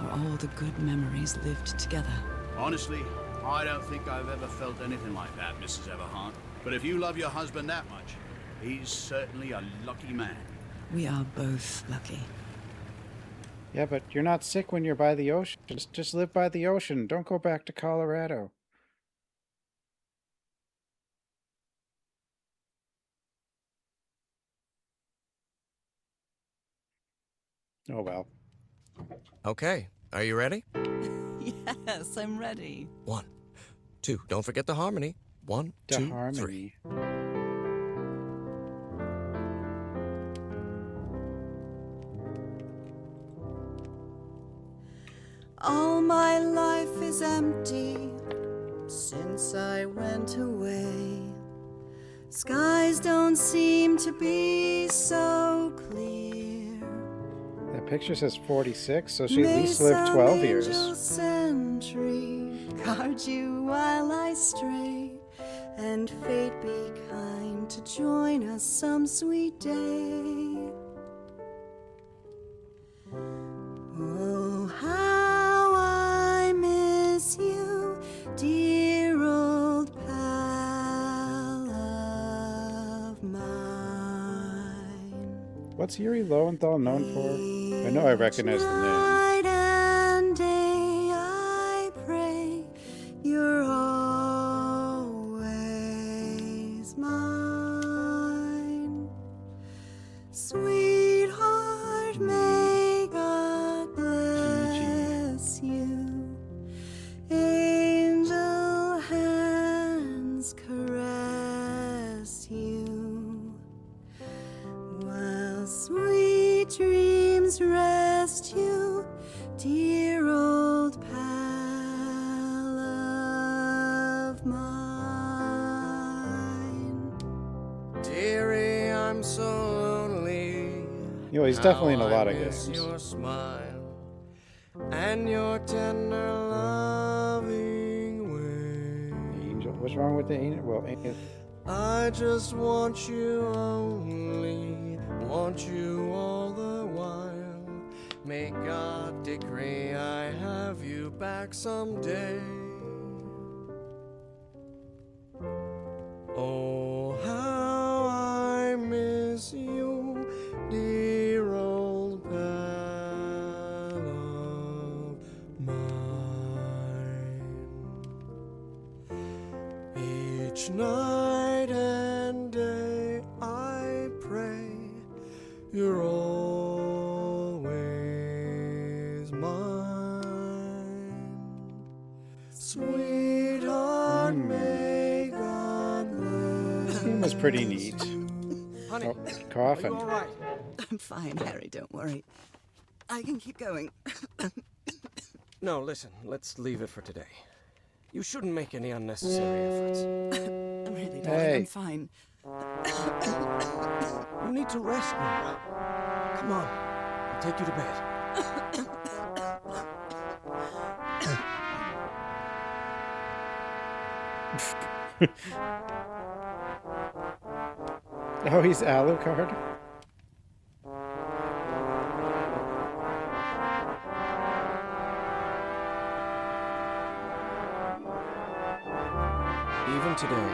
are all the good memories lived together. Honestly, I don't think I've ever felt anything like that, Mrs. Everhart. But if you love your husband that much, he's certainly a lucky man. We are both lucky. Yeah, but you're not sick when you're by the ocean. Just live by the ocean. Don't go back to Colorado. Oh well. Okay, are you ready? Yes, I'm ready. 1, 2, don't forget the harmony. 1, 2, harmony. 3. All my life is empty since I went away. Skies don't seem to be so clear. That picture says 46, so she at least lived 12 years. Sentry, guard you while I stray, and fate be kind to join us some sweet day. Oh, how I miss you, dear old pal of mine. What's Yuri Lowenthal known for? I know I recognize the name. Night and day I pray you're always mine. Sweetheart, may God bless you. Angel hands caress you, while sweet dreams rest you, dear old pal of mine. Dearie, I'm so lonely. You know, he's definitely in a lot of How I miss games. your smile and your tender loving way. Angel. What's wrong with the angel? Well, angel. I just want you only, want you all the while. May God decree I have you back someday. Oh, how I miss you, dear old pal of mine. Each night and day I pray you're always mine. Sweetheart, may God bless. This game was pretty neat. Honey, Oh, coughing. are you all right? I'm fine, Harry, don't worry. I can keep going. No, listen, let's leave it for today. You shouldn't make any unnecessary efforts. Really, darling, I'm fine. You need to rest, Norah. Come on, I'll take you to bed. Oh, he's Alucard? Even today,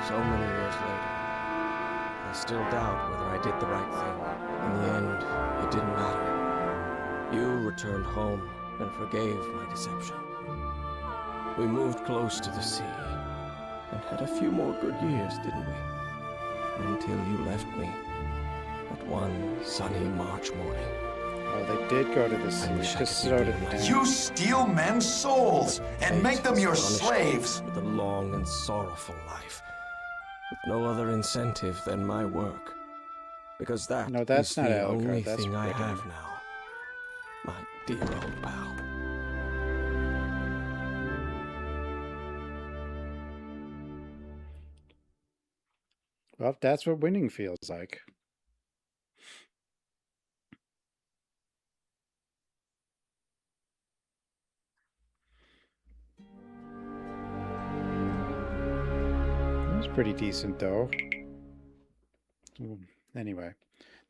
so many years later, I still doubt whether I did the right thing. In the end, it didn't matter. You returned home and forgave my deception. We moved close to the sea and had a few more good years, didn't we? Until you left me that one sunny March morning. Oh, they did go to the sea. Just so did the You steal men's souls and make them your slaves. With a long and sorrowful life, with no other incentive than my work, because that's not the Alucard, only that's thing I Britain. have now, my dear old pal. Well, that's what winning feels like. It was pretty decent, though. Anyway,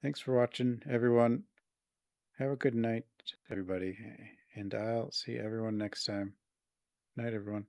thanks for watching, everyone. Have a good night, everybody. And I'll see everyone next time. Night, everyone.